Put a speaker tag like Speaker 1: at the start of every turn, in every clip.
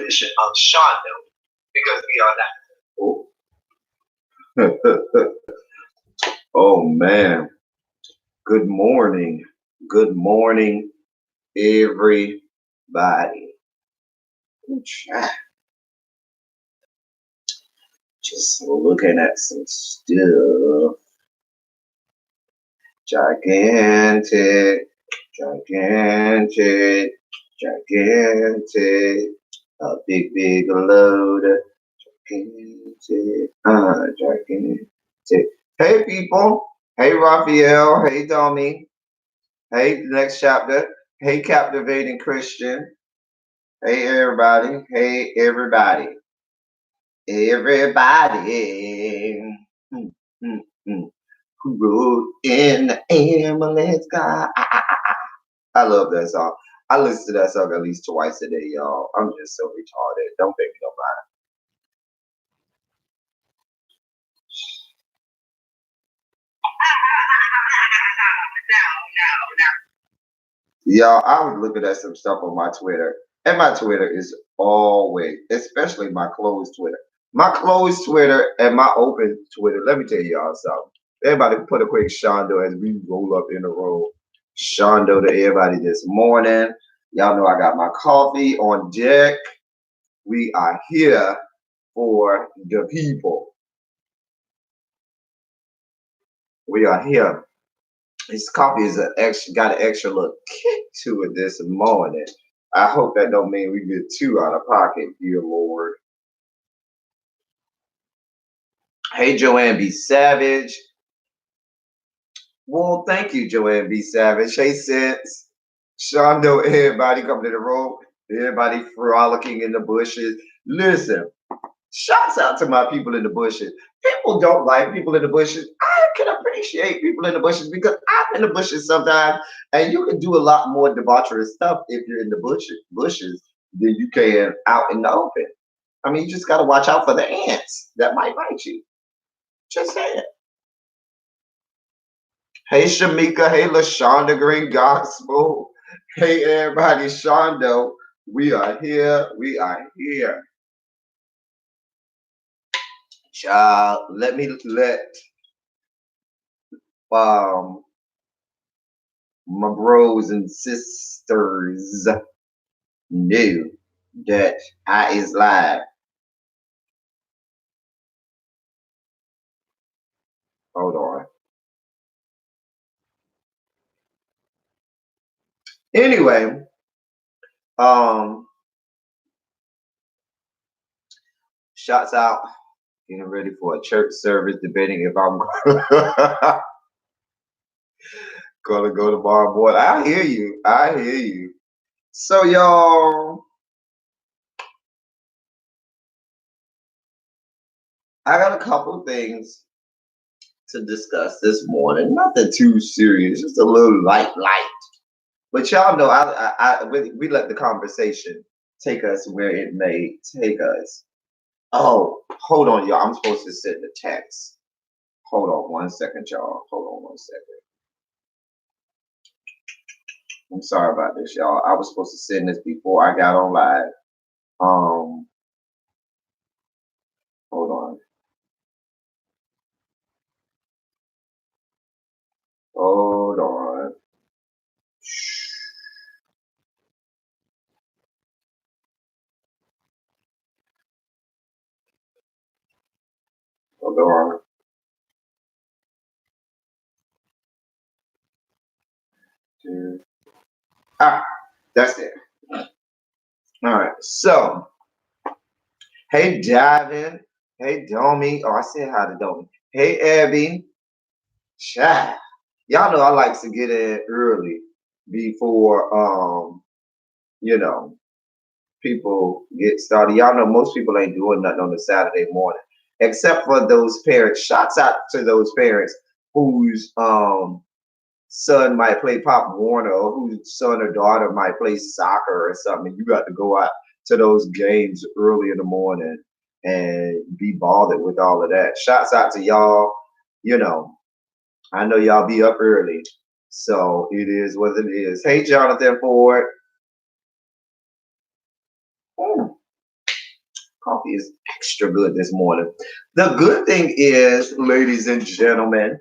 Speaker 1: edition of Shondo because we are that. Oh man. Good morning. Good morning, everybody. Just looking at some stuff. Gigantic. A big load. Gigantic. Hey people. Hey Raphael. Hey Domi. Hey next chapter. Hey captivating Christian. Hey everybody. Hey everybody. Everybody. Who rode in the ambulance car. I love that song. I listen to that song at least twice a day, y'all. I'm just so retarded. Don't pay me no mind. Y'all, I was looking at some stuff on my Twitter, and my Twitter is always, especially my closed Twitter. My closed Twitter and my open Twitter. Let me tell y'all something. Everybody put a quick Shondo as we roll up in a row. Shondo to everybody this morning. Y'all know I got my coffee on deck. We are here for the people. We are here. This coffee is got an extra little kick to it this morning. I hope that don't mean we get too out of pocket, dear Lord. Hey, Joanne B. Savage. Well, thank you, Joanne B. Savage. Hey, Sense. Shondo, everybody coming to the road. Everybody frolicking in the bushes. Listen, shouts out to my people in the bushes. People don't like people in the bushes. I can appreciate people in the bushes because I'm in the bushes sometimes, and you can do a lot more debaucherous stuff if you're in the bushes than you can out in the open. I mean, you just got to watch out for the ants that might bite you. Just saying. Hey, Shamika. Hey, LaShonda Green Gospel. Hey, everybody. Shondo. We are here. We are here. Child, let my bros and sisters know that I is live. Hold on. Anyway, shouts out. Getting ready for a church service, debating if I'm gonna go tomorrow morning. I hear you. I hear you. So y'all, I got a couple things to discuss this morning. Nothing too serious, just a little light. But y'all know, we let the conversation take us where it may take us. Oh, hold on, y'all. I'm supposed to send the text. Hold on 1 second, y'all. Hold on 1 second. I'm sorry about this, y'all. I was supposed to send this before I got on live. Hold on. Hold on. Hold on. That's it. All right. So, hey, Davin. Hey, Domi. Oh, I said hi to Domi. Hey, Abby. Child. Y'all know I like to get in early before, people get started. Y'all know most people ain't doing nothing on a Saturday morning, except for those parents. Shouts out to those parents whose son might play Pop Warner or whose son or daughter might play soccer or something. You got to go out to those games early in the morning and be bothered with all of that. Shouts out to y'all. I know y'all be up early, so it is what it is. Hey, Jonathan Ford. coffee is extra good this morning. The good thing is, ladies and gentlemen,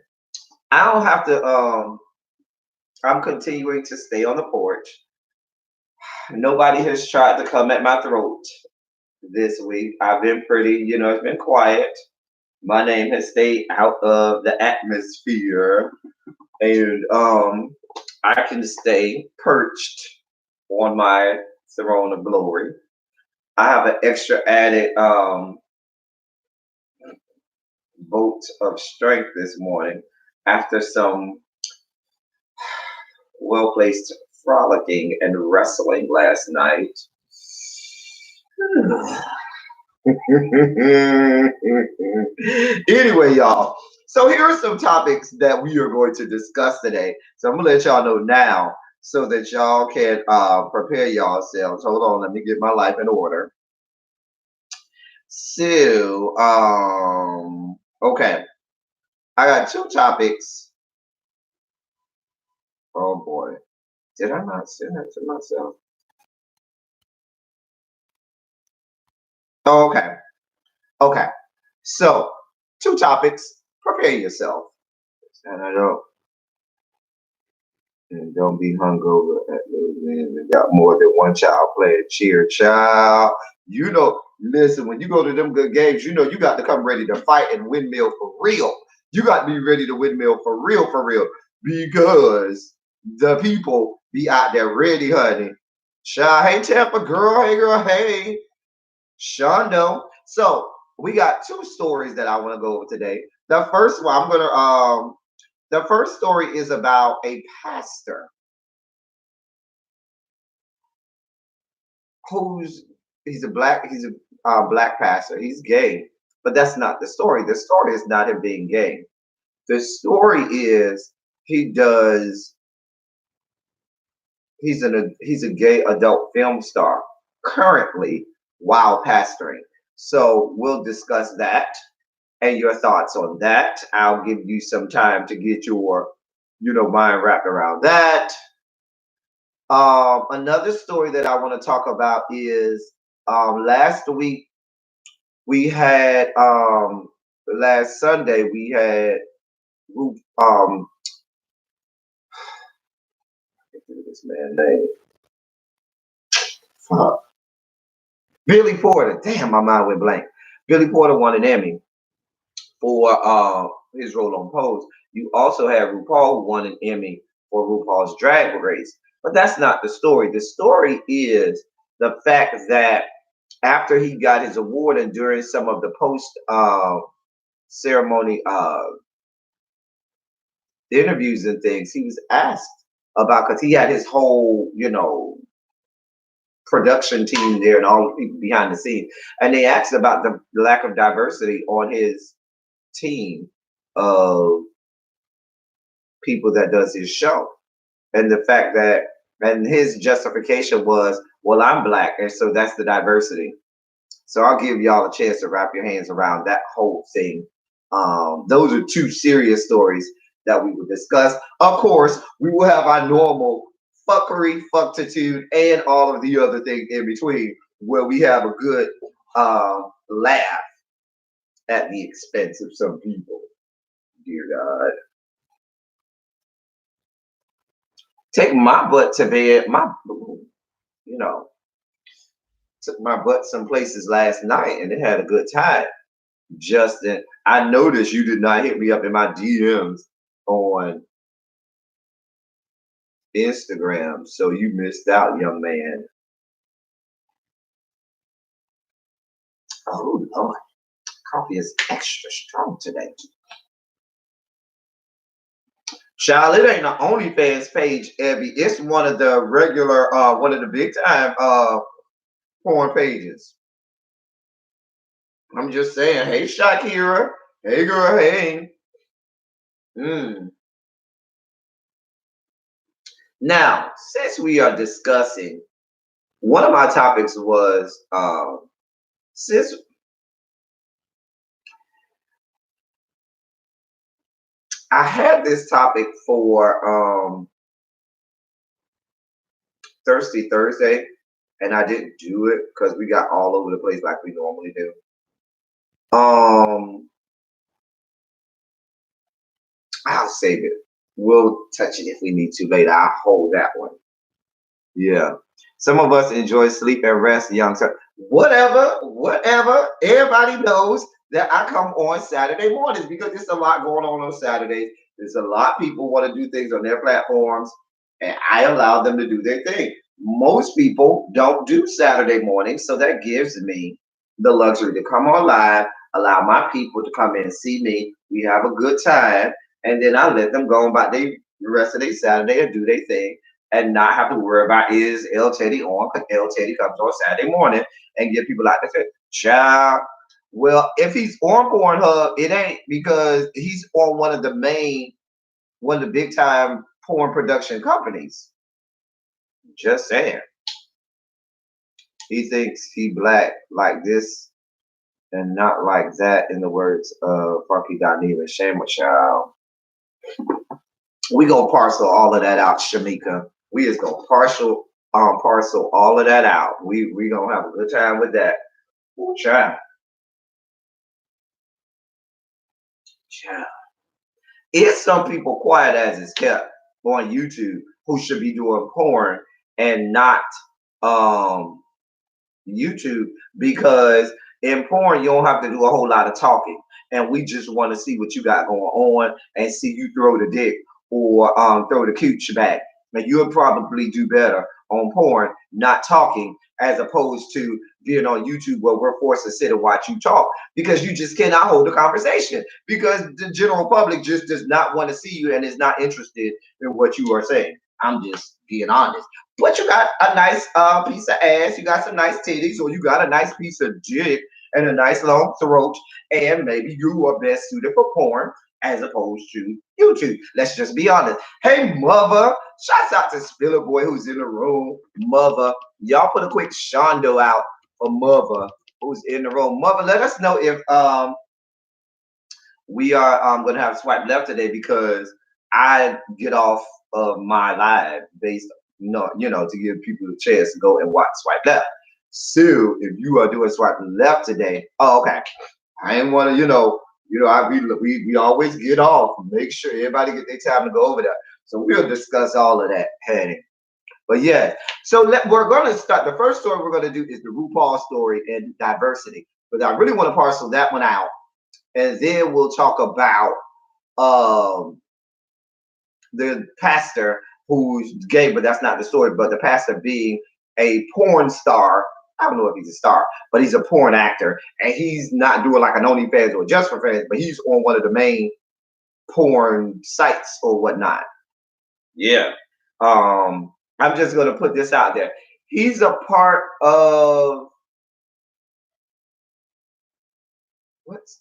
Speaker 1: I don't have to. I'm continuing to stay on the porch. Nobody has tried to come at my throat this week. I've been pretty, it's been quiet. My name has stayed out of the atmosphere, and I can stay perched on my throne of glory. I have an extra added bolt of strength this morning after some well placed frolicking and wrestling last night. Anyway, y'all. So here are some topics that we are going to discuss today. So I'm gonna let y'all know now so that y'all can prepare yourselves. Hold on, let me get my life in order. So, okay. I got two topics. Oh boy. Did I not send that to myself? Okay. Okay. So, two topics. Prepare yourself. And I don't. And don't be hungover at those men that got more than one child playing cheer, child. Listen, when you go to them good games, you got to come ready to fight and windmill for real. You got to be ready to windmill for real, because the people be out there ready, honey. Child, hey Tampa girl, hey Shondo. So we got two stories that I want to go over today. The first one, the first story is about a pastor he's a black pastor. He's gay, but that's not the story. The story is not him being gay. The story is he does. He's a gay adult film star currently while pastoring. So we'll discuss that and your thoughts on that. I'll give you some time to get your mind wrapped around that. Another story that I want to talk about is last week we had last Sunday we had um this man name. Fuck. Billy Porter. Damn, my mind went blank. Billy Porter won an Emmy for his role on Pose. You also have RuPaul who won an Emmy for RuPaul's Drag Race. But that's not the story. The story is the fact that after he got his award and during some of the post ceremony interviews and things, he was asked about, because he had his whole, production team there and all the people behind the scenes, and they asked about the lack of diversity on his team of people that does his show, and the fact that, and his justification was, well, I'm black, and so that's the diversity. So I'll give y'all a chance to wrap your hands around that whole thing. Those are two serious stories that we will discuss. Of course, we will have our normal fuckery, fucktitude, and all of the other things in between, where we have a good laugh at the expense of some people. Dear God. Take my butt to bed. Took my butt some places last night and it had a good time. Justin, I noticed you did not hit me up in my DMs on Instagram, so you missed out, young man. Oh Lord, coffee is extra strong today. Child, it ain't an OnlyFans page, Abby. It's one of the regular, one of the big time porn pages. I'm just saying, hey Shakira, hey girl, hey. Now, since we are discussing, one of my topics was since I had this topic for Thirsty Thursday, and I didn't do it because we got all over the place like we normally do. Um, I'll save it. We'll touch it if we need to later. I'll hold that one. Yeah. Some of us enjoy sleep and rest, young sir. Whatever, whatever. Everybody knows that I come on Saturday mornings because there's a lot going on Saturdays. There's a lot of people want to do things on their platforms, and I allow them to do their thing. Most people don't do Saturday mornings, so that gives me the luxury to come on live, allow my people to come in and see me. We have a good time, and then I let them go about the rest of their Saturday and do their thing and not have to worry about is El Teddy on, because El Teddy comes on Saturday morning and get people out there. Child. Well, if he's on Pornhub, it ain't because he's on one of the big time porn production companies. Just saying. He thinks he black like this and not like that, in the words of Funky Dineva. Shame with y'all. We gonna parcel all of that out, Shamika. We just gonna parcel all of that out. We gonna have a good time with that. Ooh, child. Child. It's some people quiet as it's kept on YouTube who should be doing porn and not um YouTube, because in porn you don't have to do a whole lot of talking, and we just want to see what you got going on and see you throw the dick or throw the cooch back. And you'll probably do better on porn not talking as opposed to being on YouTube where we're forced to sit and watch you talk, because you just cannot hold a conversation because the general public just does not want to see you and is not interested in what you are saying. I'm just being honest. But you got a nice piece of ass, you got some nice titties, or you got a nice piece of dick and a nice long throat, and maybe you are best suited for porn as opposed to YouTube. Let's just be honest. Hey, mother, shouts out to Spiller Boy who's in the room. Mother, y'all put a quick shondo out for mother who's in the room. Mother, let us know if we are going to have swipe left today, because I get off of my live based, to give people a chance to go and watch swipe left. So if you are doing swipe left today, oh, okay. I ain't want to, we always get off. Make sure everybody get their time to go over there. So we'll discuss all of that heading. But yeah, so we're going to start. The first story we're going to do is the RuPaul story and diversity, but I really want to parcel that one out, and then we'll talk about the pastor who's gay, but that's not the story. But the pastor being a porn star. I don't know if he's a star, but he's a porn actor, and he's not doing like an OnlyFans or Just for Fans, but he's on one of the main porn sites or whatnot. Yeah. I'm just gonna put this out there. He's a part of what's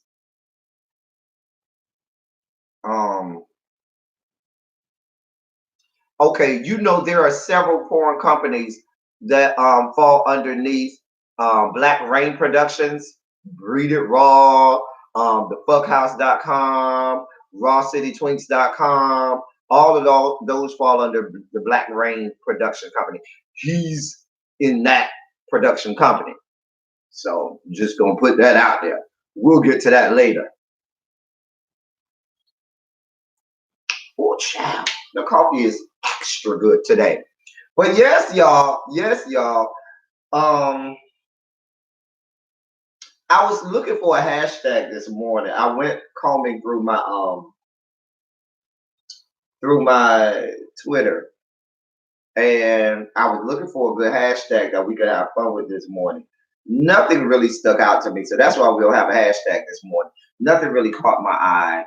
Speaker 1: okay, there are several porn companies that fall underneath Black Rain Productions, Breed It Raw, thefuckhouse.com, rawcitytwinks.com. All of those fall under the Black Rain production company. He's in that production company. So just gonna put that out there. We'll get to that later. Oh, child. The coffee is extra good today. But yes, y'all. I was looking for a hashtag this morning. I went combing through my Twitter, and I was looking for a good hashtag that we could have fun with this morning. Nothing really stuck out to me, so that's why we'll have a hashtag this morning. Nothing really caught my eye,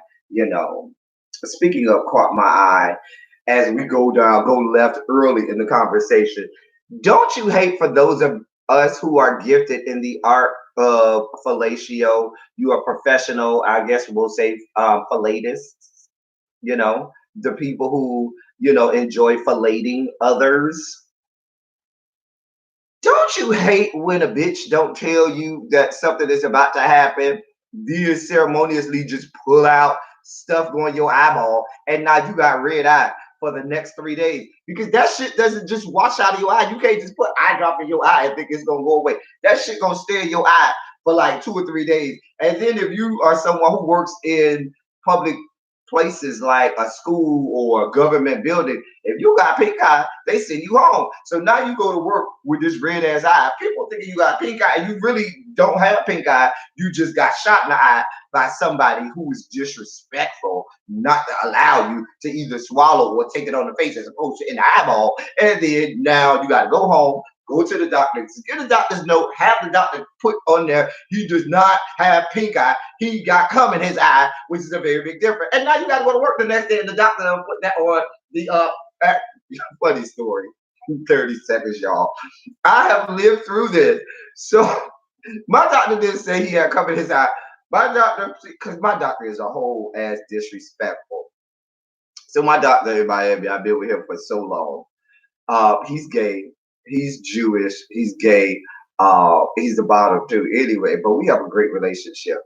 Speaker 1: Speaking of caught my eye, as we go left early in the conversation, don't you hate for those of us who are gifted in the art of fellatio? You are professional, I guess we'll say fillatists, the people who, enjoy filleting others. Don't you hate when a bitch don't tell you that something is about to happen? Then ceremoniously just pull out stuff going your eyeball, and now you got red eye for the next 3 days because that shit doesn't just wash out of your eye. You can't just put eye drop in your eye and think it's gonna go away. That shit gonna stay in your eye for like 2 or 3 days. And then if you are someone who works in public places like a school or a government building, if you got pink eye, they send you home. So now you go to work with this red ass eye. People thinking you got pink eye and you really don't have pink eye. You just got shot in the eye by somebody who is disrespectful, not to allow you to either swallow or take it on the face as opposed to in the eyeball. And then now you got to go home, go to the doctor, get a doctor's note, have the doctor put on there, he does not have pink eye, he got cum in his eye, which is a very big difference. And now you got to go to work the next day and the doctor put that on the, funny story, 30 seconds, y'all. I have lived through this. So my doctor didn't say he had cum in his eye. My doctor, because my doctor is a whole ass disrespectful. So my doctor in Miami, I've been with him for so long. He's gay. He's Jewish. He's gay. He's the bottom too. Anyway, but we have a great relationship.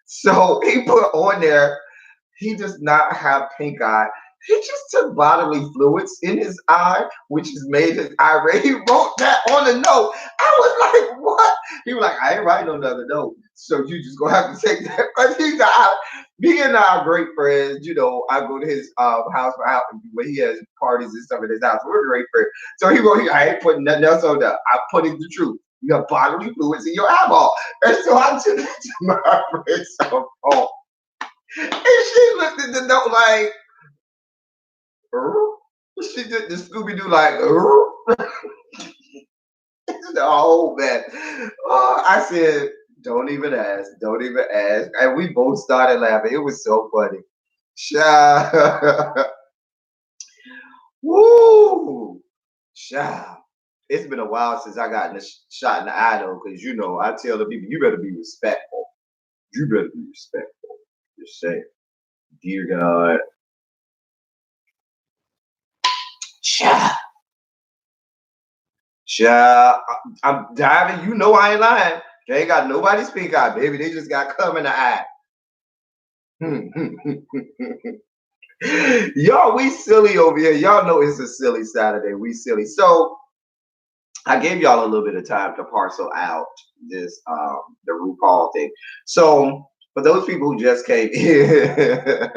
Speaker 1: So he put on there, he does not have pink eye. He just took bodily fluids in his eye, which has made his eye red. He wrote that on the note. I was like, what? He was like, I ain't writing another note. So you just gonna have to take that. Because me and I are great friends. You know, I go to his house for out when he has parties and stuff at his house. We're great friends. So he wrote, I ain't putting nothing else on there. I'm putting the truth. You have bodily fluids in your eyeball. And so I took it to my friend's cell phone. And she looked at the note like, she did the Scooby Doo like, oh man. Oh, I said, don't even ask, don't even ask. And we both started laughing. It was so funny. Woo! Child. It's been a while since I got shot in the eye though, because you know, I tell the people, you better be respectful. You better be respectful. Just say, dear God. Child. Child, I'm diving. You know I ain't lying. They ain't got nobody's pink eye, baby. They just got cum in the eye. Y'all, we silly over here. Y'all know it's a silly Saturday. We silly. So I gave y'all a little bit of time to parcel out this the RuPaul thing. So for those people who just came in,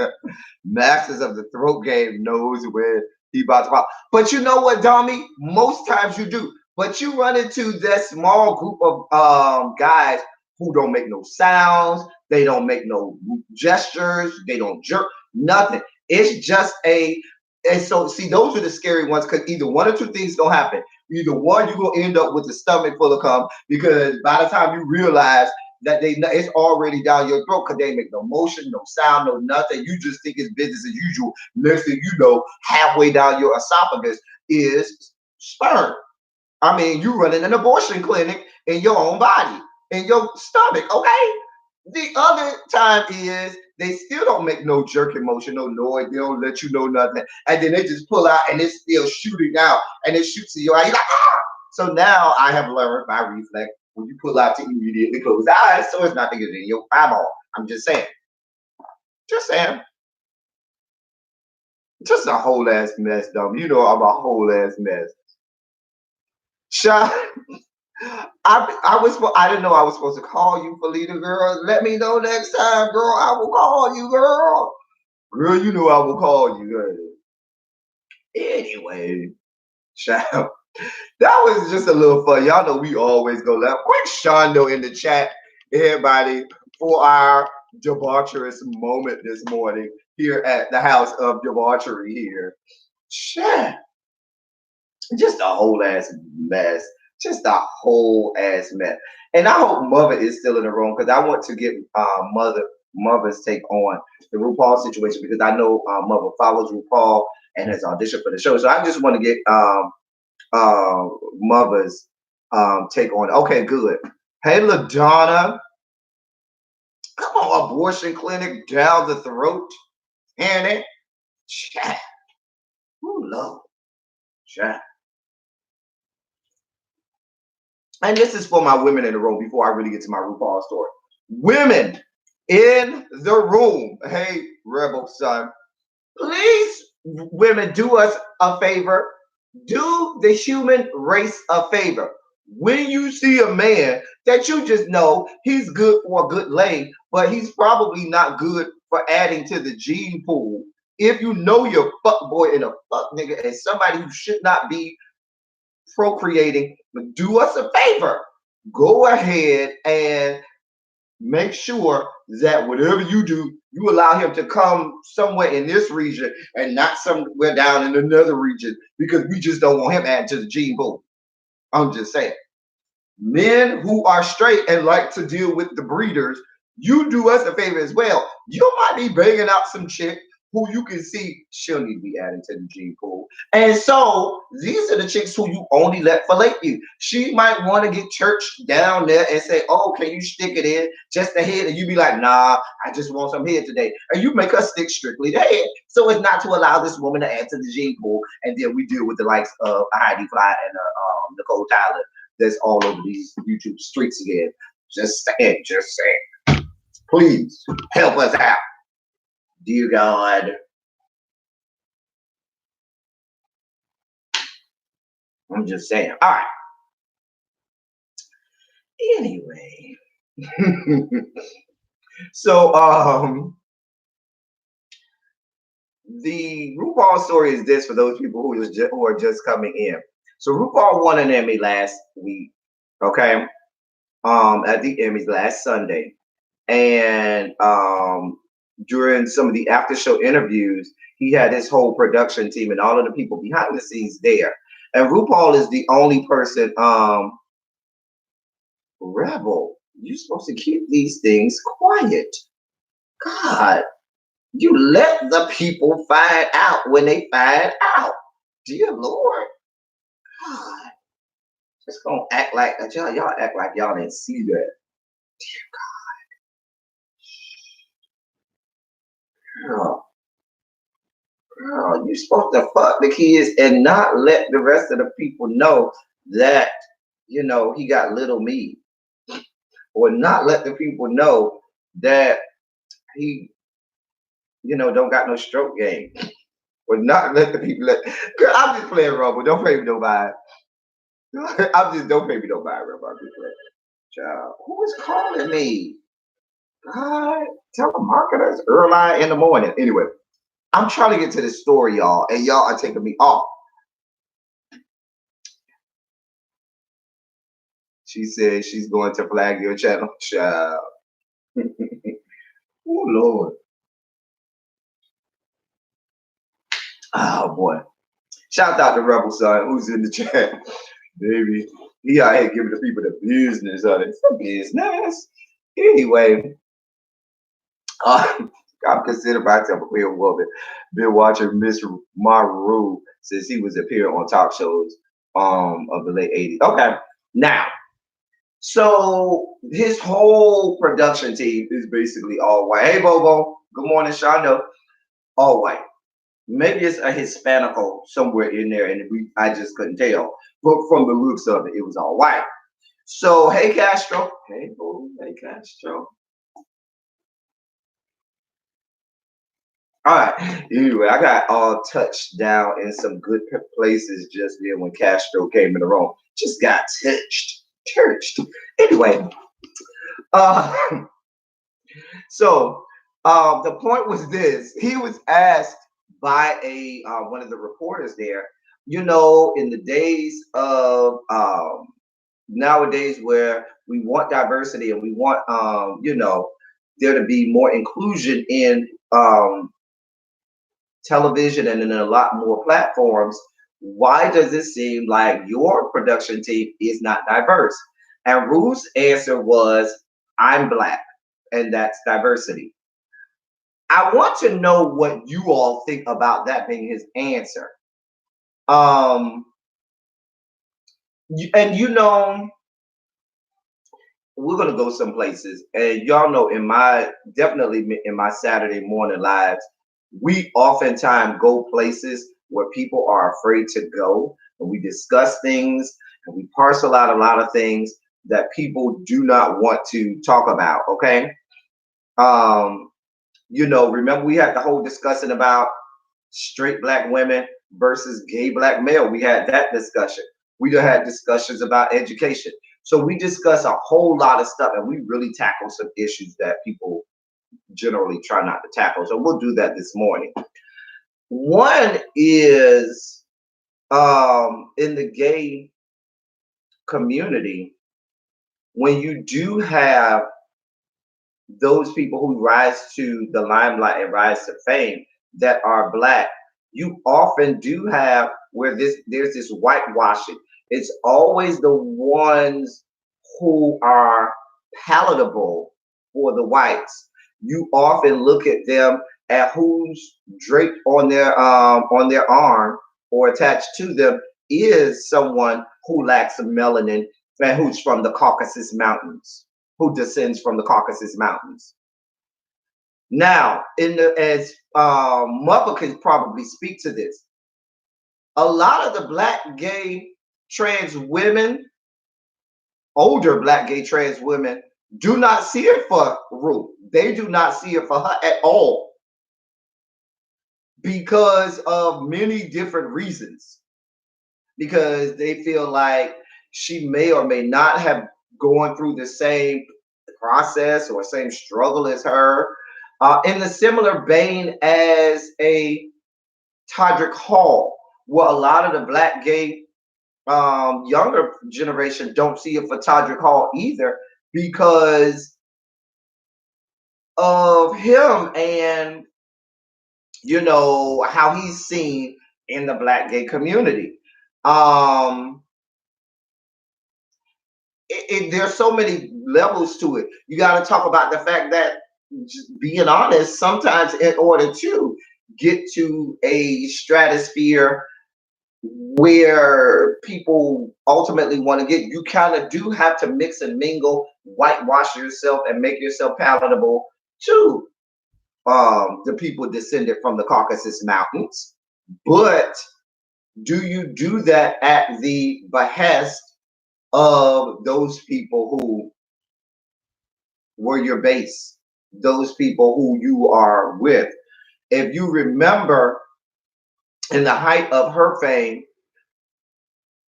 Speaker 1: Masters of the Throat Game knows when he about to pop. But you know what, Dommy? Most times you do. But you run into that small group of guys who don't make no sounds, they don't make no gestures, they don't jerk, nothing. It's just and so see, those are the scary ones because either one or two things gonna happen. Either one, you're gonna end up with the stomach full of cum because by the time you realize that it's already down your throat because they make no motion, no sound, no nothing. You just think it's business as usual. Next thing you know, halfway down your esophagus is sperm. I mean, you running an abortion clinic in your own body, in your stomach, okay? The other time is they still don't make no jerking motion, no noise. They don't let you know nothing. And then they just pull out and it's still shooting out and it shoots in your eye. You're like, ah! So now I have learned by reflex when you pull out to immediately close the eyes so it's not to get in your eyeball. I'm just saying. Just saying. Just a whole ass mess, dumb. You know I'm a whole ass mess. Shut. I didn't know I was supposed to call you, Felita, girl. Let me know next time, girl. I will call you, girl. Girl, you know I will call you, girl. Anyway, child, that was just a little fun. Y'all know we always go left. Quick Shondo in the chat, everybody, for our debaucherous moment this morning here at the House of Debauchery here. Shit. Just a whole ass mess. Just a whole ass mess. And I hope Mother is still in the room because I want to get Mother's take on the RuPaul situation because I know Mother follows RuPaul and has auditioned for the show. So I just want to get Mother's take on it. Okay, good. Hey, LaDonna. Come on, abortion clinic down the throat. And it. Chat. Ooh, Lord. Chat. And this is for my women in the room before I really get to my RuPaul story. Women in the room. Hey, Rebel son, please women, do us a favor. Do the human race a favor. When you see a man that you just know he's good for a good lay, but he's probably not good for adding to the gene pool. If you know you're fuck boy and a fuck nigga and somebody who should not be procreating, do us a favor. Go ahead and make sure that whatever you do, you allow him to come somewhere in this region and not somewhere down in another region because we just don't want him adding to the gene pool. I'm just saying. Men who are straight and like to deal with the breeders, you do us a favor as well. You might be banging out some chick who you can see she'll need to be added to the gene pool. And so these are the chicks who you only let fillet you. She might want to get church down there and say, oh, can you stick it in just the head? And you be like, nah, I just want some head today. And you make her stick strictly the head. So it's not to allow this woman to add to the gene pool. And then we deal with the likes of Heidi Fly and Nicole Tyler that's all over these YouTube streets again. Just saying, just saying. Please help us out. Dear God. I'm just saying. All right. Anyway. So the RuPaul story is this for those people who are just coming in. So RuPaul won an Emmy last week, okay? At the Emmys last Sunday. And during some of the after show interviews, he had his whole production team and all of the people behind the scenes there. And RuPaul is the only person, Rebel, you're supposed to keep these things quiet. God, you let the people find out when they find out. Dear Lord. God, just gonna act like y'all act like y'all didn't see that. Dear God. Girl, you're supposed to fuck the kids and not let the rest of the people know that, you know, he got little me. Or not let the people know that he, you know, don't got no stroke game. Or not let the people girl, I'm just playing Rumble. Don't pay me nobody. Don't pay me nobody, Rumble. I'm just playing. Child, who is calling me? God, telemarketers early in the morning. Anyway, I'm trying to get to this story, y'all, and y'all are taking me off. She said she's going to flag your channel, child. Oh Lord. Oh boy. Shout out to Rebel Son, who's in the chat. Baby. He out here giving the people the business on it. Some business. Anyway, I'm considered myself a queer woman. Been watching Miss Maru since he was appearing on talk shows of the late 80s. Okay. Now, so his whole production team is basically all white. Hey Bobo, good morning, Shondo. All white. Maybe it's a Hispanico somewhere in there, and I just couldn't tell. But from the looks of it, it was all white. So hey Castro. Hey Bobo, hey Castro. All right. Anyway, I got all touched down in some good places just then when Castro came in the room. Just got touched. Anyway, uh, so the point was this: he was asked by a one of the reporters there. You know, in the days of nowadays where we want diversity and we want you know, there to be more inclusion in television and in a lot more platforms, why does it seem like your production team is not diverse? And Ruth's answer was, I'm Black, and that's diversity. I want to know what you all think about that being his answer. And you know, we're gonna go some places, and y'all know definitely in my Saturday morning lives, we oftentimes go places where people are afraid to go, and we discuss things and we parcel out a lot of things that people do not want to talk about. Okay, you know, remember we had the whole discussion about straight black women versus gay black male. We had that discussion. We done had discussions about education. So we discuss a whole lot of stuff, and we really tackle some issues that people generally try not to tackle. So we'll do that this morning. One is in the gay community, when you do have those people who rise to the limelight and rise to fame that are black, you often do have where there's this whitewashing. It's always the ones who are palatable for the whites. You often look at them at who's draped on their arm or attached to them is someone who lacks melanin and who's from the Caucasus Mountains, who descends from the Caucasus Mountains. Now, as Mother can probably speak to this, a lot of the black gay trans women, older black gay trans women, do not see it for Ruth. They do not see it for her at all because of many different reasons. Because they feel like she may or may not have gone through the same process or same struggle as her. In the similar vein as a Todrick Hall, where a lot of the black gay younger generation don't see it for Todrick Hall either because of him and how he's seen in the black gay community. There's so many levels to it. You got to talk about the fact that, just being honest, sometimes in order to get to a stratosphere where people ultimately want to get, you kind of do have to mix and mingle, whitewash yourself, and make yourself palatable to the people descended from the Caucasus Mountains. But do you do that at the behest of those people who were your base, those people who you are with? If you remember, in the height of her fame,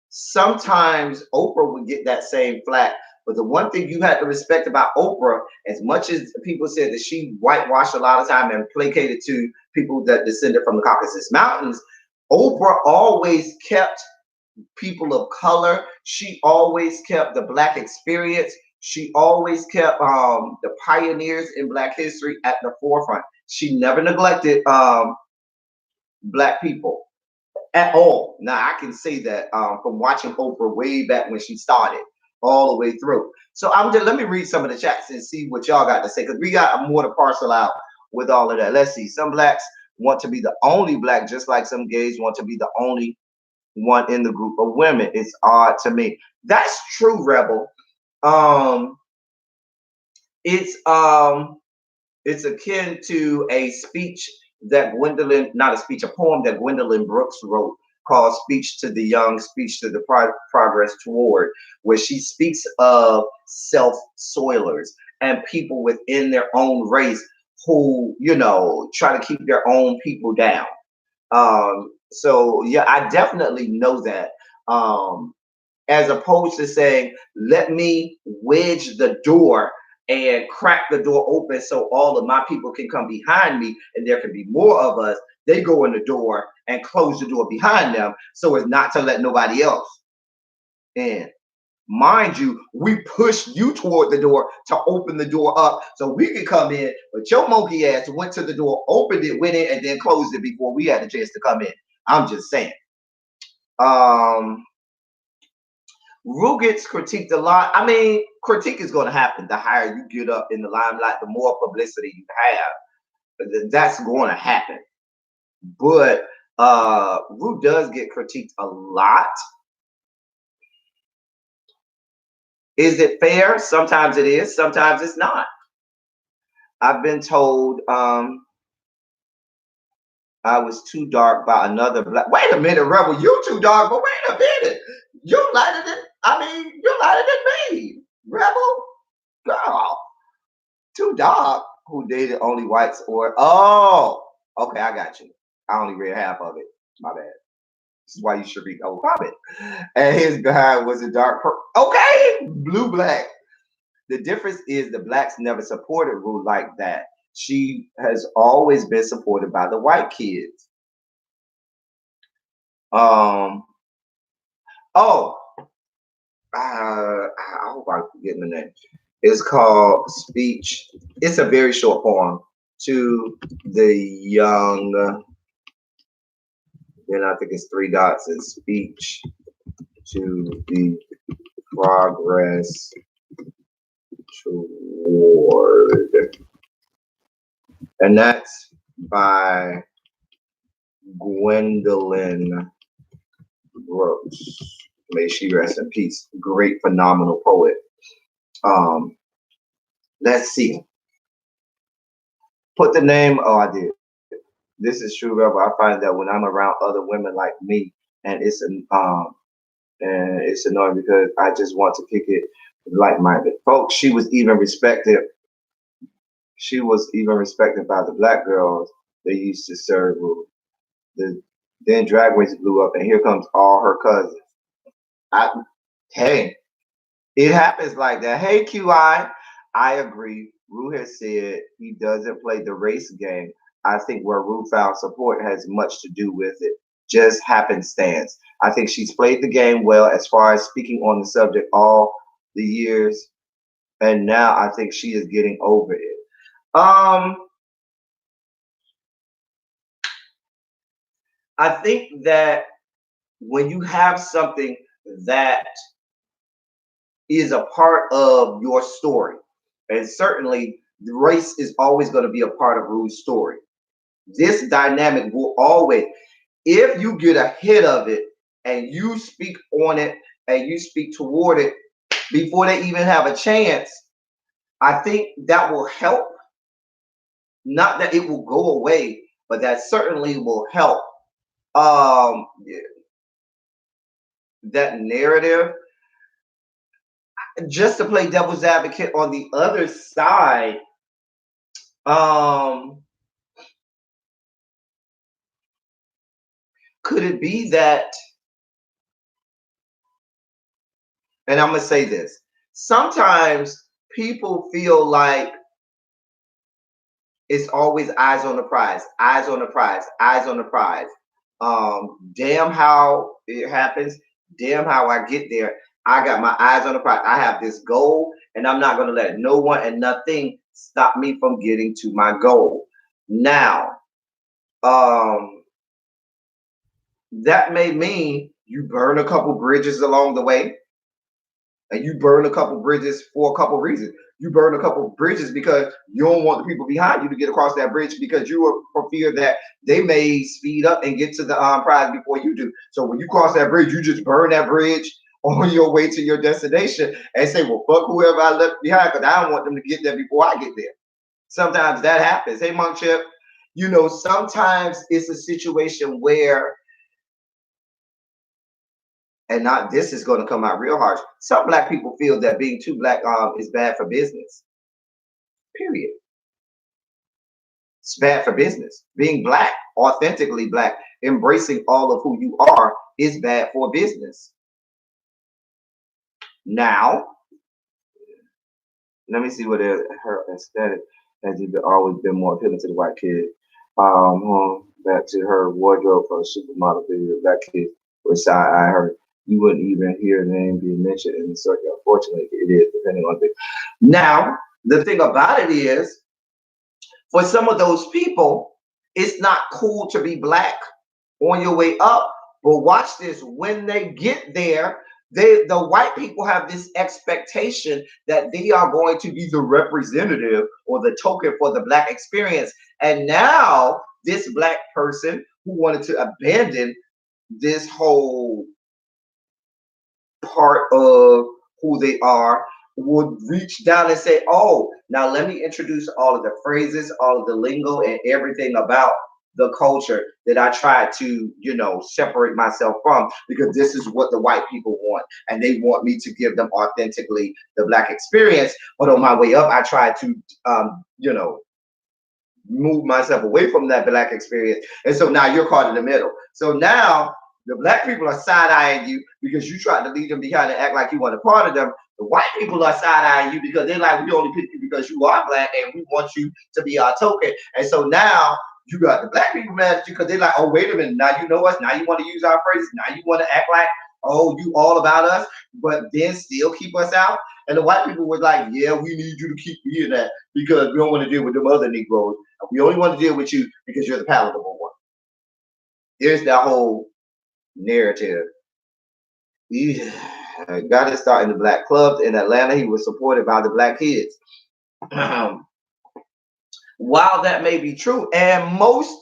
Speaker 1: sometimes Oprah would get that same flack. But the one thing you had to respect about Oprah, as much as people said that she whitewashed a lot of time and placated to people that descended from the Caucasus Mountains, Oprah always kept people of color. She always kept the black experience. She always kept the pioneers in black history at the forefront. She never neglected black people at all. Now I can say that from watching Oprah way back when she started, all the way through. So let me read some of the chats and see what y'all got to say, because we got more to parcel out with all of that. Let's see. Some blacks want to be the only black, just like some gays want to be the only one in the group of women. It's odd to me. That's true, Rebel. It's akin to a speech that not a speech, a poem that Gwendolyn Brooks wrote called Speech to the Young, Speech to the Progress Toward, where she speaks of self-soilers and people within their own race who, try to keep their own people down. So yeah, I definitely know that. As opposed to saying, let me wedge the door and crack the door open so all of my people can come behind me and there can be more of us. They go in the door and close the door behind them so as not to let nobody else in. Mind you, we push you toward the door to open the door up so we can come in, but your monkey ass went to the door, opened it, went in, and then closed it before we had a chance to come in. I'm just saying. Ru gets critiqued a lot. I mean, critique is going to happen. The higher you get up in the limelight, the more publicity you have. That's going to happen. But Ru does get critiqued a lot. Is it fair? Sometimes it is. Sometimes it's not. I've been told I was too dark by another black. Wait a minute, Rebel. You too dark, but wait a minute. You're lighter than me, Rebel. Girl, too dark. Who dated only whites or okay, I got you. I only read half of it. My bad. This is why you should read the whole Hobbit. And his behind was a dark purple. Okay, blue black. The difference is the blacks never supported Rue like that. She has always been supported by the white kids. Oh, I hope I'm getting the name. It's called Speech. It's a very short poem to the young. Then I think it's three dots and speech to the progress toward, and that's by Gwendolyn Brooks. May she rest in peace. Great, phenomenal poet. Let's see. Put the name. Oh, I did. This is true, Rebel. I find that when I'm around other women like me, and it's annoying because I just want to kick it like-minded folks. She was even respected. She was even respected by the black girls they used to serve with. Then Drag Race blew up, and here comes all her cousins. I, hey, it happens like that. Hey, I agree. Rue has said he doesn't play the race game. I think where Rue found support has much to do with it. Just happenstance. I think she's played the game well as far as speaking on the subject all the years, and now I think she is getting over it. I think that when you have something that is a part of your story, and certainly the race is always going to be a part of Rue's story. This dynamic will always, if you get ahead of it and you speak on it and you speak toward it before they even have a chance, I think that will help. Not that it will go away, but that certainly will help. That narrative. Just to play devil's advocate on the other side, could it be that, and I'm going to say this, sometimes people feel like it's always eyes on the prize, eyes on the prize, eyes on the prize. Damn how it happens, damn how I get there. I got my eyes on the prize. I have this goal, and I'm not going to let no one and nothing stop me from getting to my goal. Now, that may mean you burn a couple bridges along the way, and you burn a couple bridges for a couple reasons. You burn a couple bridges because you don't want the people behind you to get across that bridge because you are for fear that they may speed up and get to the prize before you do. So when you cross that bridge, you just burn that bridge on your way to your destination and say, well, fuck whoever I left behind because I don't want them to get there before I get there. Sometimes that happens. Hey, Monk Chip, sometimes it's a situation where, and not this is going to come out real harsh. Some black people feel that being too black is bad for business. Period. It's bad for business. Being black, authentically black, embracing all of who you are is bad for business. Now, let me see what her aesthetic has always been more appealing to the white kid. Back to her wardrobe for a supermodel video. That kid was side-eye her. You wouldn't even hear the name being mentioned in the circuit. Unfortunately, it is, depending on the. Now, the thing about it is, for some of those people, it's not cool to be black on your way up. But watch this. When they get there, the white people have this expectation that they are going to be the representative or the token for the black experience. And now this black person who wanted to abandon this whole part of who they are would reach down and say, oh, now let me introduce all of the phrases, all of the lingo and everything about the culture that I try to, separate myself from, because this is what the white people want. And they want me to give them authentically the black experience. But on my way up, I try to, move myself away from that black experience. And so now you're caught in the middle. So now the black people are side-eyeing you because you tried to leave them behind and act like you want a part of them. The white people are side-eyeing you because they're like, we only pick you because you are black and we want you to be our token. And so now you got the black people mad at you because they're like, oh, wait a minute, now you know us, now you want to use our phrases, now you want to act like, oh, you all about us, but then still keep us out. And the white people were like, yeah, we need you to keep being that because we don't want to deal with them other Negroes. We only want to deal with you because you're the palatable one. There's that whole narrative. He got his start in the black clubs in Atlanta. He was supported by the black kids. While that may be true, and most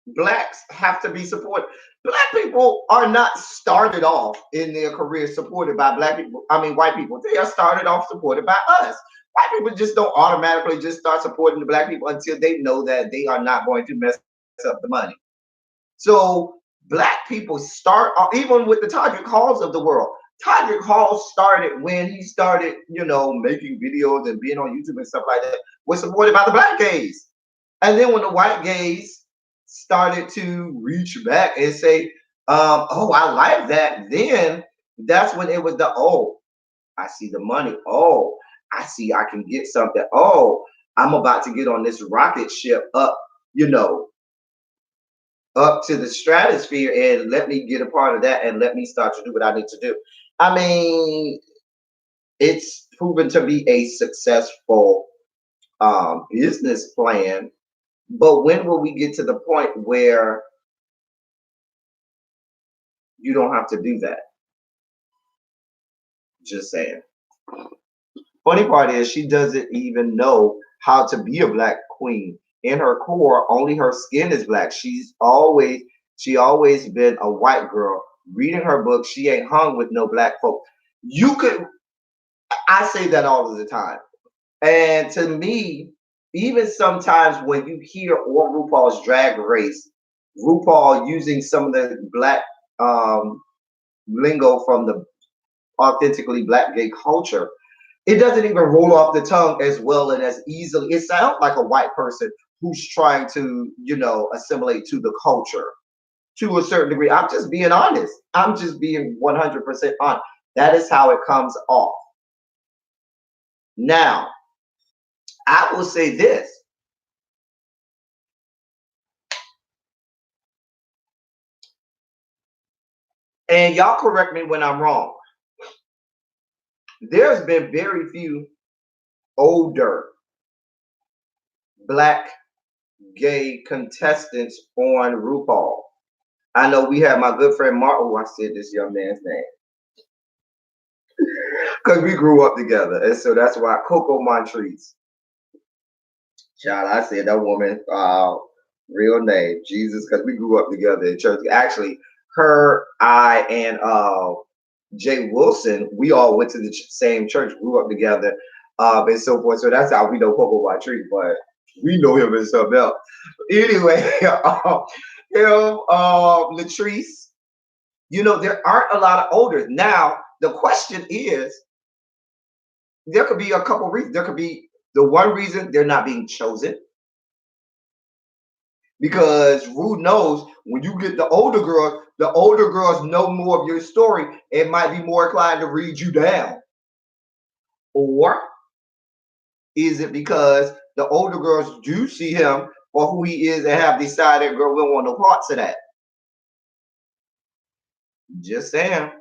Speaker 1: blacks have to be supported, black people are not started off in their career supported by black people. I mean, white people. They are started off supported by us. White people just don't automatically just start supporting the black people until they know that they are not going to mess up the money. So black people start even with the Todrick Halls of the world. Todrick Hall started when he started, making videos and being on YouTube and stuff like that, was supported by the black gays. And then when the white gays started to reach back and say, oh, I like that, then that's when it was the, oh, I see the money. Oh, I see I can get something. Oh, I'm about to get on this rocket ship up, up to the stratosphere and let me get a part of that and let me start to do what I need to do. I mean, it's proven to be a successful business plan, but when will we get to the point where you don't have to do that? Just saying. Funny part is she doesn't even know how to be a black queen. In her core, only her skin is black. She always been a white girl. Reading her book, she ain't hung with no black folk. I say that all of the time. And to me, even sometimes when you hear on RuPaul's Drag Race, RuPaul using some of the black lingo from the authentically black gay culture, it doesn't even roll off the tongue as well and as easily. It sounds like a white person who's trying to, assimilate to the culture to a certain degree. I'm just being honest. I'm just being 100% honest. That is how it comes off. Now, I will say this. And y'all correct me when I'm wrong. There's been very few older black gay contestants on RuPaul. I know we have my good friend Mark. Oh, I said this young man's name because we grew up together, and so that's why Coco Montrese. Child, I said that woman real name Jesus because we grew up together in church. Actually, her, I, and Jay Wilson, we all went to the same church, grew up together, and so forth. So that's how we know Coco Montrese, but we know him as something else. Anyway, Latrice, there aren't a lot of older. Now, the question is, there could be a couple reasons. There could be the one reason they're not being chosen. Because Ru knows when you get the older girls know more of your story and might be more inclined to read you down. Or is it because the older girls do see him for who he is and have decided, girl, we don't want no parts of that? Just saying.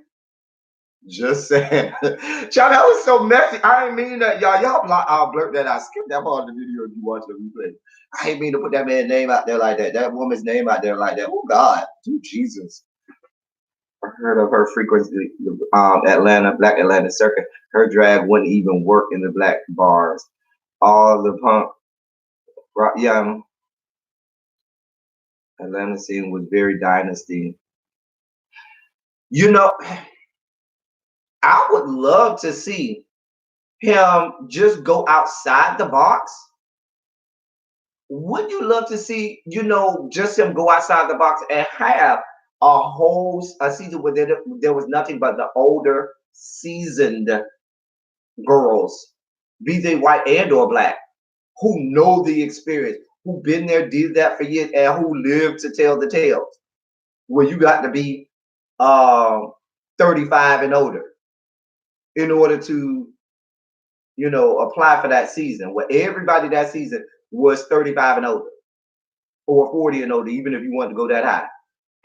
Speaker 1: Just saying. Child, that was so messy. I didn't mean that, y'all. I'll blurt that out. Skip that part of the video if you watch the replay. I didn't mean to put that man's name out there like that. That woman's name out there like that. Oh, God. Oh, Jesus. I heard of her frequency, Black Atlanta circuit. Her drag wouldn't even work in the black bars. All the punk, yeah, Atlanta scene was very dynasty. I would love to see him just go outside the box. Would you love to see, just him go outside the box and have a whole season where there was nothing but the older, seasoned girls, be they white and or black, who know the experience, who been there, did that for years, and who lived to tell the tales. Where you got to be um 35 and older in order to, apply for that season. Where everybody that season was 35 and older or 40 and older, even if you wanted to go that high.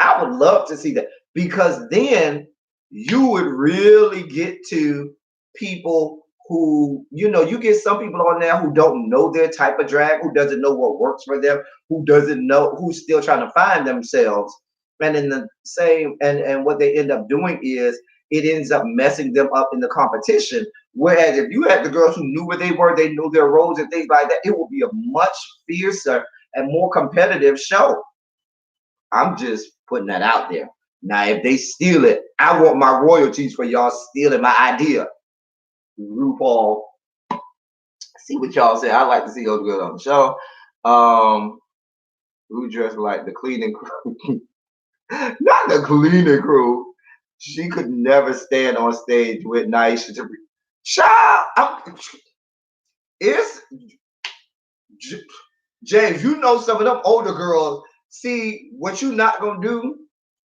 Speaker 1: I would love to see that because then you would really get to people who, you get some people on there who don't know their type of drag, who doesn't know what works for them, who doesn't know, who's still trying to find themselves. And in the same, and what they end up doing is it ends up messing them up in the competition. Whereas if you had the girls who knew where they were, they knew their roles and things like that, it would be a much fiercer and more competitive show. I'm just putting that out there. Now, if they steal it, I want my royalties for y'all stealing my idea. RuPaul, see what y'all say. I like to see those girls on the show. Who dressed like the cleaning crew? Not the cleaning crew. She could never stand on stage with Naisha to child. It's James. You know some of them older girls. See what you not gonna do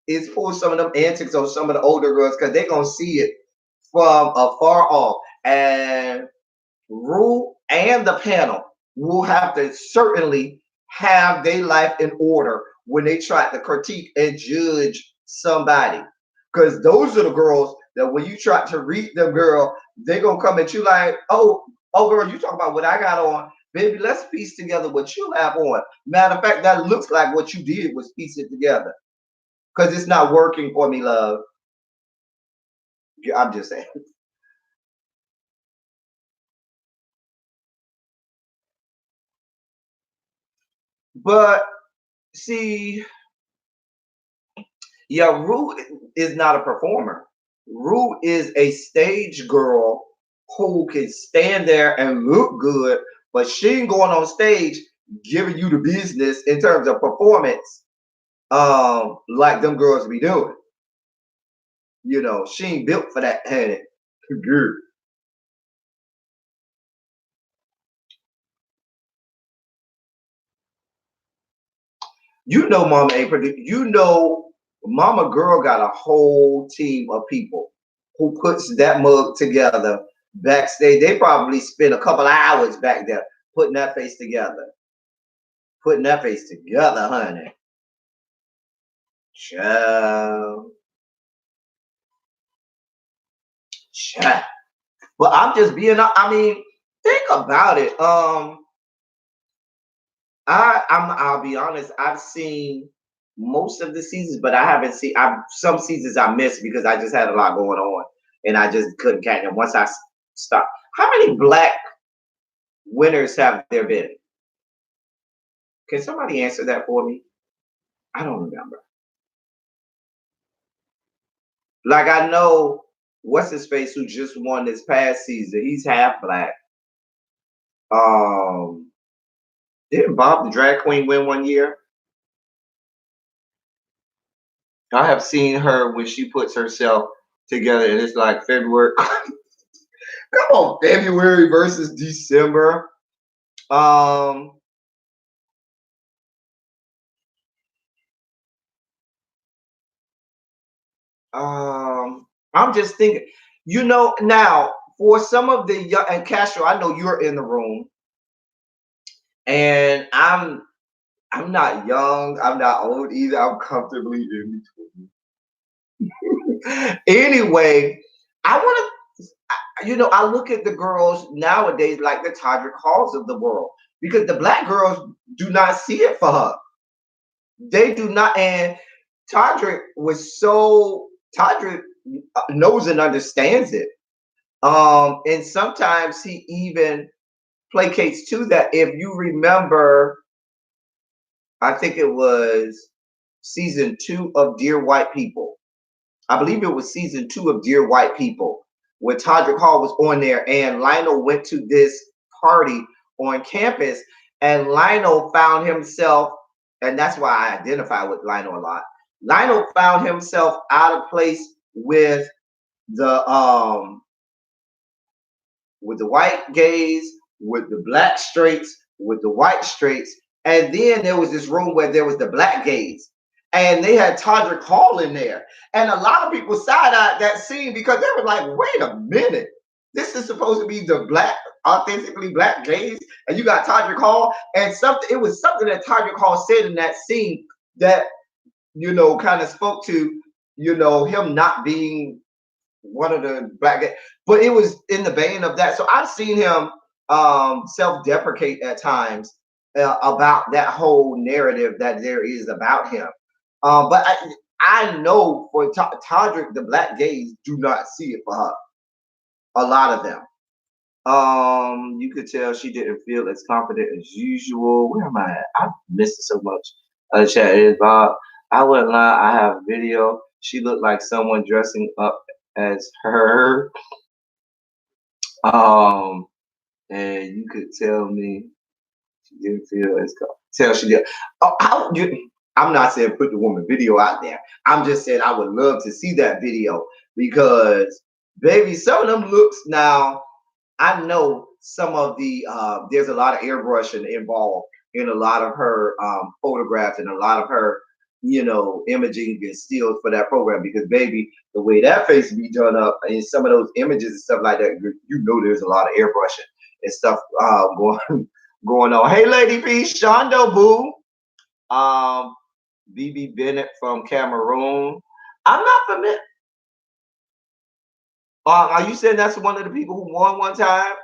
Speaker 1: is pull some of them antics on some of the older girls because they're gonna see it from afar off. And Rue and the panel will have to certainly have their life in order when they try to critique and judge somebody. Because those are the girls that when you try to read them, girl, they're gonna come at you like, oh girl, you talk about what I got on. Baby, let's piece together what you have on. Matter of fact, that looks like what you did was piece it together. Because it's not working for me, love. I'm just saying. But see, yeah, Rue is not a performer. Rue is a stage girl who can stand there and look good, but she ain't going on stage giving you the business in terms of performance, like them girls be doing. She ain't built for that, honey. Girl. Mama ain't produced. Mama Girl got a whole team of people who puts that mug together backstage. They probably spent a couple hours back there putting that face together. Putting that face together, honey. Child. Child. But I'm just being, I mean, think about it. I'll be honest, I've seen most of the seasons, but I haven't seen some seasons I missed because I just had a lot going on and I just couldn't catch them. Once I stopped. How many black winners have there been? Can somebody answer that for me? I don't remember. Like I know what's his face who just won this past season. He's half black. Um, didn't Bob the drag queen win one year? I have seen her when she puts herself together, and it's like February. Come on, February versus December. Um, I'm just thinking, now for some of the young and Castro, I know you're in the room, and I'm not young, I'm not old either. I'm comfortably in between. Anyway, I want to, I look at the girls nowadays like the Todrick Halls of the world because the black girls do not see it for her. They do not, and Todrick knows and understands it. And sometimes he even placates to that. If you remember, I think it was season 2 of Dear White People. I believe it was season 2 of Dear White People, where Todrick Hall was on there, and Lionel went to this party on campus, and Lionel found himself, and that's why I identify with Lionel a lot. Lionel found himself out of place with the white gays, with the black straights, with the white straights, And then there was this room where there was the black gays, and they had Todrick Hall in there. And a lot of people side-eyed that scene because they were like, wait a minute. This is supposed to be the black, authentically black gays, and you got Todrick Hall. And something it was something that Todrick Hall said in that scene that, kind of spoke to, him not being one of the black guys. But it was in the vein of that. So I've seen him self-deprecate at times about that whole narrative that there is about him. But I know for Todrick, the black gays do not see it for her. A lot of them. You could tell she didn't feel as confident as usual. Where am I at? I missed it so much. Chat is Bob. I wouldn't lie. I have video. She looked like someone dressing up as her. And you could tell me she didn't feel as tell she did. I'm not saying put the woman video out there. I'm just saying I would love to see that video because, baby, some of them looks now. I know some of the there's a lot of airbrushing involved in a lot of her photographs and a lot of her, imaging and stills for that program because, baby, the way that face be done up in some of those images and stuff like that, there's a lot of airbrushing and stuff going on. Hey, Lady P, Shondo Boo, BB Bennett from Cameroon. I'm not familiar. Are you saying that's one of the people who won one time?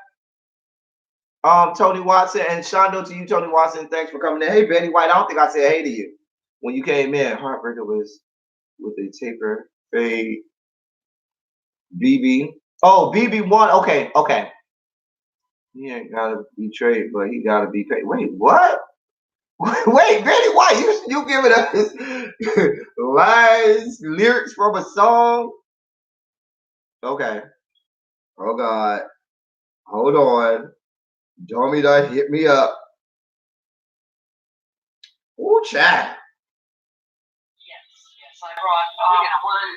Speaker 1: Tony Watson and Shondo to you, Tony Watson. Thanks for coming in. Hey, Betty White. I don't think I said hey to you when you came in. Heartbreaker was with a taper fade. BB. Oh, BB won. Okay. He ain't gotta be traded, but he gotta be paid. Wait, what? Wait, Betty White, you giving us lines, lyrics from a song? Okay. Oh God. Hold on. Domi done hit me up. Ooh, chat.
Speaker 2: Yes. I brought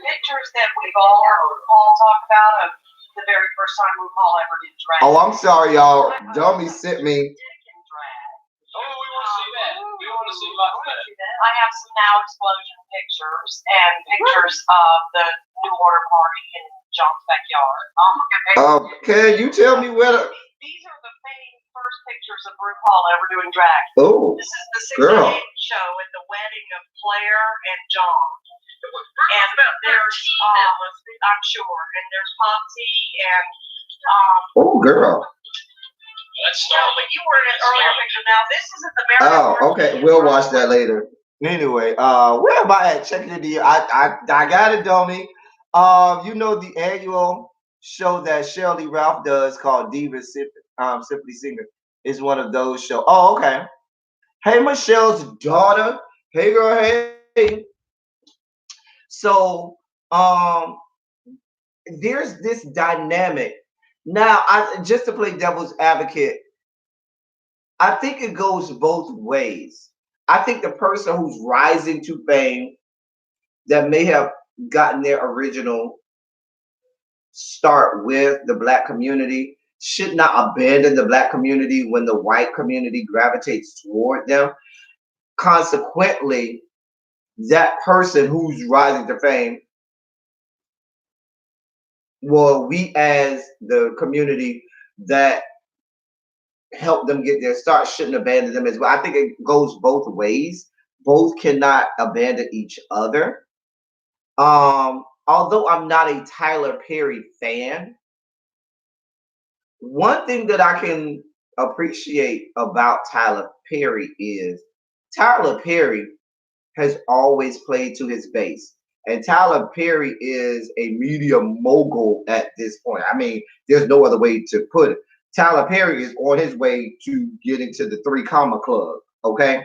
Speaker 2: pictures that we've all heard RuPaul talk about of the very first time RuPaul ever did drag.
Speaker 1: Oh, I'm sorry, y'all. Domi sent me.
Speaker 2: Oh, we want to see that. We want to see lots of that. I have some Now Explosion pictures and pictures of the New Order party in John's backyard.
Speaker 1: Can you tell me where
Speaker 2: These are the first pictures of RuPaul ever doing drag.
Speaker 1: Oh,
Speaker 2: this is the 68 show at the wedding of Claire and John. And there's, I'm sure, and there's Popsy and
Speaker 1: oh, girl.
Speaker 2: But you were in an earlier picture. Now this is at the American.
Speaker 1: Oh, okay. We'll watch that later. Anyway, where am I at? Checking the I got it, Domi. The annual show that Shirley Ralph does called Diva Simply Singer is one of those shows. Oh, okay. Hey, Michelle's daughter. Hey, girl. Hey. So, there's this dynamic. Now, just to play devil's advocate, I think it goes both ways. I think the person who's rising to fame that may have gotten their original start with the Black community should not abandon the Black community when the white community gravitates toward them. Consequently, that person who's rising to fame, well, we as the community that help them get their start shouldn't abandon them as well. I think it goes both ways. Both cannot abandon each other. Although I'm not a Tyler Perry fan, one thing that I can appreciate about Tyler Perry is Tyler Perry has always played to his base. And Tyler Perry is a media mogul at this point. I mean, there's no other way to put it. Tyler Perry is on his way to getting to the 3 Comma Club, okay?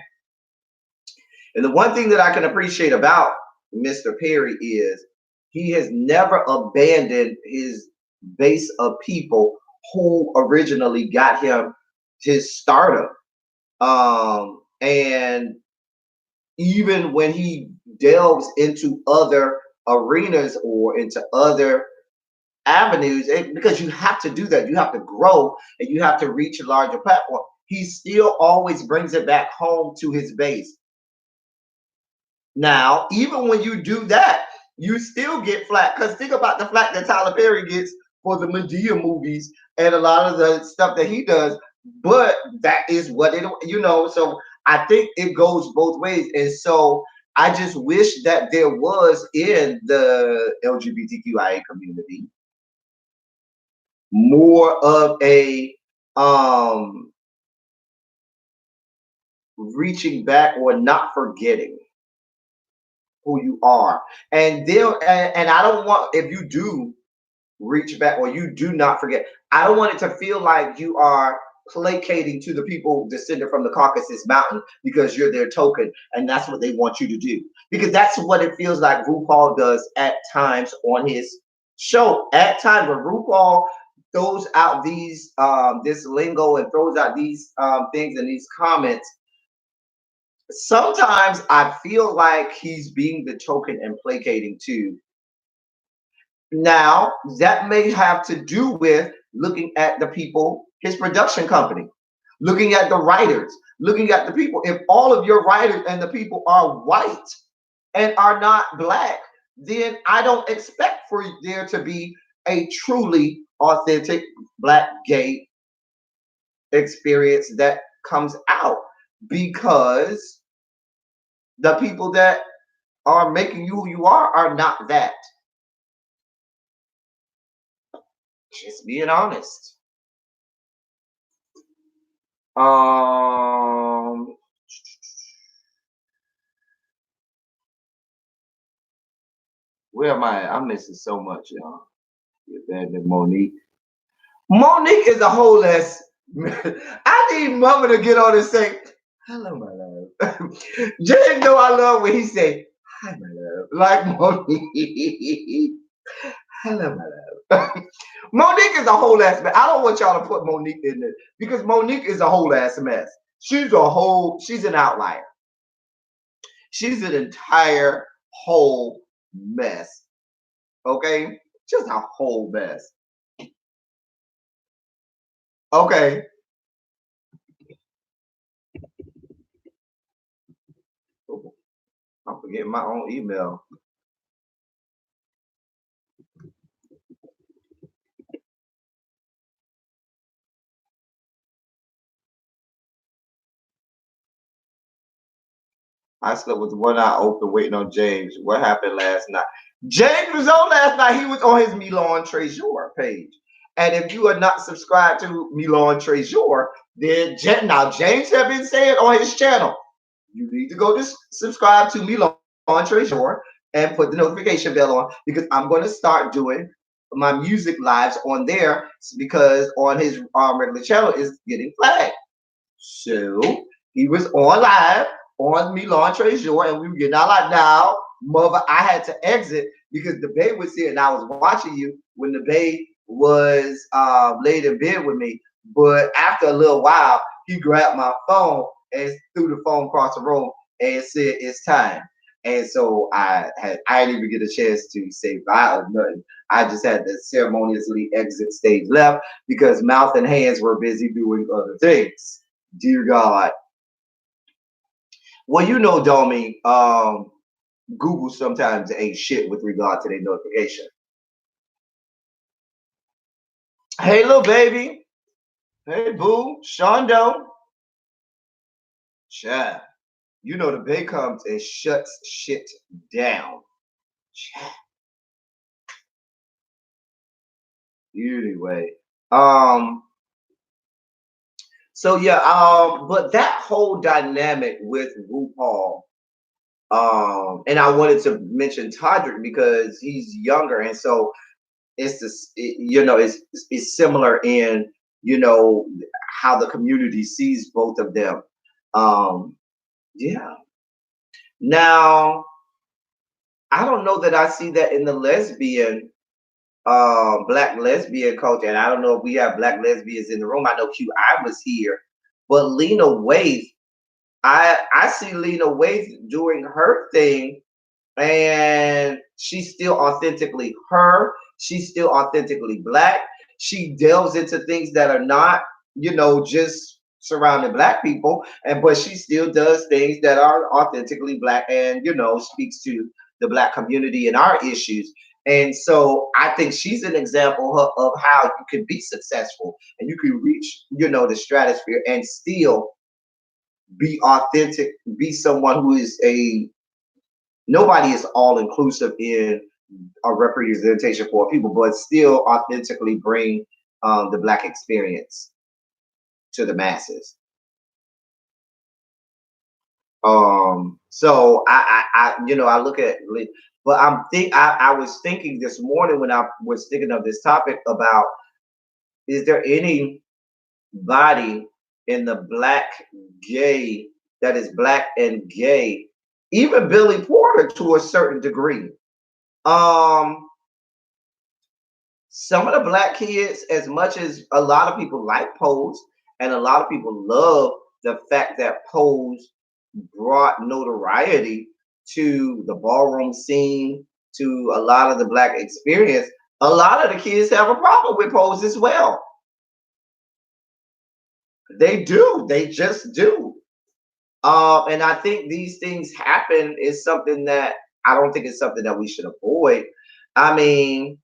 Speaker 1: And the one thing that I can appreciate about Mr. Perry is he has never abandoned his base of people who originally got him his startup. And even when he delves into other arenas or into other avenues, because you have to do that, you have to grow and you have to reach a larger platform. he still always brings it back home to his base. Now, even when you do that, you still get flack. Because think about the flack that Tyler Perry gets for the Medea movies and a lot of the stuff that he does. But that is what it, so I think it goes both ways. And so I just wish that there was in the LGBTQIA community more of a reaching back or not forgetting who you are. And I don't want, if you do reach back or you do not forget, I don't want it to feel like you are placating to the people descended from the Caucasus Mountain because you're their token and that's what they want you to do. Because that's what it feels like RuPaul does at times on his show. At times when RuPaul throws out these this lingo and throws out these things and these comments, sometimes I feel like he's being the token and placating too. Now, that may have to do with looking at the people, his production company, looking at the writers, looking at the people. If all of your writers and the people are white and are not black, then I don't expect for there to be a truly authentic black gay experience that comes out, because the people that are making you who you are not that. Just being honest. Where am I? I'm missing so much, y'all. You abandoned Monique. Monique is a whole ass. I need Mama to get on and say, "Hello, my love." James know I love when he say, "Hi, my love," like Monique. Hello, my love. Monique is a whole ass mess. I don't want y'all to put Monique in it because Monique is a whole ass mess. She's an outlier. She's an entire whole mess. Okay? Just a whole mess. Okay. Oh, I'm forgetting my own email. I slept with one eye open waiting on James. What happened last night? James was on last night. He was on his Milan Trésor page. And if you are not subscribed to Milan Trésor, then now James have been saying on his channel, you need to go to subscribe to Milan Trésor and put the notification bell on, because I'm going to start doing my music lives on there, because on his regular channel is getting flagged. So he was on live on Milan Trésor, and we were getting out like, now, mother, I had to exit because the babe was here and I was watching you when the babe was laid in bed with me. But after a little while, he grabbed my phone and threw the phone across the room and said, "It's time." And so I didn't even get a chance to say bye or nothing. I just had to ceremoniously exit stage left because mouth and hands were busy doing other things. Dear God. Well, Domi, Google sometimes ain't shit with regard to their notification. Hey, little baby. Hey, boo. Shondo. Chat. The bay comes and shuts shit down. Chat. Anyway. So yeah, but that whole dynamic with RuPaul, and I wanted to mention Todrick because he's younger, and so it's this, it's similar in how the community sees both of them. Yeah. Now, I don't know that I see that in the lesbian, black lesbian culture, and I don't know if we have black lesbians in the room. I know QI was here, but Lena Waithe, I see Lena Waithe doing her thing, and she's still authentically her. She's still authentically black. She delves into things that are not, just surrounding black people, and but she still does things that are authentically black and speaks to the black community and our issues. And so I think she's an example of how you can be successful and you can reach the stratosphere and still be authentic, be someone who is a nobody is all inclusive in a representation for people, but still authentically bring the black experience to the masses. So I look at, but I was thinking this morning when I was thinking of this topic about, is there any body in the black gay that is black and gay, even Billy Porter to a certain degree. Some of the black kids, as much as a lot of people like Pose, and a lot of people love the fact that Pose brought notoriety to the ballroom scene, to a lot of the black experience, a lot of the kids have a problem with Pose as well. They do. They just do. And I think these things happen is something that I don't think it's something that we should avoid. I mean,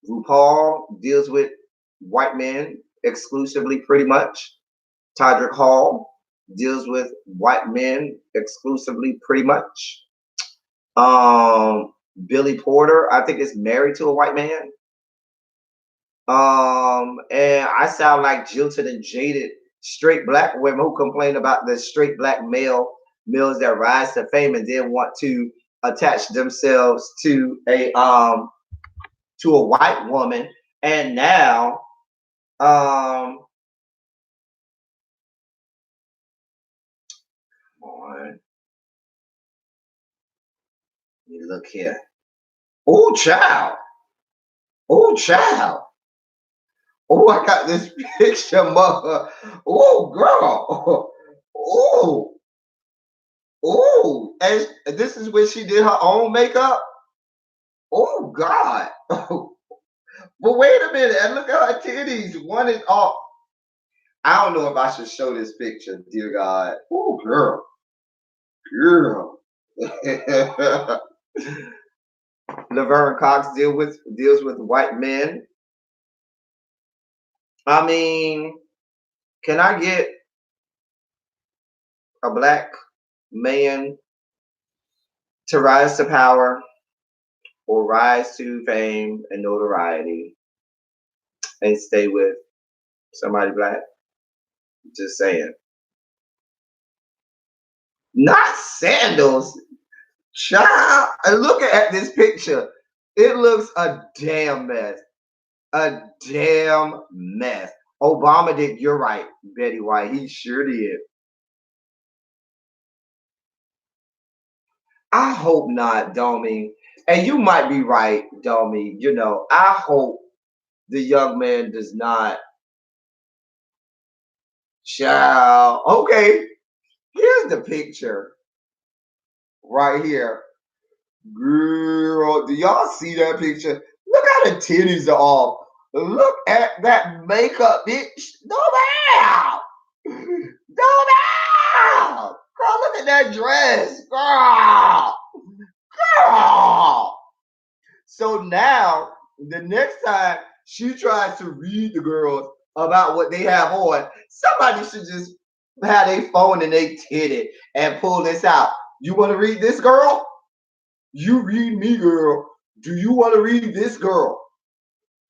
Speaker 1: RuPaul deals with white men exclusively, pretty much. Todrick Hall deals with white men exclusively, pretty much. Billy Porter, I think, is married to a white man. And I sound like jilted and jaded straight black women who complain about the straight black males that rise to fame and then want to attach themselves to a white woman. And now come on, you look here. Oh child. Oh child. Oh, I got this picture, mother. Oh girl. Oh. Oh, and this is when she did her own makeup. Oh God. But wait a minute, and look at her titties. One is off. I don't know if I should show this picture, dear God. Oh girl. Girl. Laverne Cox deals with white men. I mean, can I get a black man to rise to power or rise to fame and notoriety and stay with somebody black? Just saying. Not sandals. Child, and look at this picture. It looks a damn mess. A damn mess. Obama did, you're right, Betty White. He sure did. I hope not, Domi. And you might be right, Domi. I hope the young man does not. Child. Okay. Here's the picture right here. Girl, do y'all see that picture? Look how the titties are off. Look at that makeup, bitch. No down. No down. Girl, look at that dress. Girl. Girl. So now, the next time she tries to read the girls about what they have on, somebody should just have their phone in their titty and pull this out. You want to read this, girl? You read me, girl. Do you want to read this, girl?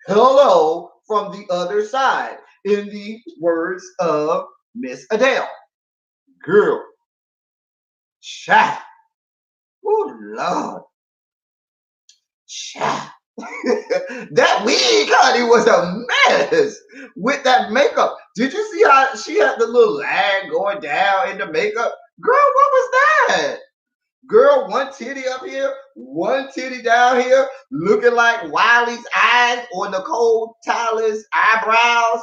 Speaker 1: Hello from the other side, in the words of Miss Adele. Girl. Child. Oh, Lord. Child. That wig, honey, was a mess with that makeup. Did you see how she had the little line going down in the makeup? Girl, what was that? Girl, one titty up here, one titty down here, looking like Wiley's eyes or Nicole Tyler's eyebrows.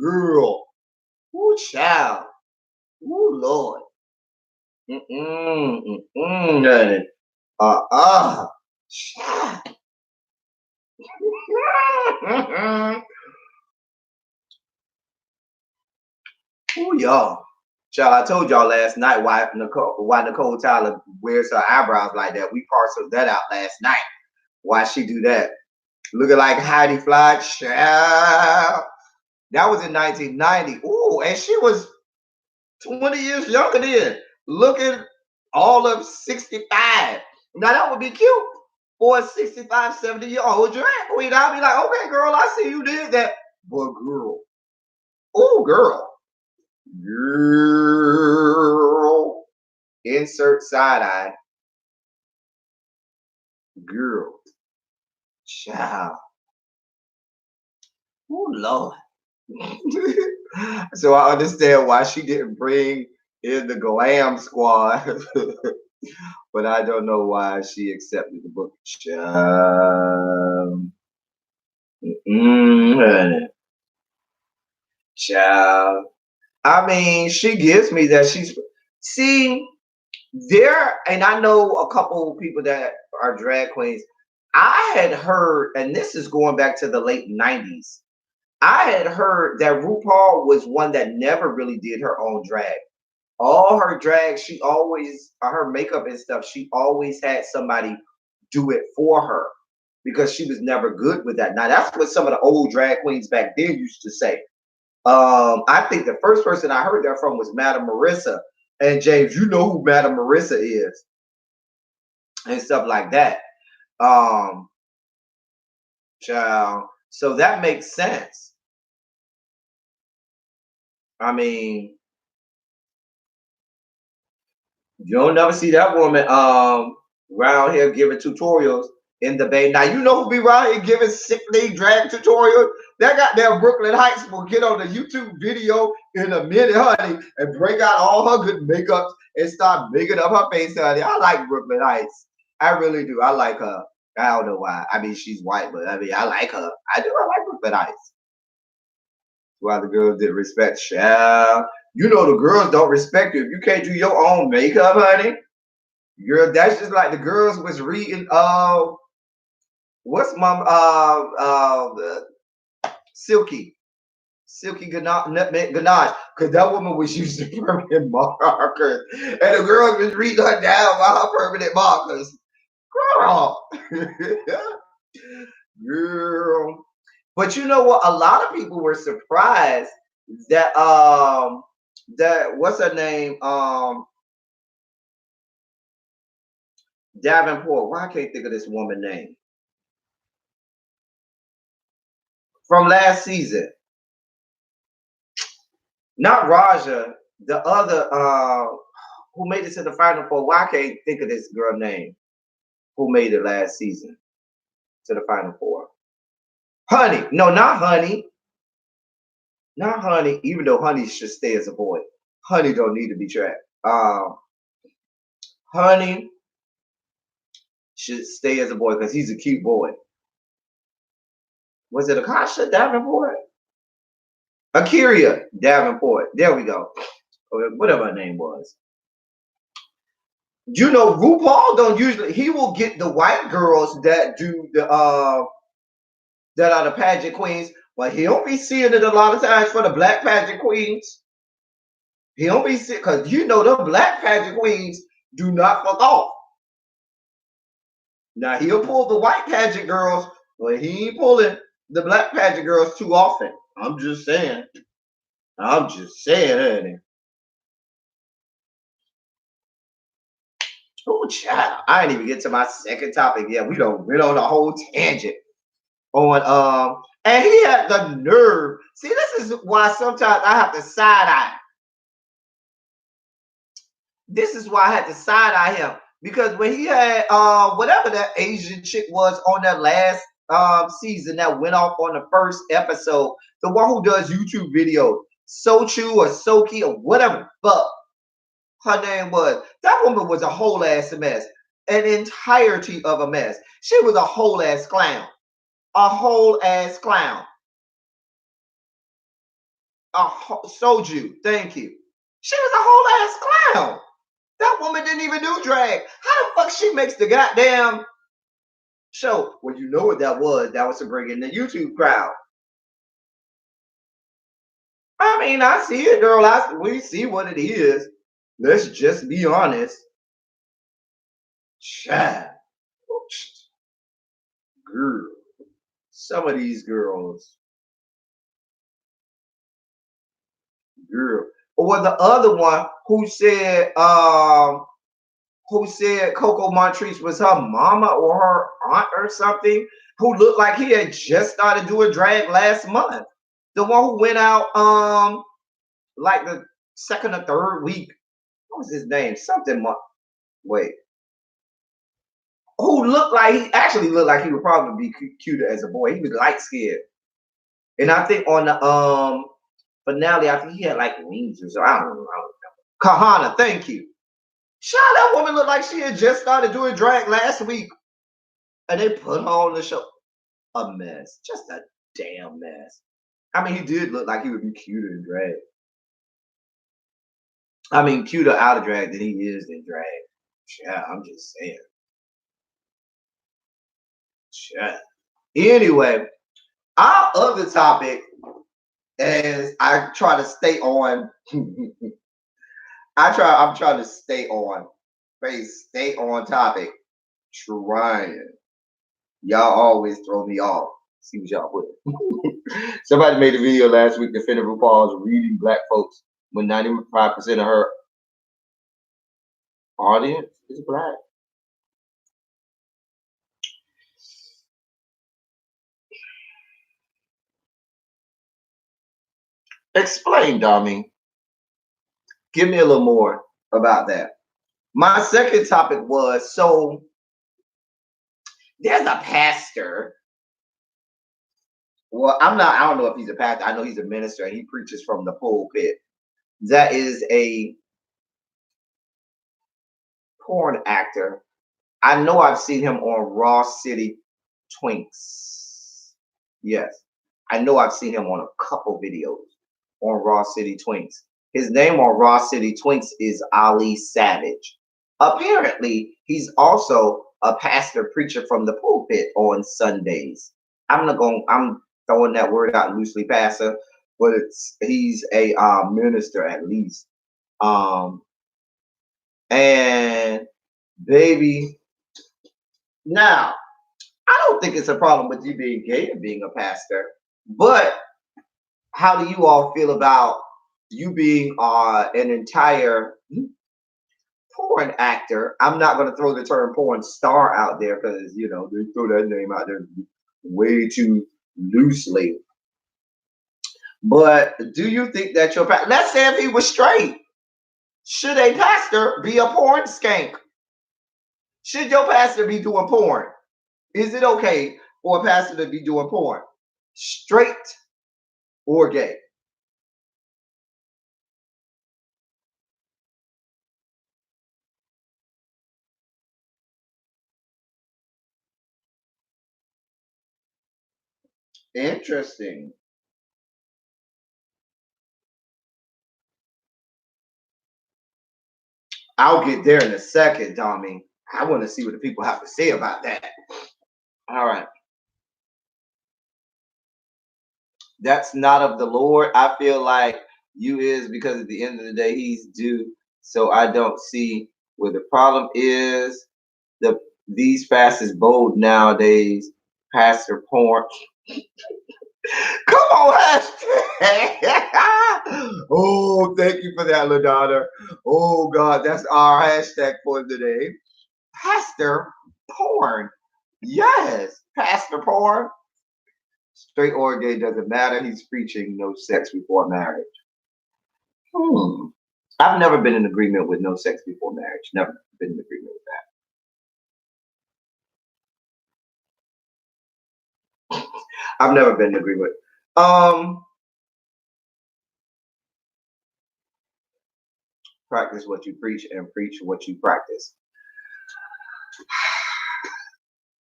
Speaker 1: Girl. Ooh, child. Ooh, Lord. Honey. Child. Ooh, y'all. Child, I told y'all last night why Nicole Tyler wears her eyebrows like that. We parceled that out last night. Why she do that? Looking like Heidi Fly. Child. That was in 1990. Ooh, and she was 20 years younger then. Looking all of 65. Now that would be cute for a 65, 70-year-old drag queen. I'd be like, okay, girl, I see you did that. But girl, oh girl, girl, insert side eye, girl, child. Oh Lord. So I understand why she didn't bring in the glam squad, but I don't know why she accepted the book. Child. Honey. Child. I mean, she gives me that see there, and I know a couple of people that are drag queens. I had heard, and this is going back to the late 90s. I had heard that RuPaul was one that never really did her own drag. All her drag, she always, her makeup and stuff, she always had somebody do it for her because she was never good with that. Now, that's what some of the old drag queens back then used to say. I think the first person I heard that from was Madame Marissa. And James, you know who Madame Marissa is and stuff like that. Um, Child. So that makes sense. I mean, you don't never see that woman around here giving tutorials in the Bay. Now you know who be around here giving sick league drag tutorials? That goddamn Brooklyn Heights will get on the YouTube video in a minute, honey, and break out all her good makeup and start making up her face, honey. I like Brooklyn Heights. I really do. I like her. I don't know why. I mean, she's white, but I mean, I like her. I do. I like Brooklyn Heights. Why the girls didn't respect Child. You know the girls don't respect you if you can't do your own makeup, honey. Girl, that's just like the girls was reading what's my Silky. Silky Ganache, Nutmeg Ganache, because that woman was using permanent markers. And the girls was reading her down by her permanent markers. Girl. Girl. But you know what? A lot of people were surprised that what's her name? Davenport. Why I can't think of this woman name? From last season. Not Raja, the other who made it to the final four. Why I can't think of this girl name who made it last season to the final four? Honey. No, not Honey. Not Honey, even though Honey should stay as a boy. Honey don't need to be trapped. Honey should stay as a boy because he's a cute boy. Was it Akasha Davenport? Akiria Davenport. There we go. Whatever her name was. You know, RuPaul don't usually. He will get the white girls that do the that are the pageant queens, but he don't be seeing it a lot of times for the black pageant queens. He don't be seeing because you know the black pageant queens do not fuck off. Now he'll pull the white pageant girls, but he ain't pulling the black pageant girls too often. I'm just saying. I'm just saying, honey. Oh, child. I ain't even get to my second topic yet. We don't went on a whole tangent on and he had the nerve. See, this is why sometimes I have to side eye. This is why I had to side eye him. Because when he had whatever that Asian chick was on that last season that went off on the first episode, the one who does YouTube videos, Sochu or Soki or whatever the fuck her name was. That woman was a whole ass mess. An entirety of a mess. She was a whole ass clown. A whole ass clown. Soju, thank you. She was a whole ass clown. That woman didn't even do drag. How the fuck she makes the goddamn show? Well, you know what that was. That was to bring in the YouTube crowd. I mean, I see it, girl. We see what it is. Let's just be honest. Child, girl. Some of these girls, girl. Or the other one who said Coco Montrese was her mama or her aunt or something, who looked like he had just started doing drag last month. The one who went out like the second or third week. What was his name? Something wait. Who looked like he actually looked like he would probably be cuter as a boy. He was light skinned. And I think on the finale, I think he had like wings or so. I don't know. Kahana, thank you. Child, that woman looked like she had just started doing drag last week. And they put her on the show. A mess. Just a damn mess. I mean, he did look like he would be cuter in drag. I mean, cuter out of drag than he is in drag. Yeah, I'm just saying. Yeah. Anyway, our other topic, as I try to stay on, I'm trying to stay on topic. Trying. Y'all always throw me off. See what y'all put. Somebody made a video last week defending RuPaul's reading black folks when 95% of her audience is black. Explain, Dami. Give me a little more about that. My second topic was, so there's a pastor. Well, I don't know if he's a pastor. I know he's a minister and he preaches from the pulpit. That is a porn actor. I know I've seen him on Raw City Twinks. Yes. I know I've seen him on a couple videos on Raw City Twinks. His name on Raw City Twinks is Ali Savage. Apparently, he's also a pastor preacher from the pulpit on Sundays. I'm throwing that word out loosely, pastor, but he's a minister at least. And baby, now I don't think it's a problem with you being gay and being a pastor, but how do you all feel about you being an entire porn actor? I'm not going to throw the term porn star out there because, you know, they throw that name out there way too loosely. But do you think that your pastor, let's say if he was straight, should a pastor be a porn skank? Should your pastor be doing porn? Is it okay for a pastor to be doing porn? Straight or gay? Interesting. I'll get there in a second, Dommy. I want to see what the people have to say about that. All right. That's not of the Lord. I feel like you is because at the end of the day, he's due. So I don't see where the problem is. These fasts is bold nowadays. Pastor porn. Come on, hashtag. Oh, thank you for that, LaDonna. Oh God, that's our hashtag for today. Pastor porn. Yes, pastor porn. Straight or gay doesn't matter. He's preaching no sex before marriage. I've never been in agreement with no sex before marriage. Never been in agreement with that. I've never been in agreement. Practice what you preach and preach what you practice.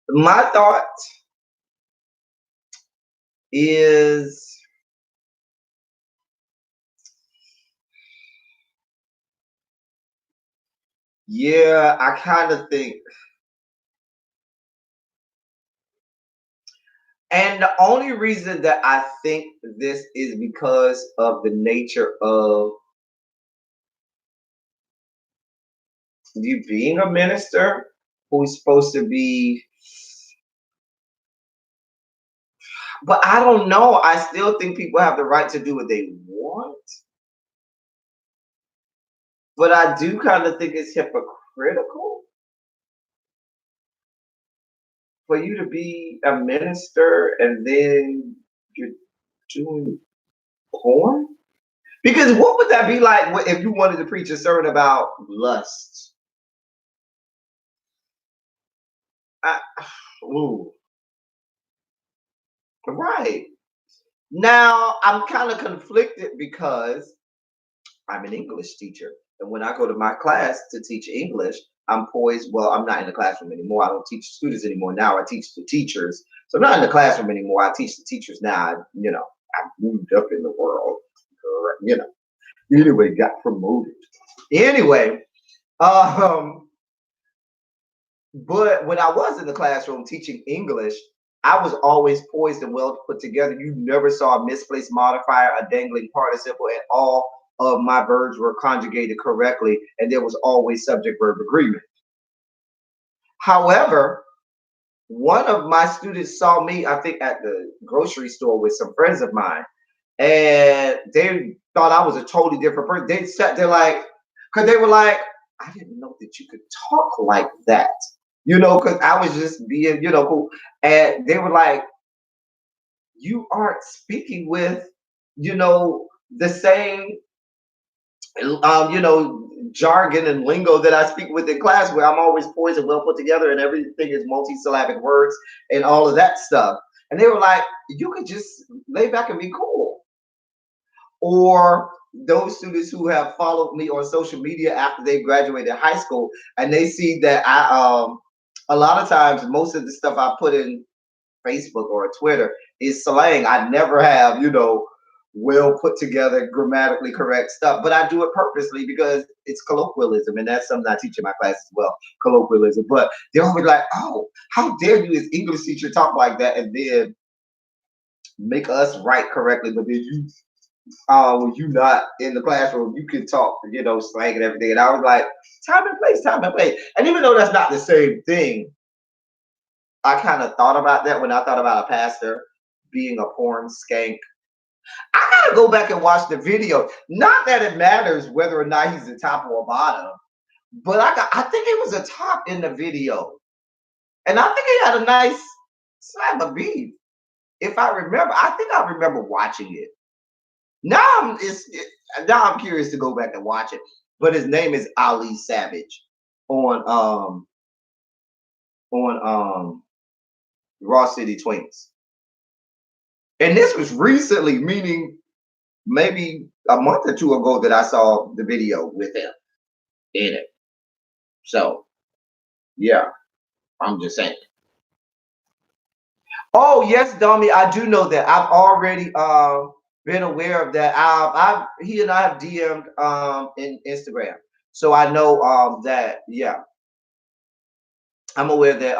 Speaker 1: My thought is, yeah, I kind of think And the only reason that I think this is because of the nature of you being a minister who's supposed to be, but I don't know. I still think people have the right to do what they want, but I do kind of think it's hypocritical for you to be a minister and then you're doing porn. Because what would that be like if you wanted to preach a sermon about lust? I, ooh, right. Now, I'm kind of conflicted because I'm an English teacher. And when I go to my class to teach English, I'm poised. Well, I'm not in the classroom anymore. I don't teach students anymore. Now I teach the teachers. So I'm not in the classroom anymore. I teach the teachers now. I moved up in the world. You know, anyway, got promoted. Anyway, um, but when I was in the classroom teaching English, I was always poised and well put together. You never saw a misplaced modifier, a dangling participle, and all of my verbs were conjugated correctly, and there was always subject verb agreement. However, one of my students saw me, I think, at the grocery store with some friends of mine, and they thought I was a totally different person. They sat there like, because they were like, I didn't know that you could talk like that, because I was just being, cool. And they were like, you aren't speaking with, the same, jargon and lingo that I speak with in class, where I'm always poised and well put together, and everything is multisyllabic words and all of that stuff. And they were like, you could just lay back and be cool. Or those students who have followed me on social media after they graduated high school, and they see that a lot of times most of the stuff I put in Facebook or Twitter is slang. I never have, well put together, grammatically correct stuff, but I do it purposely because it's colloquialism, and that's something I teach in my class as well, colloquialism. But they're always like, "Oh, how dare you, as English teacher, talk like that, and then make us write correctly, but then you, when you not in the classroom, you can talk, slang and everything." And I was like, time and place, time and place. And even though that's not the same thing, I kind of thought about that when I thought about a pastor being a porn skank. I gotta go back and watch the video. Not that it matters whether or not he's a top or a bottom, but I think it was a top in the video, and I think he had a nice slab of beef. If I remember, I think I remember watching it. Now I'm curious to go back and watch it. But his name is Ali Savage on Raw City Twins. And this was recently, meaning maybe a month or two ago, that I saw the video with him in it. So yeah, I'm just saying. Oh yes, Dummy, I do know that. I've already been aware of that. He and I have DM'd in Instagram. So I know that, yeah. I'm aware that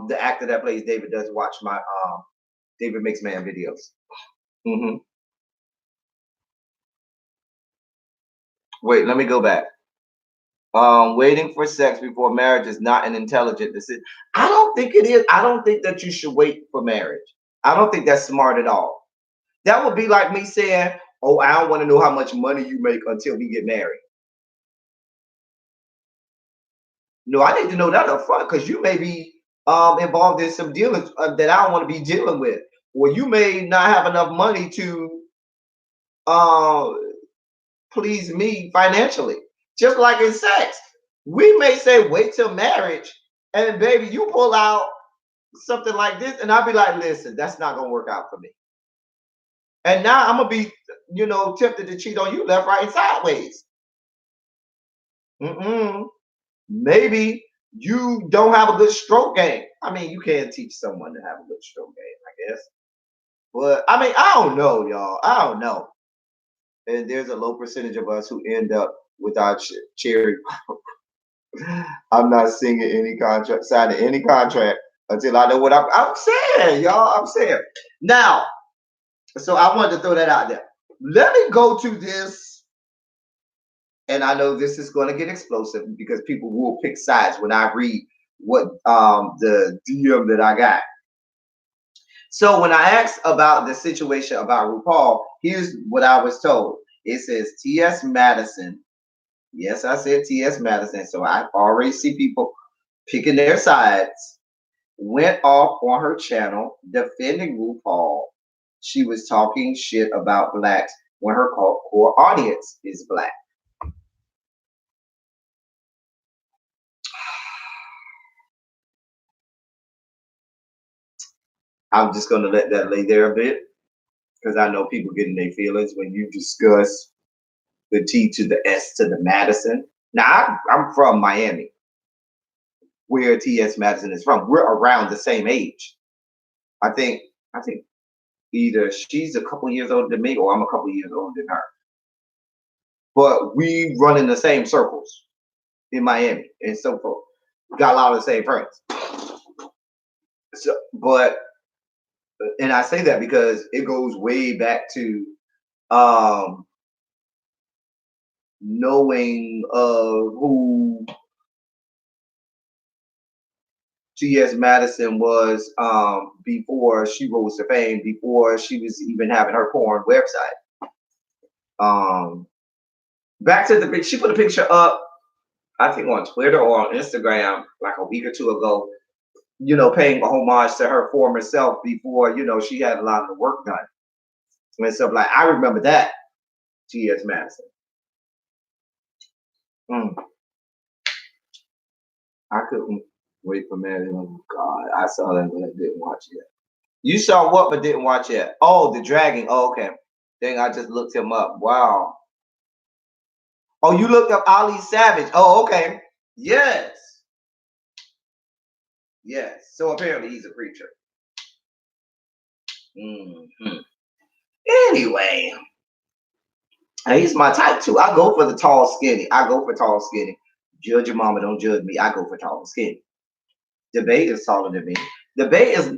Speaker 1: the actor that plays David does watch my David Makes Man videos. hmm Wait, let me go back. Waiting for sex before marriage is not an intelligent decision. I don't think it is. I don't think that you should wait for marriage. I don't think that's smart at all. That would be like me saying, "Oh, I don't want to know how much money you make until we get married." No, I need to know that up front, because you may be involved in some dealings that I don't want to be dealing with, or you may not have enough money to uh, please me financially. Just like in sex, we may say wait till marriage, and baby, you pull out something like this, and I'll be like, listen, that's not gonna work out for me. And now I'm gonna be, tempted to cheat on you left, right, and sideways. Mm-mm. Maybe you don't have a good stroke game. I mean, you can teach someone to have a good stroke game, I guess. But I mean, I don't know, y'all. I don't know. And there's a low percentage of us who end up with our cherry. I'm not signing any contract. Until I know what I'm saying, y'all. I'm saying. Now, so I wanted to throw that out there. Let me go to this, and I know this is going to get explosive because people will pick sides when I read what the DM that I got. So when I asked about the situation about RuPaul, here's what I was told. It says T.S. Madison. Yes, I said T.S. Madison. So I already see people picking their sides. Went off on her channel defending RuPaul. She was talking shit about blacks when her core audience is black. I'm just going to let that lay there a bit because I know people get in their feelings when you discuss the T to the S to the Madison. Now, I'm from Miami, where T.S. Madison is from. We're around the same age. I think either she's a couple years older than me or I'm a couple years older than her. But we run in the same circles in Miami and so forth. Got a lot of the same friends. So, and I say that because it goes way back to knowing who T.S. Madison was before she rose to fame, before she was even having her porn website. Back to the she put a picture up, I think on Twitter or on Instagram like a week or two ago, paying a homage to her former self before, she had a lot of the work done. And stuff like I remember that, T.S. Madison. I couldn't wait for Madison. Oh God, I saw that but I didn't watch it. You saw what but didn't watch it? Oh, the dragging. Oh, okay. Dang, I just looked him up. Wow. Oh, you looked up Ali Savage. Oh, okay. Yes. Yes. So apparently he's a preacher. Anyway, he's my type too. I go for the tall, skinny. I go for tall, skinny. Judge your mama, don't judge me. I go for tall and skinny. Debate is taller than me. Debate is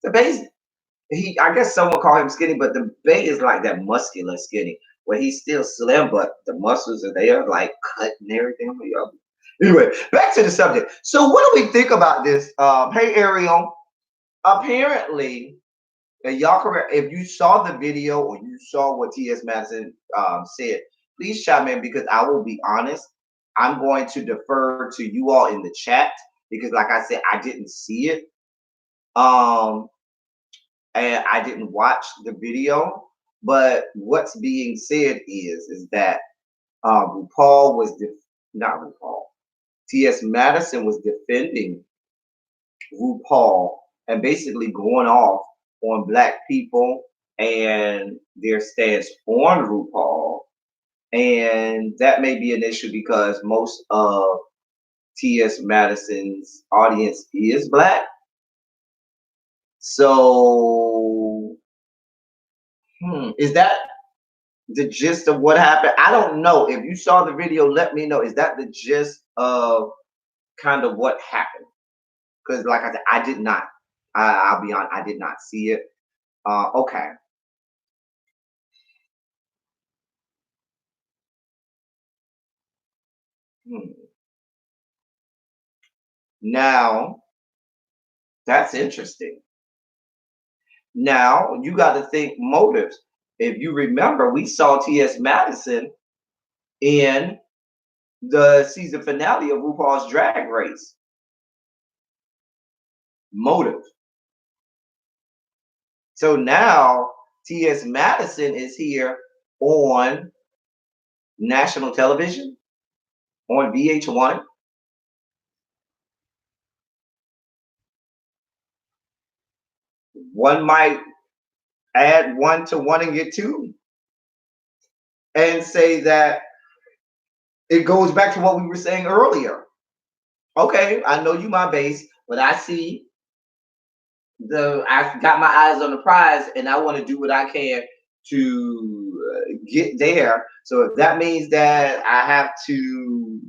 Speaker 1: I guess someone call him skinny, but the Bay is like that muscular skinny, where he's still slim, but the muscles are there, like cut and everything. Anyway, back to the subject. So what do we think about this? Hey Ariel, apparently, and y'all correct, if you saw the video or you saw what T.S. Madison said, please chime in because I will be honest. I'm going to defer to you all in the chat because like I said, I didn't see it. And I didn't watch the video, but what's being said is that RuPaul was not RuPaul. T.S. Madison was defending RuPaul and basically going off on black people and their stance on RuPaul, and that may be an issue because most of T.S. Madison's audience is black. So is that the gist of what happened? I don't know. If you saw the video, let me know. Is that the gist of kind of what happened? Because like I said, I did not. I'll be honest, I did not see it. Okay. Now, that's interesting. Now, you got to think motives. If you remember, we saw T.S. Madison in the season finale of RuPaul's Drag Race. Motive. So now T.S. Madison is here on national television, on VH1. One might add 1 to 1 and get 2 and say that it goes back to what we were saying earlier. Okay, I know you my base, but I see I got my eyes on the prize and I want to do what I can to get there. So if that means that I have to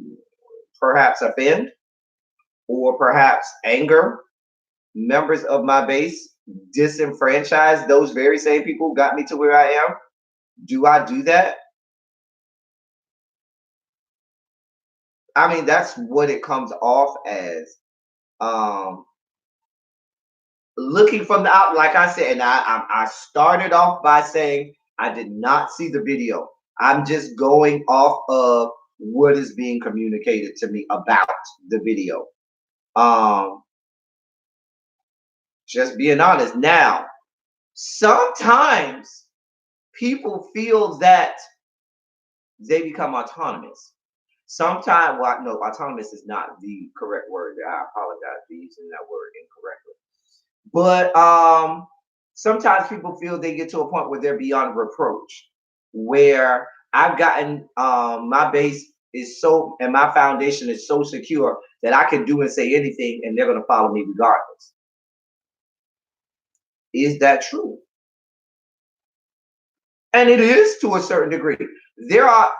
Speaker 1: perhaps offend or perhaps anger members of my base disenfranchise those very same people who got me to where I am? Do I do that? I mean, that's what it comes off as. Um, Looking from the out, like I said, and I started off by saying I did not see the video. I'm just going off of what is being communicated to me about the video. Um, just being honest. Now, sometimes people feel that they become autonomous. Sometimes, well, no, autonomous is not the correct word. I apologize for using that word incorrectly. But sometimes people feel they get to a point where they're beyond reproach, where I've gotten my base is so and my foundation is so secure that I can do and say anything and they're going to follow me regardless. Is that true? And it is to a certain degree. There are,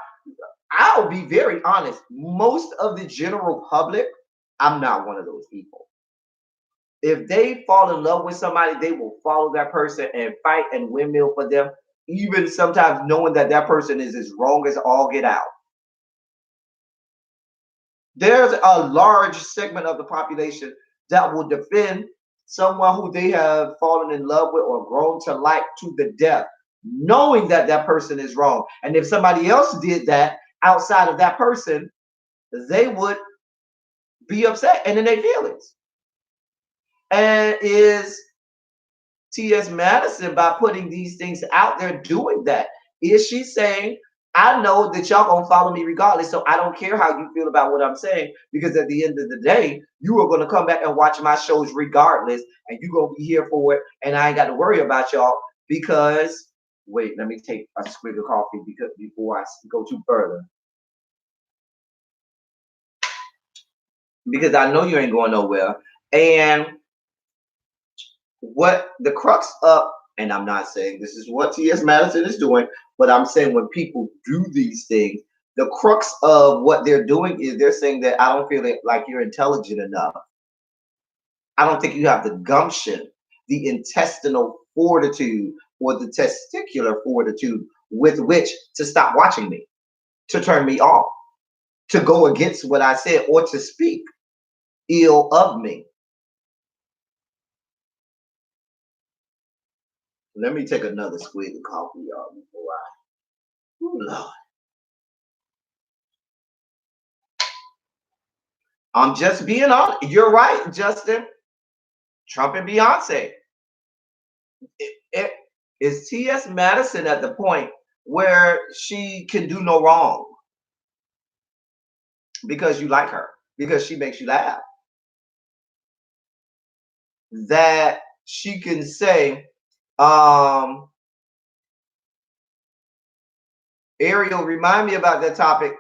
Speaker 1: I'll be very honest, most of the general public, I'm not one of those people. If they fall in love with somebody, they will follow that person and fight and windmill for them, even sometimes knowing that that person is as wrong as all get out. There's a large segment of the population that will defend someone who they have fallen in love with or grown to like to the death, knowing that that person is wrong. And if somebody else did that outside of that person, they would be upset and in their feelings. And is T.S. Madison, by putting these things out there, doing that? Is she saying, I know that y'all gonna follow me regardless, so I don't care how you feel about what I'm saying, because at the end of the day, you are gonna come back and watch my shows regardless, and you gonna be here for it, and I ain't got to worry about y'all because wait, let me take a swig of coffee because before I go too further. Because I know you ain't going nowhere. And what the crux of, and I'm not saying this is what T.S. Madison is doing, but I'm saying when people do these things, the crux of what they're doing is they're saying that I don't feel like you're intelligent enough. I don't think you have the gumption, the intestinal fortitude, or the testicular fortitude with which to stop watching me, to turn me off, to go against what I said, or to speak ill of me. Let me take another swig of coffee, y'all, before I. Ooh, Lord. I'm just being honest. You're right, Justin. Trump and Beyonce. Is T.S. Madison at the point where she can do no wrong because you like her, because she makes you laugh? That she can say, Ariel, remind me about that topic.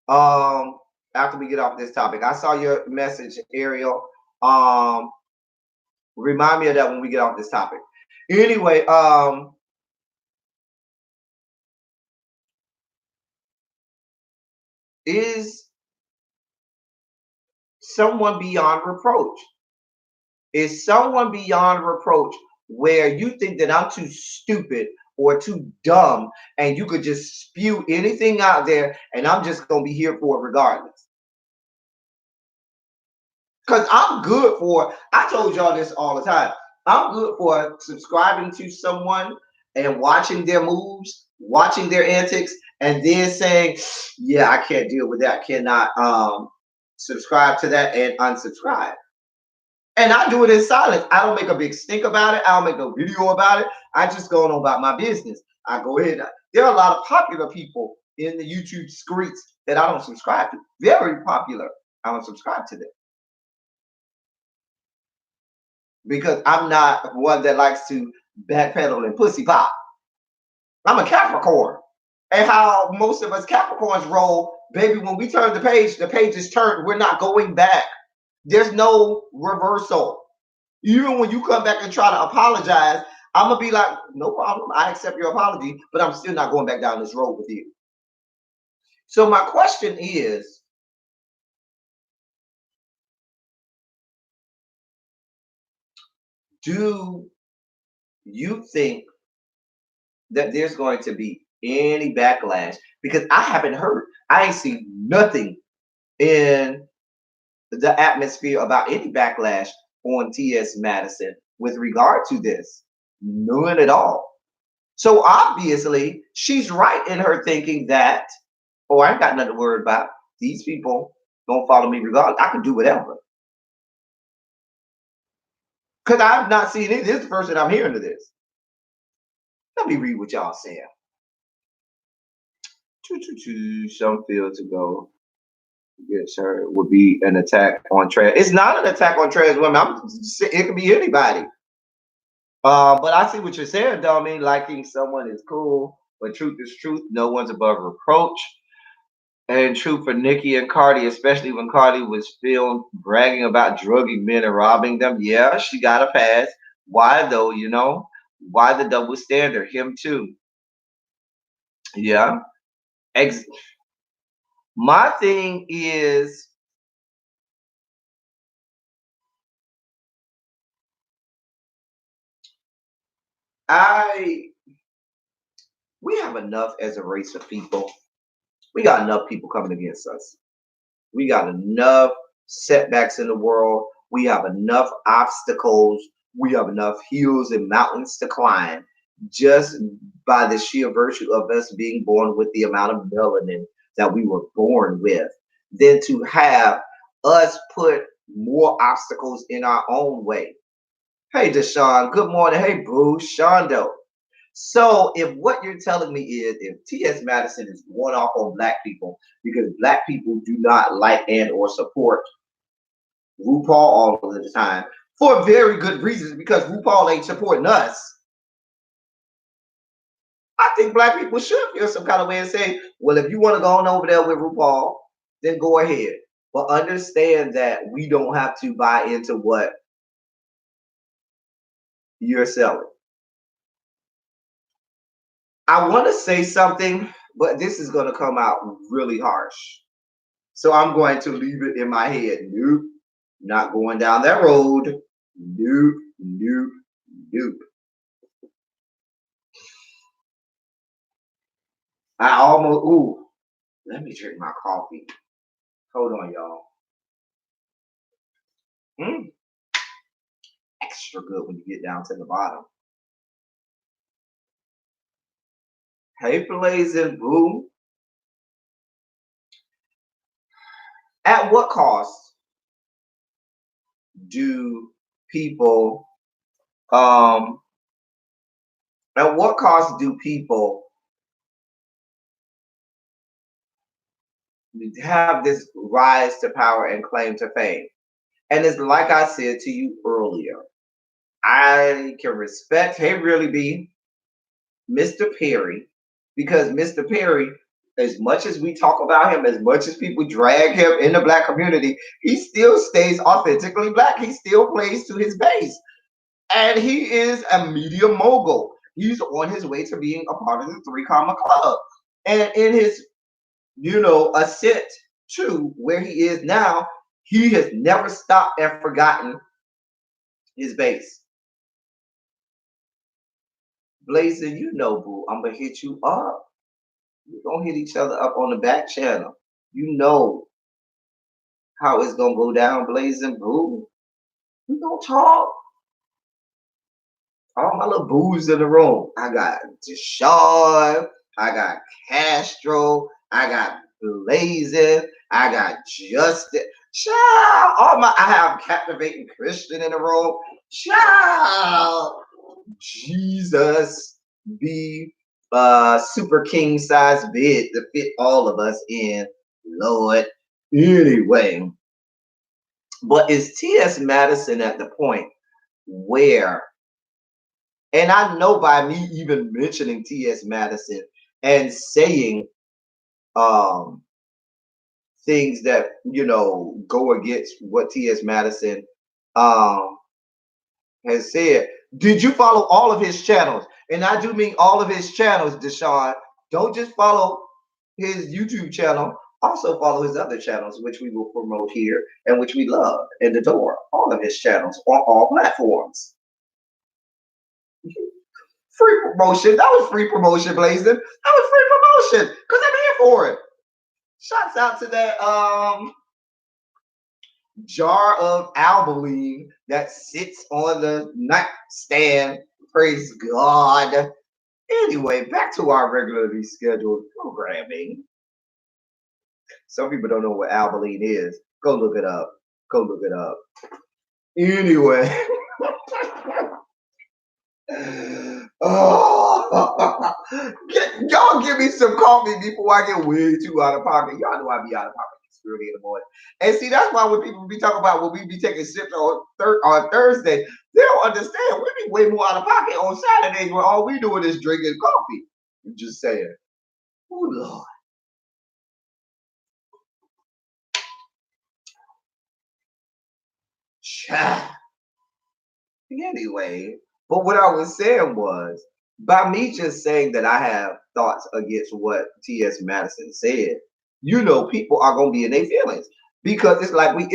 Speaker 1: After we get off this topic, I saw your message, Ariel. Remind me of that when we get off this topic. Anyway, is someone beyond reproach? Is someone beyond reproach where you think that I'm too stupid or too dumb and you could just spew anything out there and I'm just going to be here for it regardless? Because I'm good for, I told y'all this all the time. I'm good for subscribing to someone and watching their moves, watching their antics, and then saying, yeah, I can't deal with that. I cannot subscribe to that and unsubscribe. And I do it in silence. I don't make a big stink about it. I don't make no video about it. I just go on about my business. I go ahead. There are a lot of popular people in the YouTube streets that I don't subscribe to. Very popular. I don't subscribe to them. Because I'm not one that likes to backpedal and pussy pop. I'm a Capricorn. And how most of us Capricorns roll, baby, when we turn the page is turned. We're not going back. There's no reversal. Even when you come back and try to apologize, I'm going to be like, no problem. I accept your apology, but I'm still not going back down this road with you. So my question is, do you think that there's going to be any backlash? Because I haven't heard, I ain't seen nothing in the atmosphere about any backlash on T.S. Madison with regard to this. None at all. So obviously, she's right in her thinking that, oh, I ain't got nothing to worry about. These people don't follow me regardless. I can do whatever. Because I've not seen it. This is the first time I'm hearing of this. Let me read what y'all saying. Some feel to go. Yes, sir. Would be an attack on trans. It's not an attack on trans women. It could be anybody. But I see what you're saying, though. I mean, liking someone is cool, but truth is truth. No one's above reproach. And true for Nikki and Cardi, especially when Cardi was filmed bragging about drugging men and robbing them. Yeah, she got a pass. Why though? Why the double standard? Him too. Yeah. My thing is, I we have enough as a race of people. We got enough people coming against us. We got enough setbacks in the world. We have enough obstacles. We have enough hills and mountains to climb just by the sheer virtue of us being born with the amount of melanin that we were born with, than to have us put more obstacles in our own way. Hey, Deshaun, good morning. Hey, Boo, Shondo. So, if what you're telling me is if T.S. Madison is one off on black people because black people do not like and or support RuPaul all of the time for very good reasons because RuPaul ain't supporting us, I think black people should feel some kind of way and say, well, if you want to go on over there with RuPaul, then go ahead. But understand that we don't have to buy into what you're selling. I want to say something, but this is going to come out really harsh. So I'm going to leave it in my head. Nope, not going down that road. Nope, nope, nope. I almost, ooh, let me drink my coffee. Hold on, y'all. Extra good when you get down to the bottom. Hey, Blazing Boo. At what cost do people, um, at what cost do people have this rise to power and claim to fame? And it's like I said to you earlier, I can respect, hey, really be Mr. Perry, because Mr. Perry, as much as we talk about him, as much as people drag him in the black community, he still stays authentically black. He still plays to his base. And he is a media mogul. He's on his way to being a part of the Three Comma Club. And in his, ascent to where he is now, he has never stopped and forgotten his base. Blazing, boo, I'm gonna hit you up. We're gonna hit each other up on the back channel. You know how it's gonna go down, Blazing, boo. We gonna talk. All my little boos in the room. I got Deshaun, I got Castro, I got Blazing, I got Justin. Child, I have Captivating Christian in the room. Child, Jesus be super king size bed to fit all of us in, Lord. Anyway, but is T.S. Madison at the point where, and I know by me even mentioning T.S. Madison and saying things that go against what T.S. Madison has said. Did you follow all of his channels? And I do mean all of his channels, Deshaun. Don't just follow his YouTube channel. Also follow his other channels, which we will promote here and which we love and adore. All of his channels on all platforms. Free promotion. That was free promotion, Blazing. That was free promotion. Because I'm here for it. Shouts out to that jar of albaline that sits on the nightstand. Praise God. Anyway, back to our regularly scheduled programming. Some people don't know what albaline is. Go look it up. Go look it up. Anyway. Oh, y'all give me some coffee before I get way too out of pocket. Y'all know I be out of pocket this early in the morning. And see, that's why when people be talking about when we be taking sips on Thursday, they don't understand. We be way more out of pocket on Saturdays when all we doing is drinking coffee. I'm just saying. Oh, Lord. Child. Anyway, but what I was saying was, by me just saying that I have thoughts against what T.S. Madison said, people are gonna be in their feelings because it's like with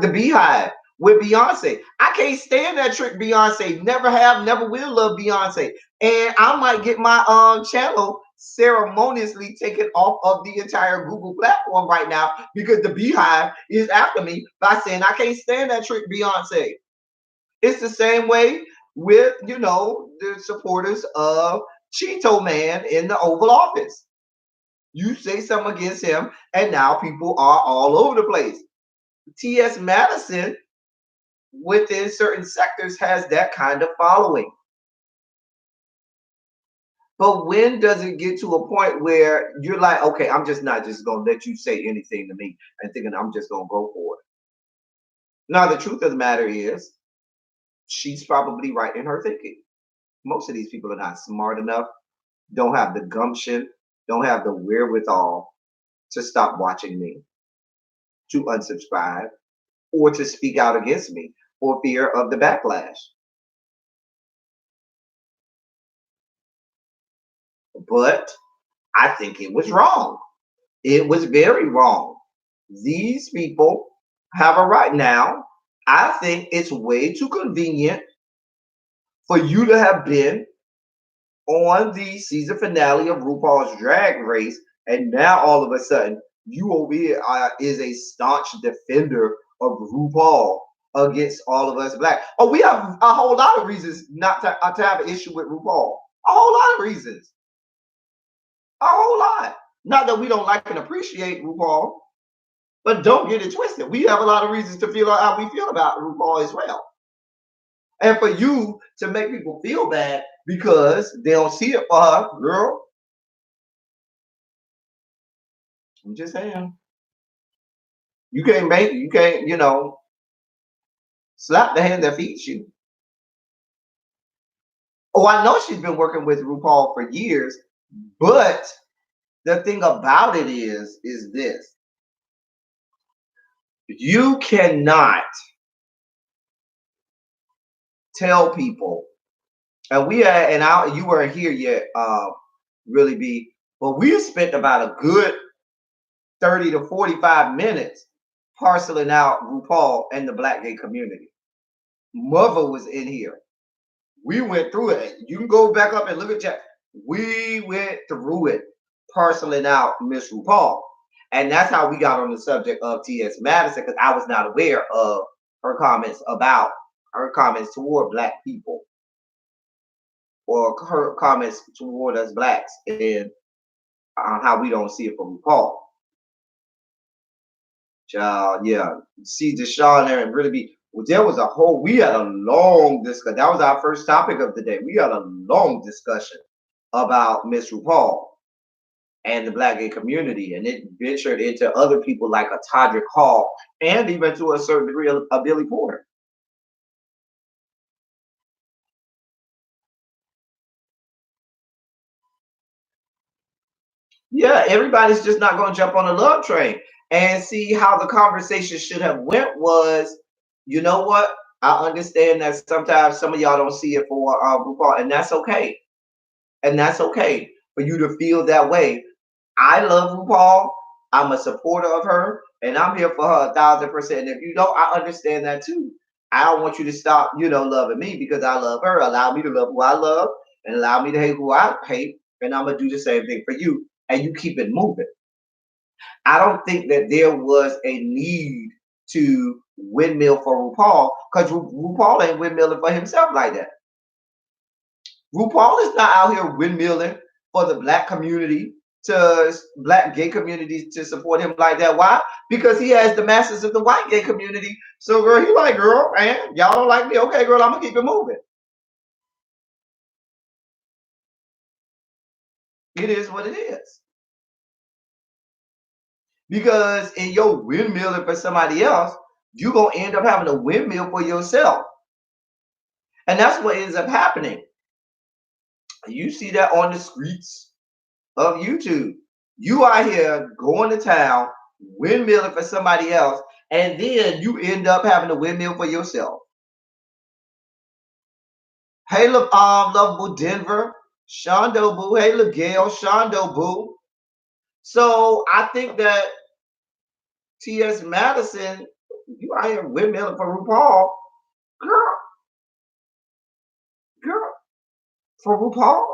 Speaker 1: the Beehive with Beyonce. I can't stand that trick Beyonce. Never have, never will love Beyonce, and I might get my channel ceremoniously taken off of the entire Google platform right now because the Beehive is after me by saying I can't stand that trick Beyonce. It's the same way with, the supporters of Cheeto Man in the Oval Office. You say something against him, and now people are all over the place. T.S. Madison, within certain sectors, has that kind of following. But when does it get to a point where you're like, okay, I'm just not just going to let you say anything to me and thinking I'm just going to go for it? Now, the truth of the matter is, she's probably right in her thinking. Most of these people are not smart enough, don't have the gumption, don't have the wherewithal to stop watching me, to unsubscribe, or to speak out against me for fear of the backlash. But I think it was wrong. It was very wrong. These people have a right now. I think it's way too convenient for you to have been on the season finale of RuPaul's Drag Race, and now all of a sudden you over here is a staunch defender of RuPaul against all of us black. Oh, we have a whole lot of reasons not to have an issue with RuPaul. A whole lot of reasons. A whole lot. Not that we don't like and appreciate RuPaul, but don't get it twisted. We have a lot of reasons to feel how we feel about RuPaul as well. And for you to make people feel bad because they don't see it for her, girl, I'm just saying. You can't slap the hand that feeds you. Oh, I know she's been working with RuPaul for years, but the thing about it is this. You cannot tell people, and you weren't here yet, really be, but we spent about a good 30 to 45 minutes parceling out RuPaul and the black gay community. Mother was in here. We went through it. You can go back up and look at chat. We went through it, parceling out Miss RuPaul. And that's how we got on the subject of T.S. Madison, because I was not aware of her comments toward black people or her comments toward us blacks and how we don't see it from RuPaul. Child, yeah. See Deshaun there and really be. We had a long discussion. That was our first topic of the day. We had a long discussion about Miss RuPaul and the black gay community, and it ventured into other people like a Todrick Hall and even to a certain degree a Billy Porter. Yeah, everybody's just not going to jump on the love train. And see how the conversation should have went was, you know what? I understand that sometimes some of y'all don't see it for RuPaul, and that's okay. And that's okay for you to feel that way. I love RuPaul. I'm a supporter of her, and I'm here for her 1,000%. And if you don't, I understand that too. I don't want you to stop, loving me because I love her. Allow me to love who I love, and allow me to hate who I hate, and I'm gonna do the same thing for you, and you keep it moving. I don't think that there was a need to windmill for RuPaul because RuPaul ain't windmilling for himself like that. RuPaul is not out here windmilling for the black community, to black gay communities to support him like that. Why? Because he has the masses of the white gay community. So girl, he like, girl, man, y'all don't like me. Okay, girl, I'm gonna keep it moving. It is what it is. Because in your windmilling for somebody else, you're gonna end up having a windmill for yourself. And that's what ends up happening. You see that on the streets of YouTube. You out here going to town, windmilling for somebody else, and then you end up having a windmill for yourself. Hey, lovable Denver, Shondo Boo. Hey, Gail, Shondo Boo. So I think that T.S. Madison, you out here windmilling for RuPaul, girl, girl, for RuPaul.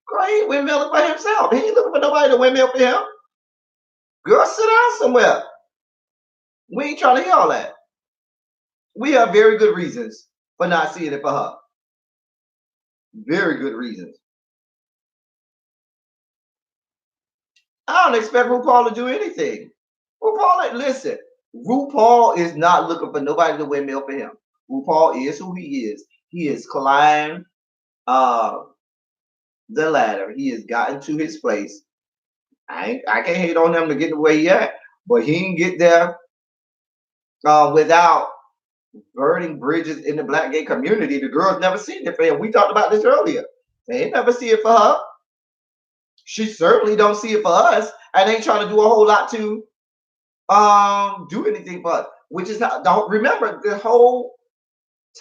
Speaker 1: Girl, he ain't windmilling for himself. He ain't looking for nobody to windmill for him. Girl, sit down somewhere. We ain't trying to hear all that. We have very good reasons for not seeing it for her. Very good reasons. I don't expect RuPaul to do anything. RuPaul, listen, RuPaul is not looking for nobody to windmill for him. RuPaul is who he is. He has climbed the ladder. He has gotten to his place. I can't hate on him to get the way he at, but he didn't get there without burning bridges in the black gay community. The girls never seen it for him. We talked about this earlier. They ain't never see it for her. She certainly don't see it for us, and ain't trying to do a whole lot to do anything for us. Which is not, don't remember, the whole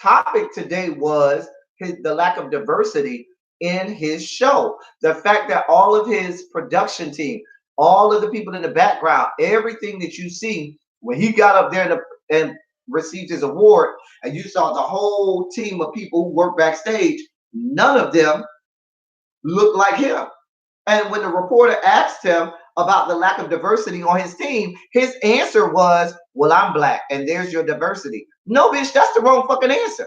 Speaker 1: topic today was the lack of diversity in his show. The fact that all of his production team, all of the people in the background, everything that you see when he got up there and received his award, and you saw the whole team of people who work backstage, none of them looked like him. And when the reporter asked him about the lack of diversity on his team, his answer was, well, I'm black and there's your diversity. No, bitch, that's the wrong fucking answer.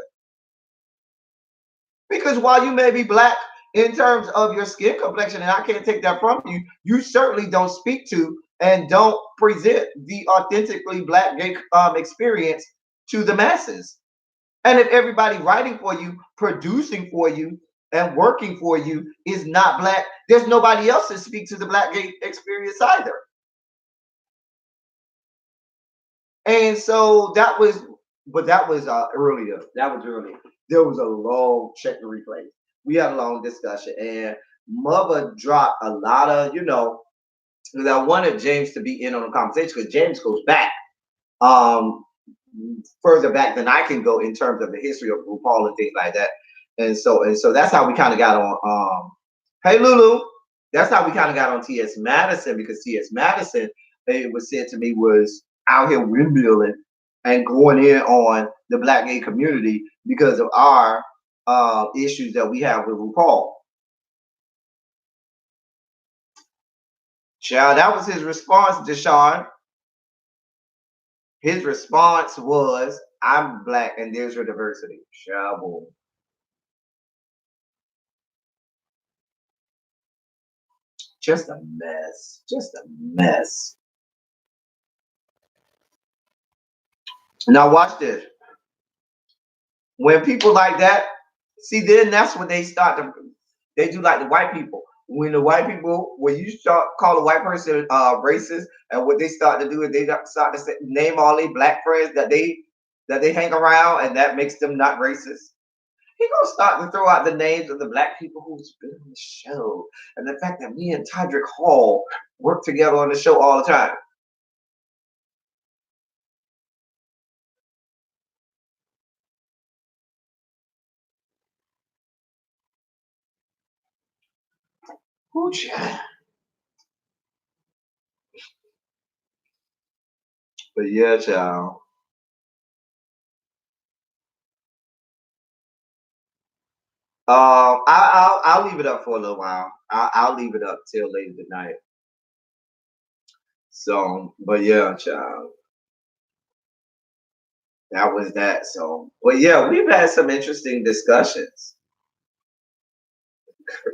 Speaker 1: Because while you may be black in terms of your skin complexion, and I can't take that from you, you certainly don't speak to and don't present the authentically black gay experience to the masses. And if everybody writing for you, producing for you, and working for you is not black, there's nobody else to speak to the black gay experience either. And so that was, but that was earlier. That was earlier. There was a long check the replay. We had a long discussion, and Mother dropped a lot of, because I wanted James to be in on the conversation because James goes back further back than I can go in terms of the history of RuPaul and things like that. And so that's how we kind of got on hey Lulu. That's how we kind of got on T.S. Madison, because T.S. Madison, it was said to me, was out here windmilling and going in on the black gay community because of our issues that we have with RuPaul. Child, that was his response, Deshaun. His response was, I'm black and there's your diversity. Child, boy. Just a mess. Just a mess. Now watch this. When people like that, see, then that's when they start to, they do like the white people. When you start call a white person racist, and what they start to do is they start to name all their black friends that they hang around, and that makes them not racist. He gonna start to throw out the names of the black people who's been on the show, and the fact that me and Todrick Hall work together on the show all the time. Ooh, child. But yeah, child. I'll leave it up for a little while. I'll leave it up till later tonight. So, but yeah, child, that was that. So, but yeah, we've had some interesting discussions.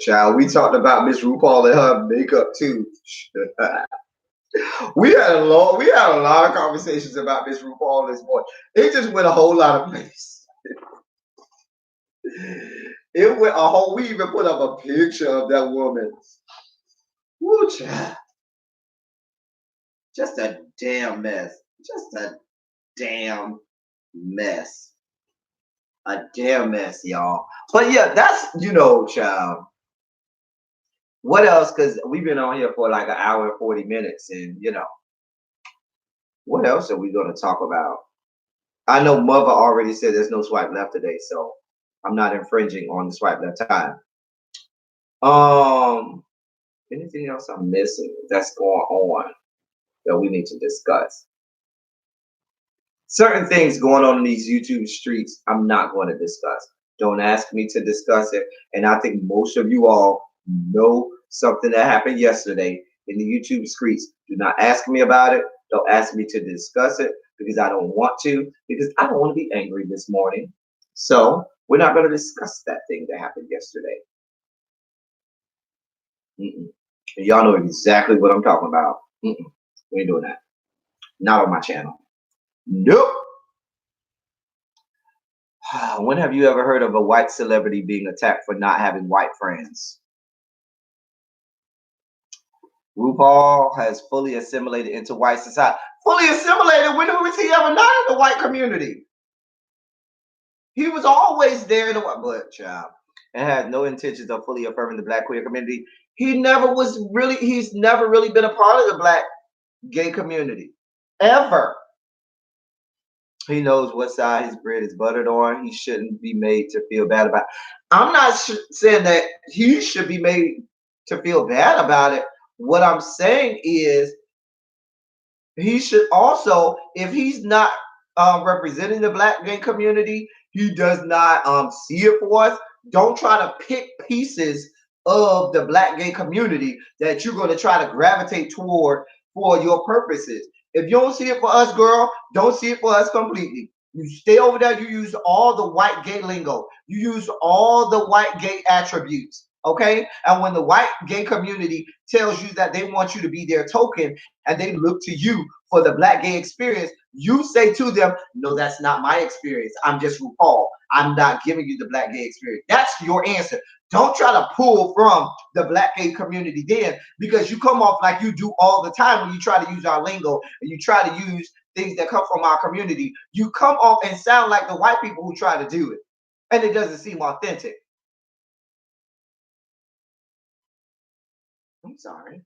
Speaker 1: Child, we talked about Miss RuPaul and her makeup too. We had a lot of conversations about Miss RuPaul this morning. It just went a whole lot of place. It went a whole. We even put up a picture of that woman. Woo, child. Just a damn mess. Just a damn mess. A damn mess, y'all. But yeah, that's child. What else? Because we've been on here for like an hour and 40 minutes, and what else are we going to talk about? I know Mother already said there's no swipe left today, so I'm not infringing on the swipe left time. Anything else I'm missing that's going on that we need to discuss? Certain things going on in these YouTube streets, I'm not going to discuss. Don't ask me to discuss it. And I think most of you all know something that happened yesterday in the YouTube streets. Do not ask me about it. Don't ask me to discuss it because I don't want to, because I don't want to be angry this morning. So we're not going to discuss that thing that happened yesterday. Y'all know exactly what I'm talking about. We ain't doing that. Not on my channel. Nope. When have you ever heard of a white celebrity being attacked for not having white friends? RuPaul has fully assimilated into white society. Fully assimilated? When was he ever not in the white community? He was always there in the white, but child, and had no intentions of fully affirming the Black queer community. He's never really been a part of the Black gay community. Ever. He knows what side his bread is buttered on. He shouldn't be made to feel bad about it. I'm not saying that he should be made to feel bad about it. What I'm saying is he should also, if he's not representing the Black gay community, he does not see it for us. Don't try to pick pieces of the Black gay community that you're going to try to gravitate toward for your purposes. If you don't see it for us, girl, don't see it for us completely. You stay over there, you use all the white gay lingo. You use all the white gay attributes. Okay? And when the white gay community tells you that they want you to be their token and they look to you for the Black gay experience, you say to them, no, that's not my experience. I'm just RuPaul. I'm not giving you the Black gay experience. That's your answer. Don't try to pull from the Black gay community then, because you come off like you do all the time when you try to use our lingo and you try to use things that come from our community. You come off and sound like the white people who try to do it, and it doesn't seem authentic. I'm sorry.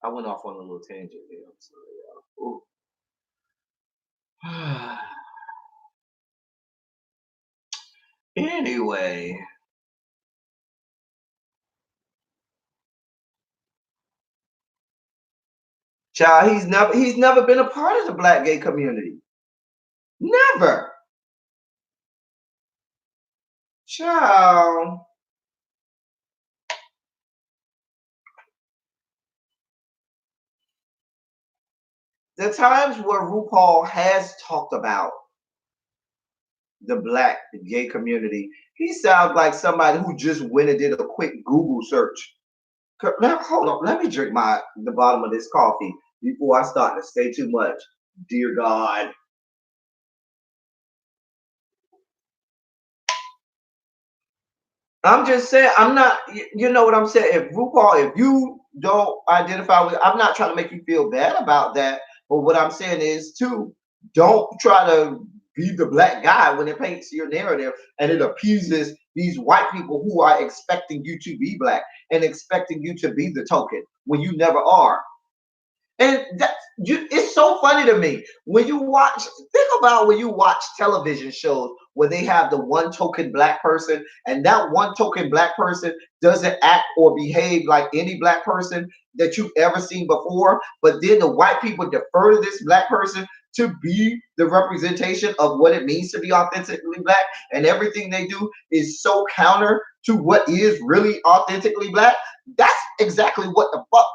Speaker 1: I went off on a little tangent here. I'm sorry, y'all. Anyway. Child, he's never been a part of the Black gay community. Never. Child. The times where RuPaul has talked about the Black gay community, he sounds like somebody who just went and did a quick Google search. Hold on, let me drink the bottom of this coffee before I start to say too much. Dear God. I'm just saying, I'm not, you know what I'm saying? If RuPaul, if you don't identify with, I'm not trying to make you feel bad about that. But what I'm saying is, too, don't try to be the Black guy when it paints your narrative and it appeases these white people who are expecting you to be Black and expecting you to be the token when you never are. And it's so funny to me when you watch. Think about when you watch television shows where they have the one token Black person, and that one token Black person doesn't act or behave like any Black person that you've ever seen before. But then the white people defer to this Black person to be the representation of what it means to be authentically black, and everything they do is so counter to what is really authentically black. That's exactly what the fuck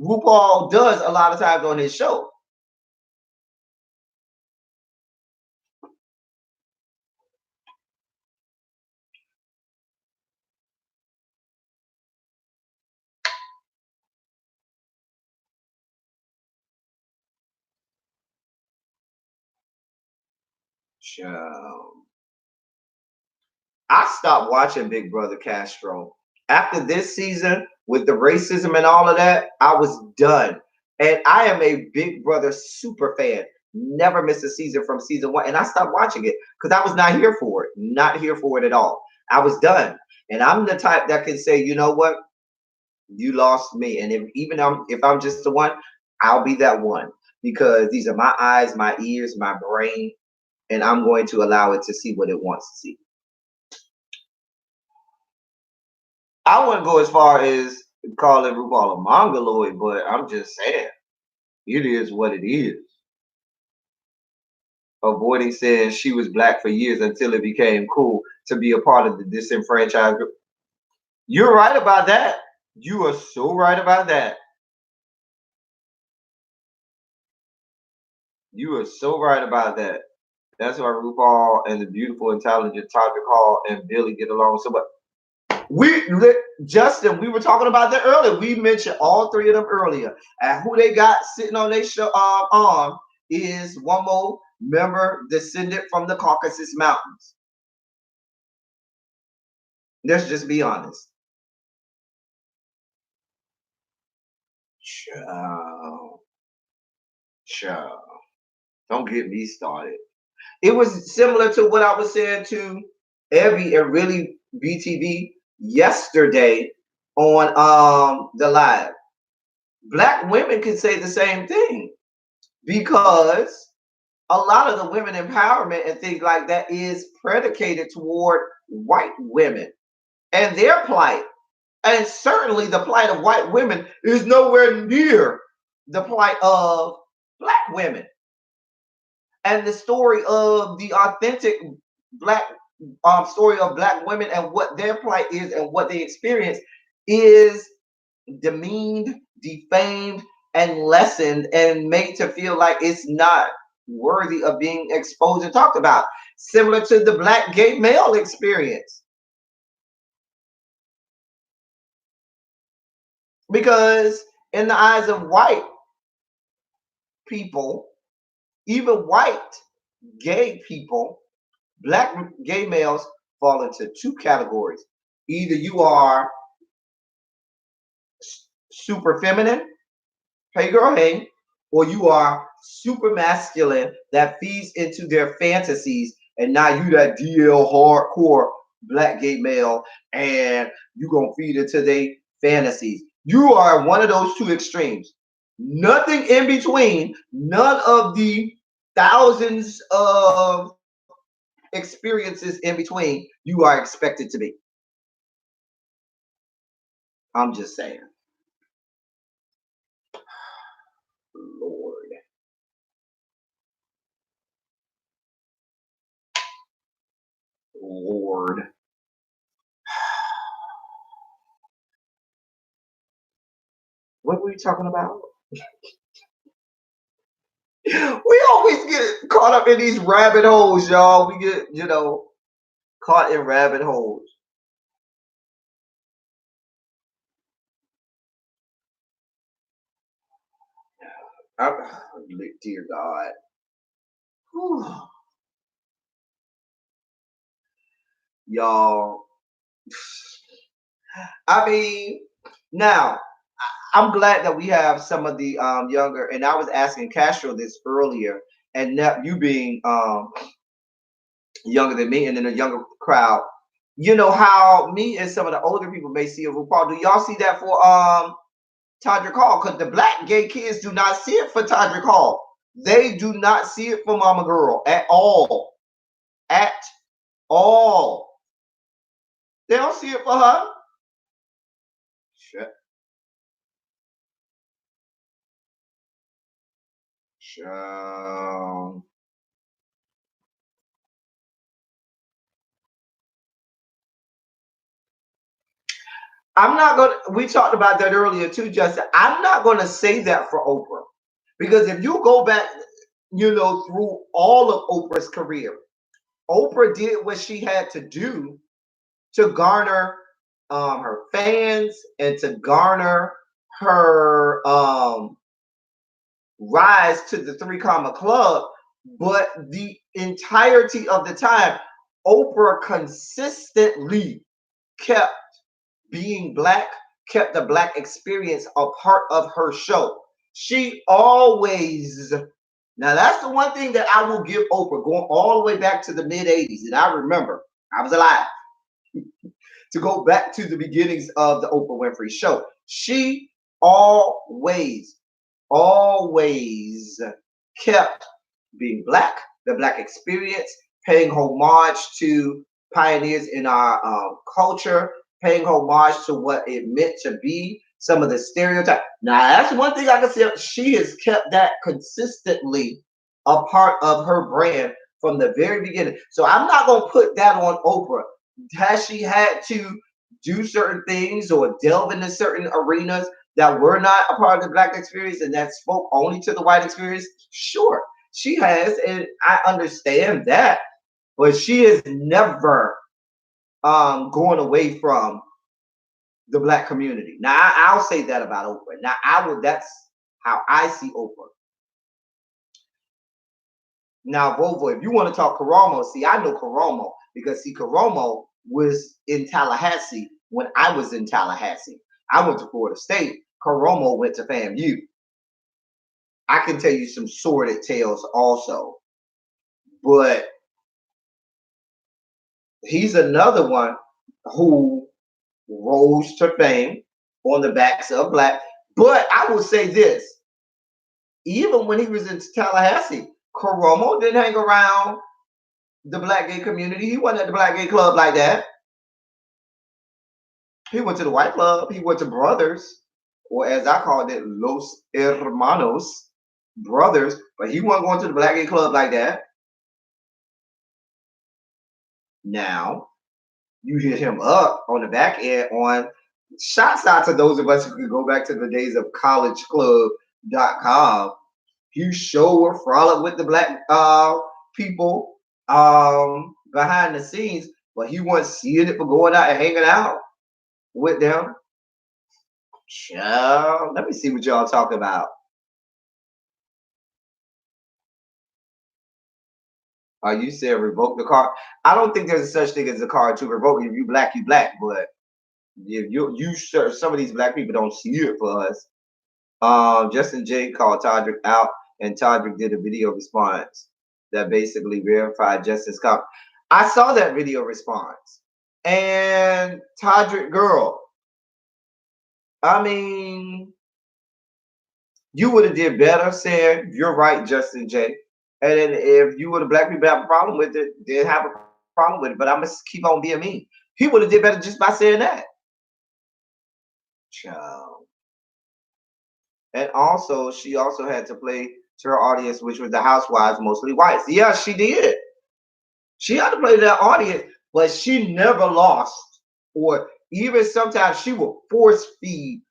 Speaker 1: RuPaul does a lot of times on his show. I stopped watching Big Brother Castro after this season with the racism and all of that. I was done, and I am a Big Brother super fan. Never missed a season from season one, and I stopped watching it because I was not here for it. Not here for it at all. I was done, and I'm the type that can say, you know what, you lost me, and if I'm just the one, I'll be that one because these are my eyes, my ears, my brain, and I'm going to allow it to see what it wants to see. I wouldn't go as far as calling RuPaul a mongoloid, but I'm just saying it is what it is. Avoiding saying she was black for years until it became cool to be a part of the disenfranchised group. You're right about that. You are so right about that. You are so right about that. That's why RuPaul and the beautiful, intelligent Tasha Call and Billy get along so much. Justin, we were talking about that earlier. We mentioned all three of them earlier, and who they got sitting on their arm is one more member descended from the Caucasus Mountains. Let's just be honest. Child, child, don't get me started. It was similar to what I was saying to Evie and really BTV yesterday on the live. Black women can say the same thing because a lot of the women empowerment and things like that is predicated toward white women and their plight. And certainly the plight of white women is nowhere near the plight of black women. And the story of the authentic black story of black women and what their plight is and what they experience is demeaned, defamed, and lessened and made to feel like it's not worthy of being exposed and talked about. Similar to the black gay male experience. Because in the eyes of white people, even white gay people, black gay males fall into two categories. Either you are super feminine, hey girl, hey, or you are super masculine that feeds into their fantasies, and now you that DL hardcore black gay male, and you gonna feed into their fantasies. You are one of those two extremes. Nothing in between. None of the thousands of experiences in between you are expected to be. I'm just saying. Lord. Lord. What were you talking about? We always get caught up in these rabbit holes, y'all. We get, caught in rabbit holes. Dear God. Whew. Y'all. I mean, now, I'm glad that we have some of the younger, and I was asking Castro this earlier, and now you being younger than me and in a younger crowd, you know how me and some of the older people may see a RuPaul. Do y'all see that for Todrick Hall? Because the black gay kids do not see it for Todrick Hall. They do not see it for Mama Girl at all. At all. They don't see it for her. Shit. Child. I'm not gonna. We talked about that earlier too, Justin. I'm not gonna say that for Oprah because if you go back, through all of Oprah's career, Oprah did what she had to do to garner her fans and to garner her rise to the Three Comma Club. But the entirety of the time, Oprah consistently kept being black, kept the black experience a part of her show. She always, now that's the one thing that I will give Oprah, going all the way back to the mid 80s. And I remember, I was alive to go back to the beginnings of the Oprah Winfrey Show. She always, always kept being black, the black experience, paying homage to pioneers in our culture, paying homage to what it meant to be, some of the stereotypes. Now, that's one thing I can say. She has kept that consistently a part of her brand from the very beginning. So I'm not going to put that on Oprah. Has she had to do certain things or delve into certain arenas that were not a part of the black experience and that spoke only to the white experience? Sure, she has, and I understand that, but she is never going away from the black community. Now, I'll say that about Oprah. Now, that's how I see Oprah. Now, Volvo, if you want to talk Karomo, see, I know Karomo because, see, Karomo was in Tallahassee when I was in Tallahassee. I went to Florida State. Karomo went to FAMU. I can tell you some sordid tales also. But he's another one who rose to fame on the backs of black. But I will say this, even when he was in Tallahassee, Karomo didn't hang around the black gay community. He wasn't at the black gay club like that. He went to the white club. He went to Brothers, or as I called it, Los Hermanos, Brothers. But he wasn't going to the black gay club like that. Now, you hit him up on the back end on shots out to those of us who can go back to the days of collegeclub.com. You show or frolic with the black people behind the scenes, but he wasn't seeing it for going out and hanging out with them. Child, let me see what y'all talking about. You said revoke the card. I don't think there's a such thing as a card to revoke. If you black, you black. But if you sure some of these black people don't see it for us. Justin J called Todrick out, and Todrick did a video response that basically verified Justin's comment. I saw that video response, and Todrick girl, I mean, you would have did better saying you're right, Justin J. And then if you would have black people have a problem with it, then have a problem with it. But I'm gonna keep on being mean. He would have did better just by saying that. Child. And also, she also had to play to her audience, which was the housewives, mostly whites. Yeah, she did. She had to play to that audience, but she never lost. Or even sometimes she would force feed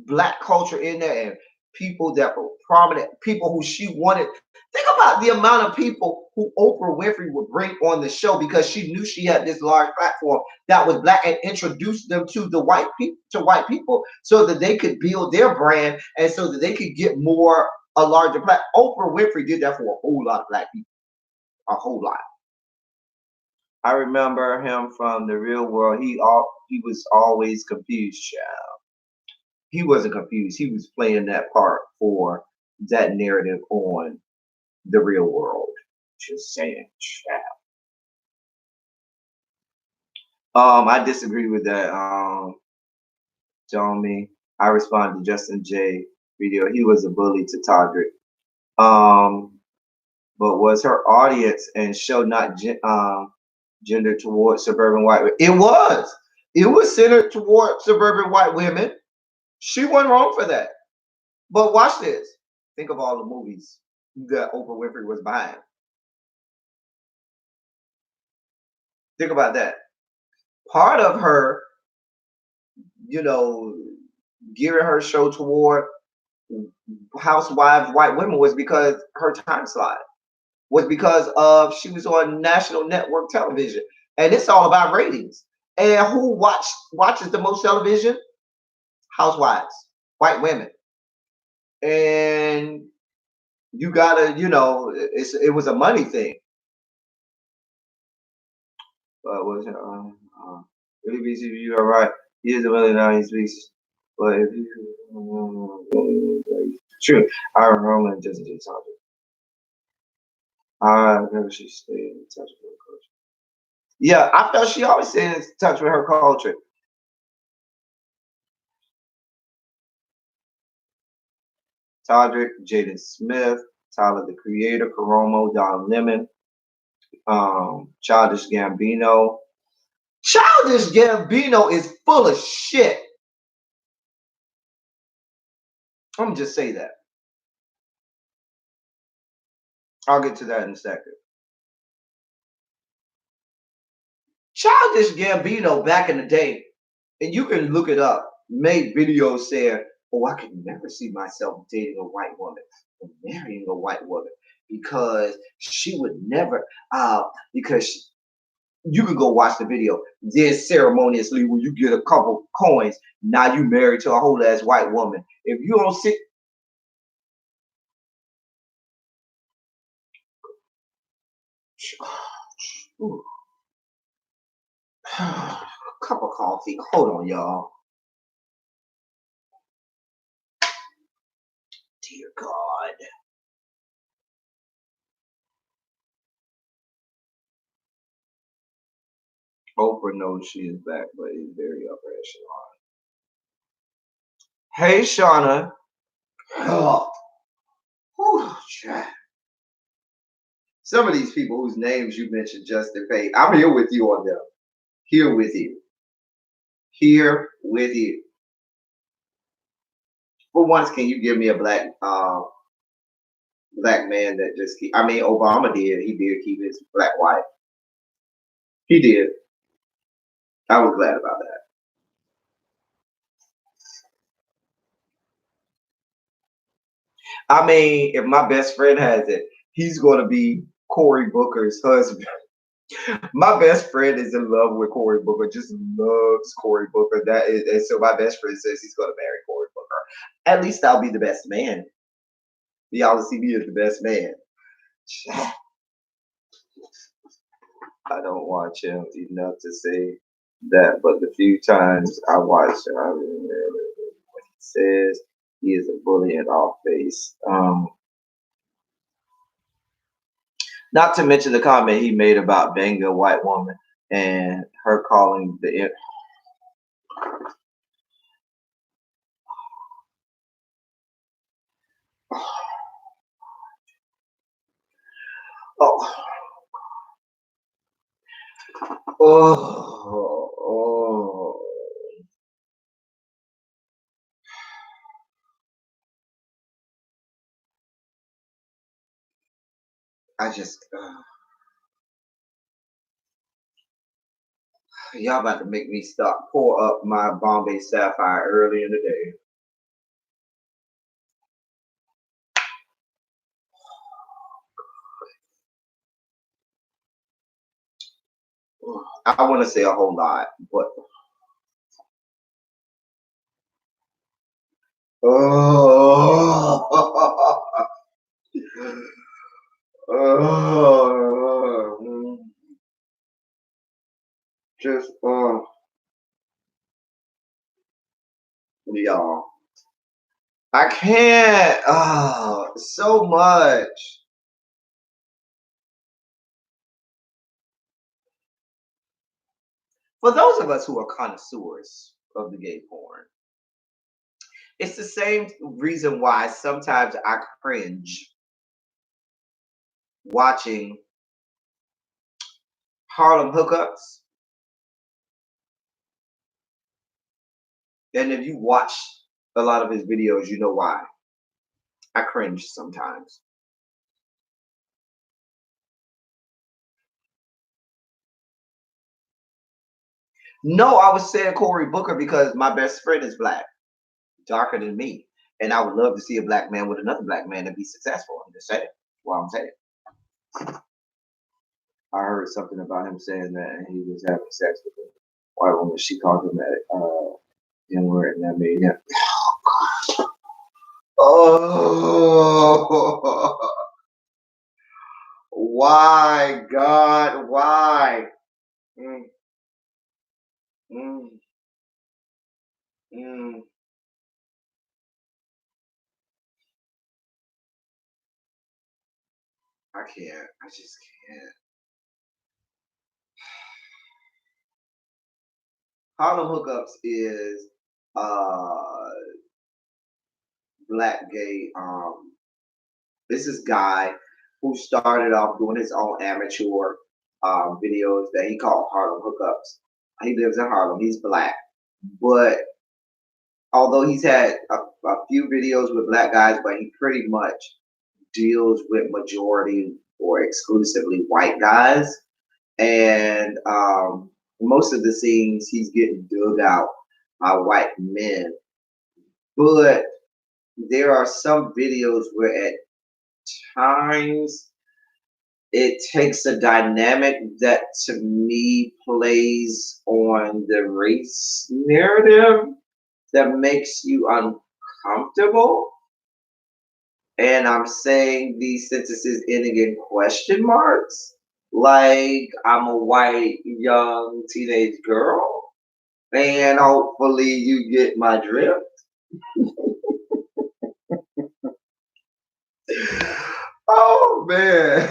Speaker 1: black culture in there and people that were prominent, people who she wanted. Think about the amount of people who Oprah Winfrey would bring on the show because she knew she had this large platform that was black and introduce them to the white people so that they could build their brand and so that they could get a larger platform. Oprah Winfrey did that for a whole lot of black people, a whole lot. I remember him from The Real World. He was always confused, child. He wasn't confused. He was playing that part for that narrative on The Real World. Just saying, child. I disagree with that. Johnny, I responded to Justin J video. He was a bully to Todrick. But was her audience and show not gendered towards suburban white women? It was. It was centered toward suburban white women. She wasn't wrong for that. But watch this. Think of all the movies that Oprah Winfrey was behind. Think about that. Part of her, you know, gearing her show toward housewives, white women was because her time slot was because of she was on national network television, and it's all about ratings. And who watches the most television? Housewives, white women. And you gotta, it was a money thing. But was really busy you are right. He is a really nice piece. But if you true, I remember doesn't do something. I never she stayed in touch with her culture. Yeah, I felt she always stayed in touch with her culture. Todrick, Jaden Smith, Tyler the Creator, Karomo, Don Lemon, Childish Gambino. Childish Gambino is full of shit. I'm gonna just say that. I'll get to that in a second. Childish Gambino back in the day, and you can look it up, made videos saying, "Oh, I could never see myself dating a white woman or marrying a white woman because she would never, because you could go watch the video. Then ceremoniously, when you get a couple coins, now you married to a whole ass white woman. If you don't sit, cup of coffee. Hold on, y'all. Dear God. Oprah knows she is back, but is very upper echelon. Hey, Shauna. Oh, whew, some of these people whose names you mentioned, Justin Pay, I'm here with you on them. Here with you. Here with you. For once, can you give me a black man that just keep? I mean, Obama did. He did keep his black wife. He did. I was glad about that. I mean, if my best friend has it, he's going to be Cory Booker's husband. My best friend is in love with Cory Booker, just loves Cory Booker. That is, and so my best friend says he's going to marry Cory Booker. At least I'll be the best man. Y'all see me as the best man. I don't watch him enough to say that, but the few times I watch him, I remember what he says. He is a bully in all face. Not to mention the comment he made about banging a white woman and her calling the. Oh, oh, oh. I just, y'all about to make me stop, pour up my Bombay Sapphire early in the day. I want to say a whole lot, but oh, oh, just y'all. I can't. Oh, so much. For those of us who are connoisseurs of the gay porn, it's the same reason why sometimes I cringe watching Harlem hookups. And if you watch a lot of his videos, you know why. I cringe sometimes. No, I was saying Cory Booker because my best friend is black, darker than me. And I would love to see a black man with another black man and be successful. I'm just saying. Well, I'm saying. I heard something about him saying that he was having sex with a white woman. She called him that N-word, and that made him. Oh, why, God? Why? Mm, mm, mm. I can't. I just can't. Harlem Hookups is uh black gay. This is guy who started off doing his own amateur videos that he called Harlem Hookups. He lives in Harlem. He's black, but although he's had a few videos with black guys, but he pretty much deals with majority or exclusively white guys. And most of the scenes he's getting dug out by white men. But there are some videos where at times it takes a dynamic that to me plays on the race narrative that makes you uncomfortable. And I'm saying these sentences ending in question marks. Like I'm a white young teenage girl. And hopefully you get my drift. Oh man.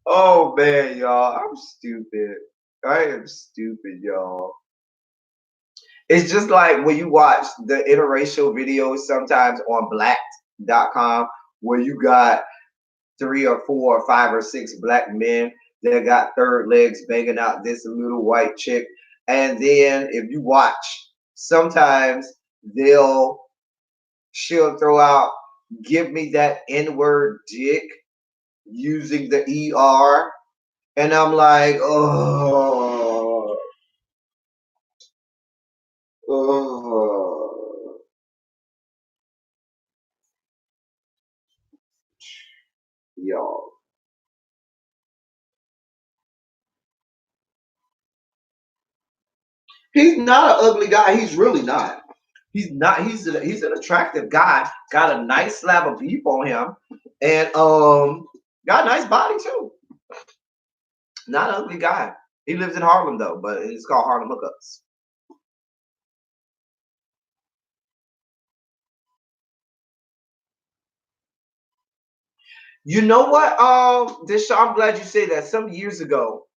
Speaker 1: Oh man, y'all. I'm stupid. I am stupid, y'all. It's just like when you watch the interracial videos sometimes on black.com where you got 3 or 4 or 5 or 6 black men that got third legs banging out this little white chick. And then if you watch, sometimes she'll throw out, give me that N-word dick using the ER. And I'm like, oh, y'all. He's not an ugly guy. He's really not. He's not. He's an attractive guy. Got a nice slab of beef on him, and got a nice body too. Not an ugly guy. He lives in Harlem though, but it's called Harlem Hookups. You know what? I'm glad you say that. Some years ago,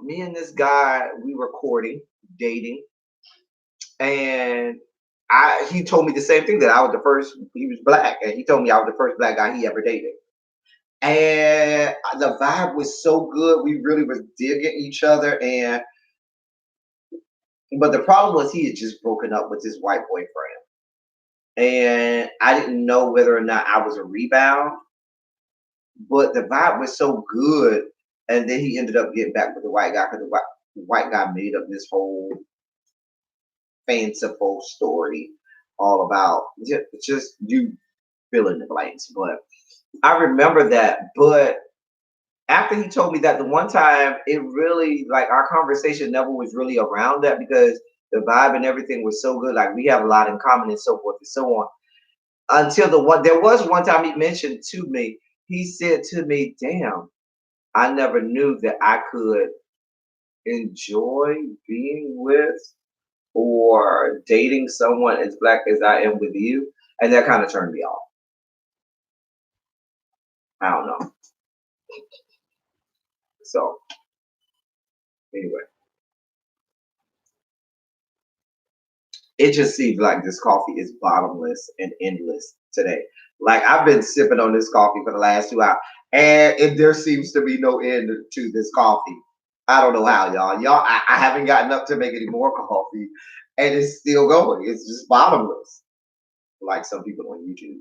Speaker 1: me and this guy, we were courting, dating, and he told me the same thing that I was the first. He was black, and he told me I was the first black guy he ever dated. And the vibe was so good. We really was digging each other, but the problem was he had just broken up with his white boyfriend, and I didn't know whether or not I was a rebound. But the vibe was so good, and then he ended up getting back with the white guy because the white guy made up this whole fanciful story all about just you fill in the blanks. But I remember that. But after he told me that the one time, it really like our conversation never was really around that because the vibe and everything was so good. Like we have a lot in common and so forth and so on. Until there was one time he mentioned to me, he said to me, "Damn, I never knew that I could enjoy being with or dating someone as black as I am with you." And that kind of turned me off. I don't know. So anyway, it just seems like this coffee is bottomless and endless today. Like I've been sipping on this coffee for the last 2 hours, and there seems to be no end to this coffee. I don't know how, y'all. I haven't gotten up to make any more coffee, and it's still going. It's just bottomless, like some people on YouTube.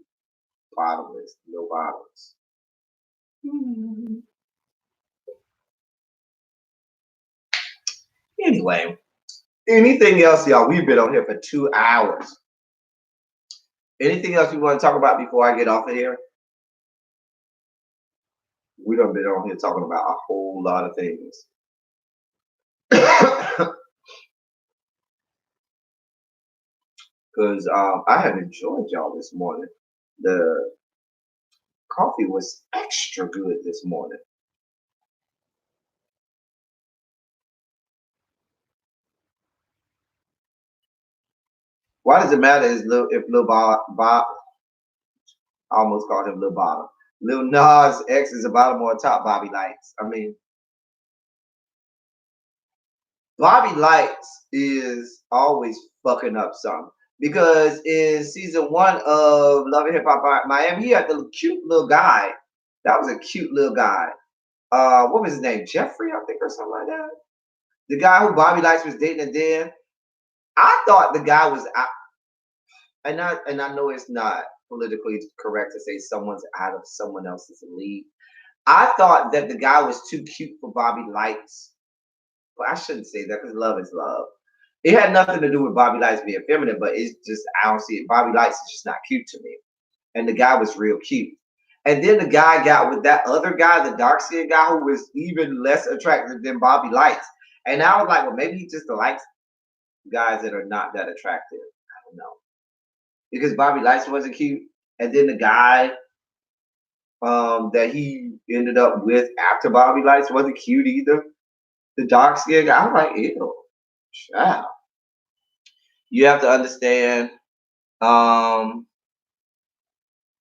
Speaker 1: Bottomless, no bottoms. Anyway, anything else, y'all? We've been on here for 2 hours. Anything else you want to talk about before I get off of here? We done been on here talking about a whole lot of things. Because I have enjoyed y'all this morning. The coffee was extra good this morning. Why does it matter if Lil Bob, I almost called him Lil Bottom. Lil Nas X is a bottom or a top Bobby Lights? I mean, Bobby Lights is always fucking up something. Because in season 1 of Love and Hip Hop Miami, he had the cute little guy. That was a cute little guy. What was his name? Jeffrey, I think, or something like that. The guy who Bobby Lights was dating, and then I thought the guy was out, and I know it's not politically correct to say someone's out of someone else's league. I thought that the guy was too cute for Bobby Lights. But I shouldn't say that because love is love. It had nothing to do with Bobby Lights being feminine, but it's just, I don't see it. Bobby Lights is just not cute to me. And the guy was real cute. And then the guy got with that other guy, the dark skinned guy, who was even less attractive than Bobby Lights. And I was like, well, maybe he just likes guys that are not that attractive. I don't know. Because Bobby Lights wasn't cute. And then the guy that he ended up with after Bobby Lights wasn't cute either. The dark skinned guy, I'm like, ew. Child. You have to understand that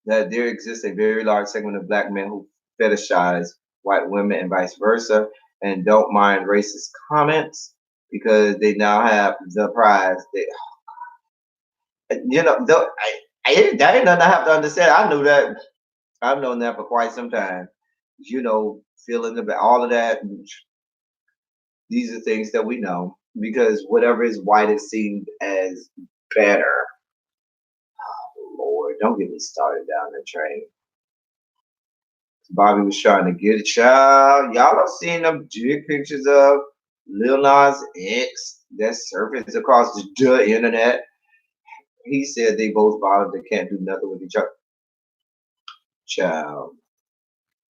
Speaker 1: there exists a very large segment of black men who fetishize white women and vice versa and don't mind racist comments because they now have the prize. That ain't nothing I have to understand. I knew that. I've known that for quite some time. Feeling about all of that. These are things that we know because whatever is white is seen as better. Oh, Lord, don't get me started down the train. Bobby was trying to get a child. Y'all have seen them dick pictures of Lil Nas X that surfaced across the internet. He said they both bottoms that can't do nothing with each other. Child.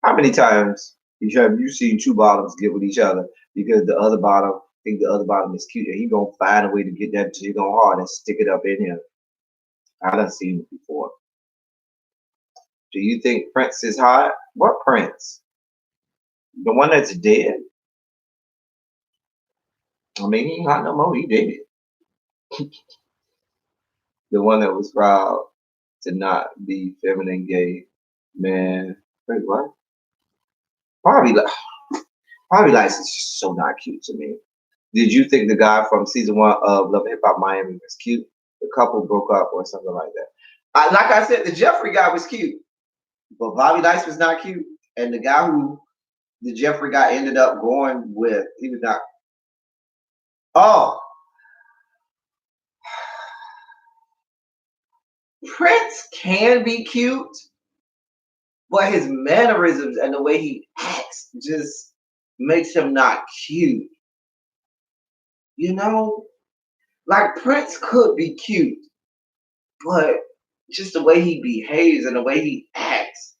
Speaker 1: How many times have you seen two bottoms get with each other because the other bottom think the other bottom is cute and he gonna find a way to get that jig on hard and stick it up in him? I done seen it before. Do you think Prince is hot? What Prince? The one that's dead? I mean, he ain't hot no more. He dead. The one that was proud to not be feminine gay. Man, wait, what? Bobby Lights is just so not cute to me. Did you think the guy from season 1 of Love and Hip Hop Miami was cute? The couple broke up or something like that. Like I said, the Jeffrey guy was cute, but Bobby Lights was not cute. And the guy who the Jeffrey guy ended up going with, he was not. Oh, Prince can be cute, but his mannerisms and the way he acts just makes him not cute. Like Prince could be cute, but just the way he behaves and the way he acts,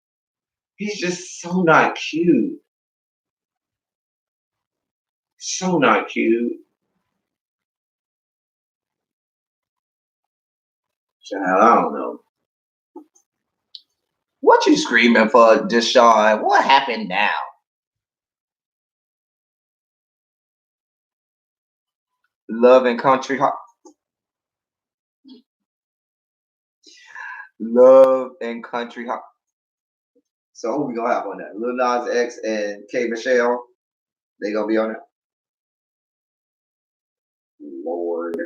Speaker 1: he's just so not cute. So not cute. Child, I don't know. What you screaming for, Deshaun? What happened now? Love and country heart. Love and country heart. So who we gonna have on that? Lil Nas X and K Michelle. They gonna be on it. Lord.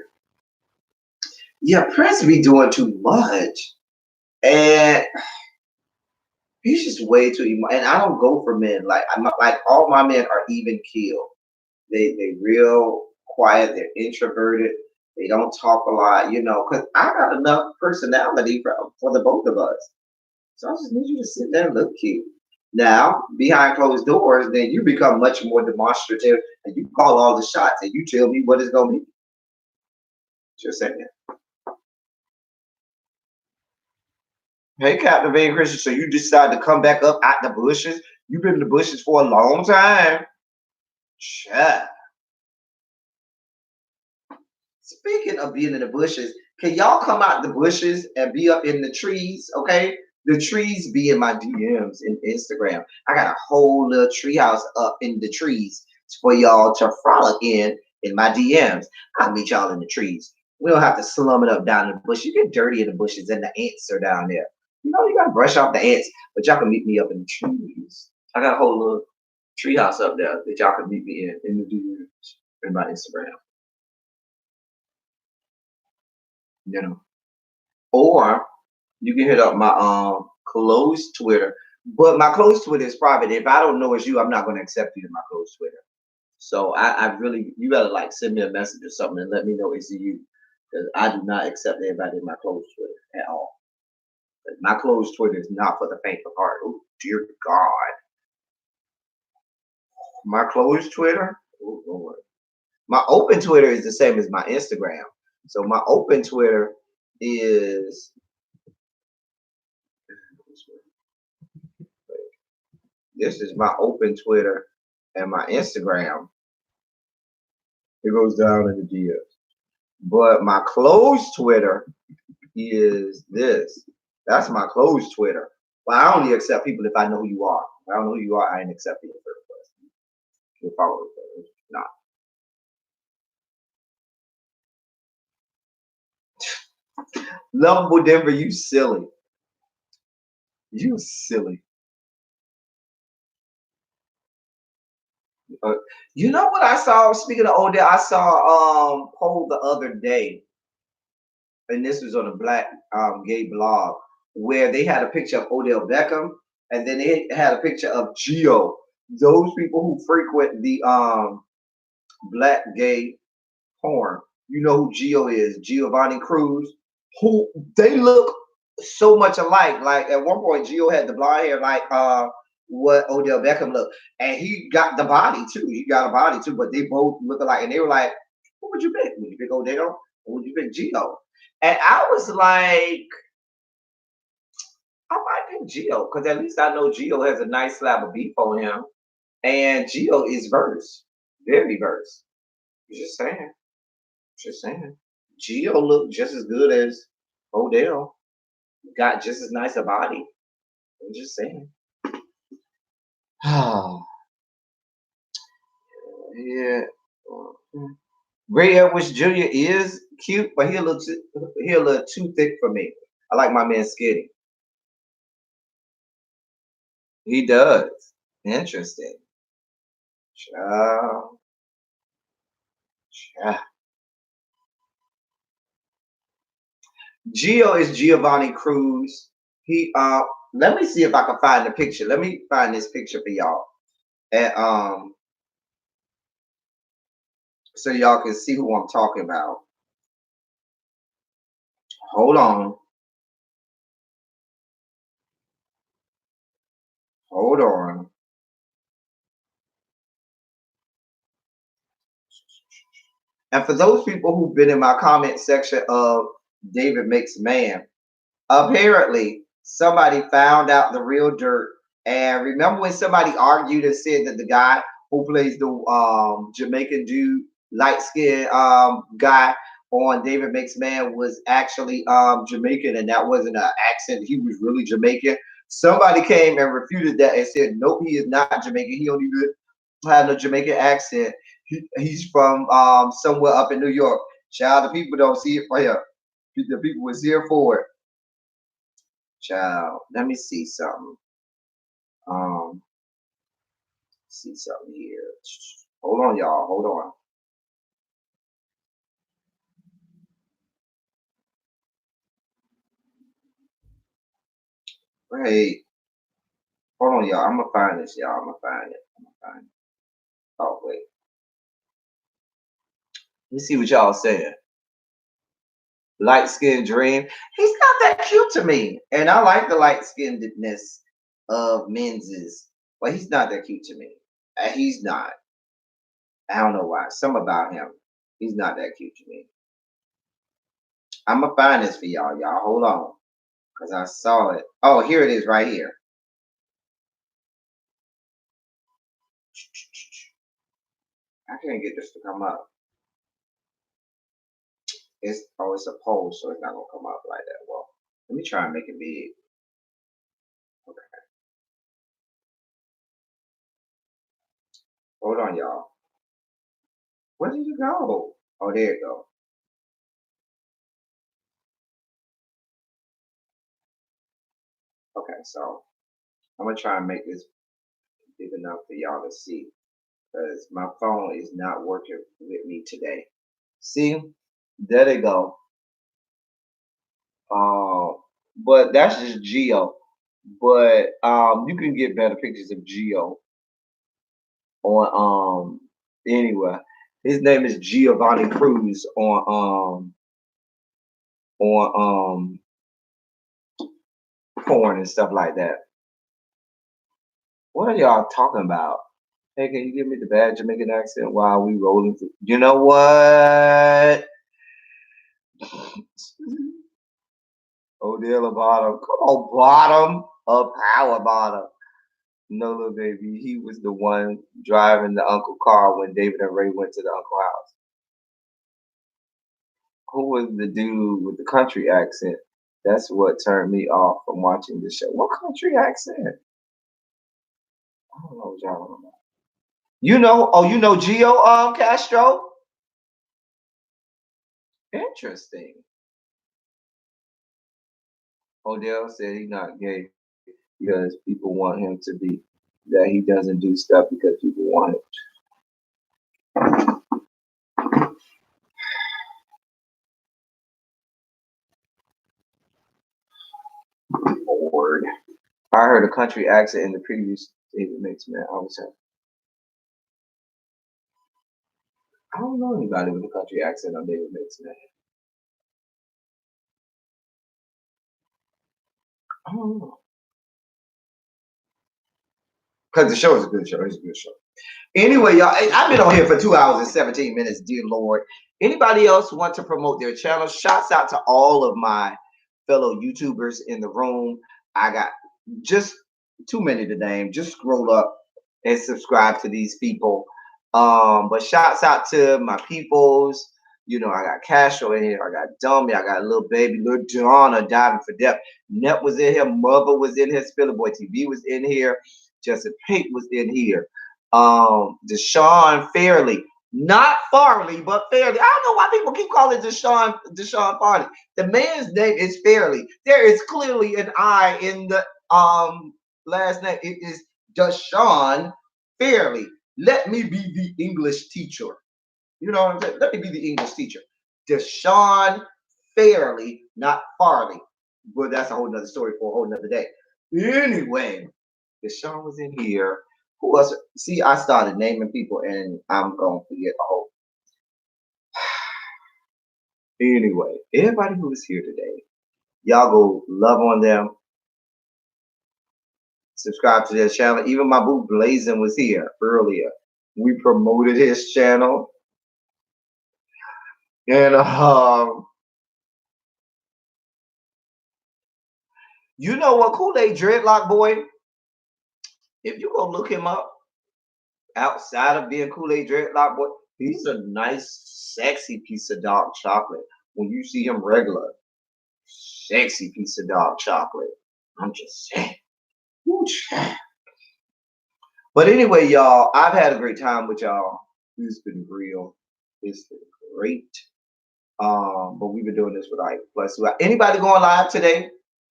Speaker 1: Yeah, Prince be doing too much. And he's just way too emo. And I don't go for men. Like I'm like all my men are even keel. They real quiet. They're introverted. They don't talk a lot, because I got enough personality for the both of us. So I just need you to sit there and look cute. Now, behind closed doors, then you become much more demonstrative and you call all the shots and you tell me what it's going to be. Just saying. Hey, Captivating Christian, so you decide to come back up out the bushes? You've been in the bushes for a long time. Chat. Speaking of being in the bushes, can y'all come out the bushes and be up in the trees? Okay, the trees be in my DMs in Instagram. I got a whole little treehouse up in the trees for y'all to frolic in my DMs. I'll meet y'all in the trees. We don't have to slum it up down in the bush. You get dirty in the bushes and the ants are down there. You gotta brush off the ants, but y'all can meet me up in the trees. I got a whole little treehouse up there that y'all can meet me in the DMs in my Instagram. Or you can hit up my closed Twitter. But my closed Twitter is private. If I don't know it's you, I'm not gonna accept you in my closed Twitter. So I really, you gotta like send me a message or something and let me know it's you. Because I do not accept anybody in my closed Twitter at all. My closed Twitter is not for the faint of heart. Oh dear God. My closed Twitter? Oh Lord. My open Twitter is the same as my Instagram. So my open Twitter is this is my open Twitter and my Instagram. It goes down in the DMs. But my closed Twitter is this. That's my closed Twitter. But I only accept people if I know who you are. If I don't know who you are, I ain't accepting your first request. You'll follow it. Not. Lovable Denver, you silly. You silly. You know what I saw? Speaking of Odell, I saw poll the other day, and this was on a black gay blog where they had a picture of Odell Beckham, and then they had a picture of Gio. Those people who frequent the black gay porn, you know who Gio is, Giovanni Cruz. Who they look so much alike. Like at one point, Gio had the blonde hair like what Odell Beckham looked, and he got the body too. He got a body too, but they both look alike. And they were like, "What would you pick? Would you pick Odell or would you pick Gio?" And I was like, I might pick Gio because at least I know Gio has a nice slab of beef on him, and Gio is verse, very verse. Just saying, just saying. Gio looked just as good as Odell. Got just as nice a body. I'm just saying. Yeah. Ray Edwards Jr. is cute, but he a little too thick for me. I like my man skinny. He does. Interesting. Ciao. Ciao. Gio is Giovanni Cruz. He let me see if I can find the picture. Let me find this picture for y'all. And so y'all can see who I'm talking about. Hold on. Hold on. And for those people who've been in my comment section of David Makes Man, apparently somebody found out the real dirt. And remember when somebody argued and said that the guy who plays the Jamaican dude, light skinned guy on David Makes Man was actually Jamaican and that wasn't an accent. He was really Jamaican. Somebody came and refuted that and said, nope, he is not Jamaican. He don't even have no Jamaican accent. He's from somewhere up in New York. Child, the people don't see it for him. The people was here for it. Child, let me see something. See something here. Hold on, y'all. Hold on. Wait. Hold on, y'all. I'm gonna find this, y'all. I'm gonna find it. I'm gonna find it. Oh, wait. Let's see what y'all saying. Light skinned dream. He's not that cute to me. And I like the light skinnedness of men's, but he's not that cute to me. He's not. I don't know why. Some about him. He's not that cute to me. I'm gonna find this for y'all. Y'all hold on. Because I saw it. Oh, here it is right here. I can't get this to come up. It's a poll, so it's not gonna come up like that. Well, let me try and make it big. Okay. Hold on, y'all. Where did it go? Oh, there it go. Okay, so I'm gonna try and make this big enough for y'all to see. Because my phone is not working with me today. See? There they go. But that's just Geo. But you can get better pictures of Geo on anywhere. His name is Giovanni Cruz on porn and stuff like that. What are y'all talking about? Hey, can you give me the bad Jamaican accent while we rolling through? You know what? Odell Bottom. Come on, Bottom. A power Bottom. No, little baby. He was the one driving the uncle car when David and Ray went to the uncle house. Who was the dude with the country accent? That's what turned me off from watching the show. What country accent? I don't know what y'all talking about. You know Gio Castro? Interesting. Odell said he's not gay because people want him to be, that he doesn't do stuff because people want it. Lord. I heard a country accent in the previous David Mix, man. I don't know anybody with a country accent on David Mix, man. I don't know. Because the show is a good show. It's a good show. Anyway, y'all, I've been on here for 2 hours and 17 minutes, dear Lord. Anybody else want to promote their channel? Shouts out to all of my fellow YouTubers in the room. I got just too many to name. Just scroll up and subscribe to these people. But shouts out to my peoples. You know, I got Castro in here. I got Dummy. I got Little Baby. Little Donna diving for depth. Net was in here. Mother was in here. Spiller Boy TV was in here. Justin Pink was in here. Deshaun Fairley. Not Farley, but Fairley. I don't know why people keep calling Deshaun Farley. The man's name is Fairley. There is clearly an I in the last name. It is Deshaun Fairley. Let me be the English teacher. You know what I'm saying? Let me be the English teacher. Deshaun Fairley, not Farley. But that's a whole nother story for a whole nother day. Anyway, Deshaun was in here. Who else? See, I started naming people and I'm going to forget a whole. Anyway, everybody who is here today, y'all go love on them. Subscribe to their channel. Even my boo Blazing was here earlier. We promoted his channel. And you know what, Kool-Aid Dreadlock Boy, if you go look him up, outside of being Kool-Aid Dreadlock Boy, he's a nice, sexy piece of dark chocolate. When you see him regular, sexy piece of dark chocolate. I'm just saying. But anyway, y'all, I've had a great time with y'all. It's been real. It's been great. But we've been doing this for like plus. Anybody going live today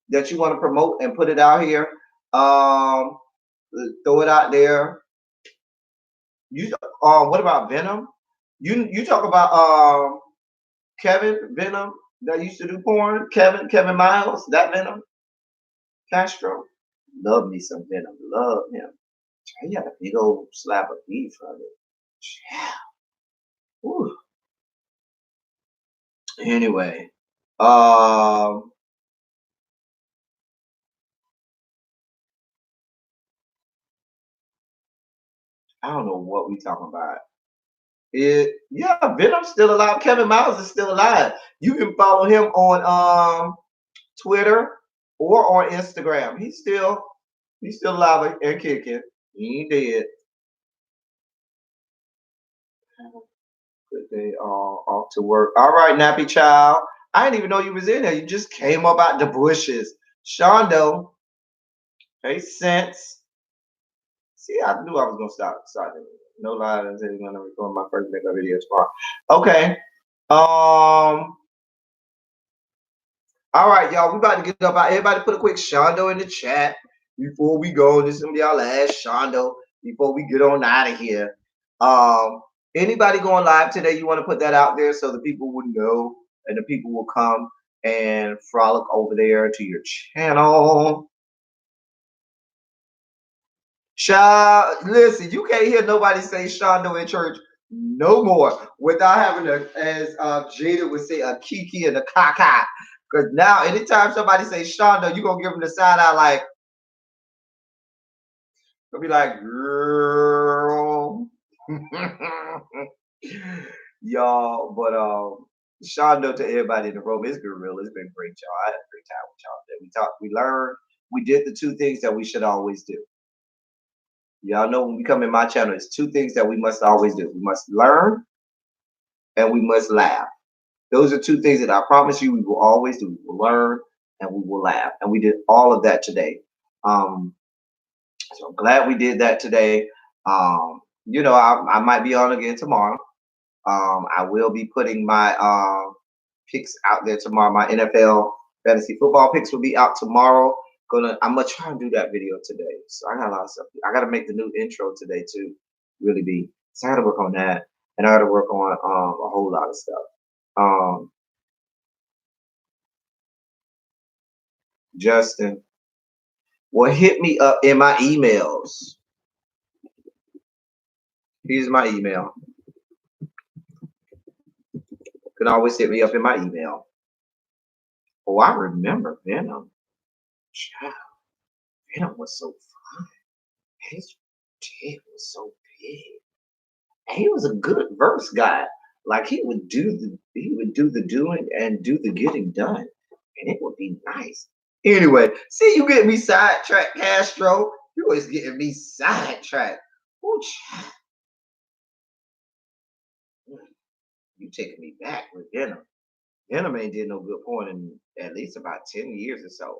Speaker 1: that you want to promote and put it out here? Throw it out there. You what about Venom? You talk about Kevin Venom that used to do porn. Kevin Miles, that Venom. Castro, love me some Venom. Love him. He had a big old slab of beef on it. Yeah. Ooh. Anyway, I don't know what we talking about. Yeah, Venom's still alive. Kevin Miles is still alive. You can follow him on Twitter or on Instagram. He's still alive and kicking. He ain't dead. Good day, off to work. All right, Nappy Child. I didn't even know you was in there. You just came up out the bushes. Shondo, hey, sense. See, I knew I was gonna start. No lie, I'm gonna record my first makeup video tomorrow. Okay. All right, y'all. We about to get up out. Everybody put a quick Shondo in the chat before we go. This is gonna be our last Shondo before we get on out of here. Anybody going live today? You want to put that out there so the people would know and the people will come and frolic over there to your channel. Listen, you can't hear nobody say Shondo in church no more without having a, as Jada would say, a kiki and a kaka. Because now, anytime somebody say Shondo, you're going to give them the side eye like, they'll be like, girl. Y'all, but Shondo to everybody in the room. It's been real. It's been great, y'all. I had a great time with y'all today. We talked, we learned, we did the two things that we should always do. Y'all know when we come in my channel, it's two things that we must always do. We must learn and we must laugh. Those are two things that I promise you we will always do. We will learn and we will laugh. And we did all of that today. So I'm glad we did that today. You know, I might be on again tomorrow. I will be putting my picks out there tomorrow. My NFL fantasy football picks will be out tomorrow. I'm gonna try and do that video today. So I got a lot of stuff. I gotta make the new intro today too. Really be. So I gotta work on that. And I gotta work on a whole lot of stuff. Justin, well, hit me up in my emails. Here's my email. You can always hit me up in my email. Oh, I remember Venom. Child, Venom was so fun. His dick was so big. And he was a good verse guy. Like he would do the doing and do the getting done. And it would be nice. Anyway, see, you get me sidetracked, Castro. You always getting me sidetracked. Ooh, child. You taking me back with Venom. Venom ain't did no good porn in at least about 10 years or so.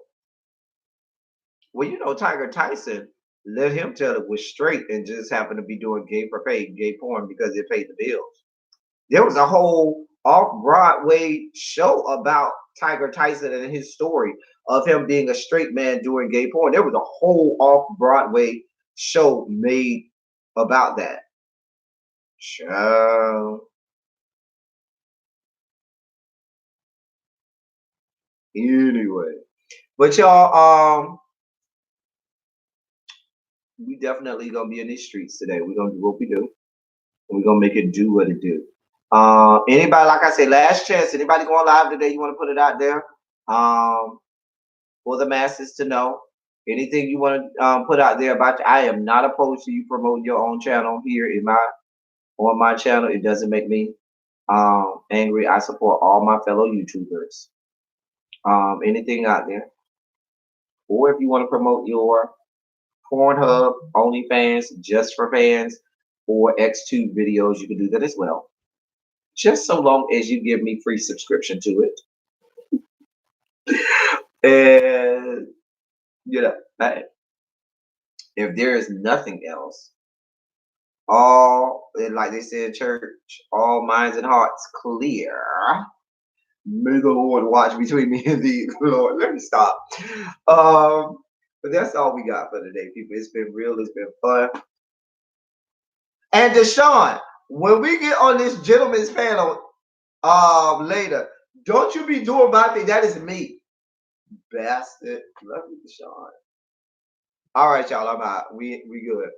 Speaker 1: Well, you know, Tiger Tyson let him tell it was straight and just happened to be doing gay porn because it paid the bills. There was a whole off-Broadway show about Tiger Tyson and his story of him being a straight man doing gay porn. There was a whole off-Broadway show made about that. Child. Anyway, but y'all, we definitely gonna be in these streets today. We're gonna do what we do. We're gonna make it do what it do. Anybody, like I said, last chance. Anybody going live today? You want to put it out there for the masses to know. Anything you want to put out there about? I am not opposed to you promoting your own channel here on my channel. It doesn't make me angry. I support all my fellow YouTubers. Anything out there, or if you want to promote your Pornhub, OnlyFans, just for fans, or X2 videos, you can do that as well. Just so long as you give me free subscription to it. And, you know, if there is nothing else, like they say in church, all minds and hearts clear. May the Lord watch between me and thee. Lord, let me stop. But that's all we got for today, people. It's been real. It's been fun. And Deshaun, when we get on this gentleman's panel later, don't you be doing my thing. That is me. Bastard. Love you, Deshaun. All right, y'all. I'm out. We good.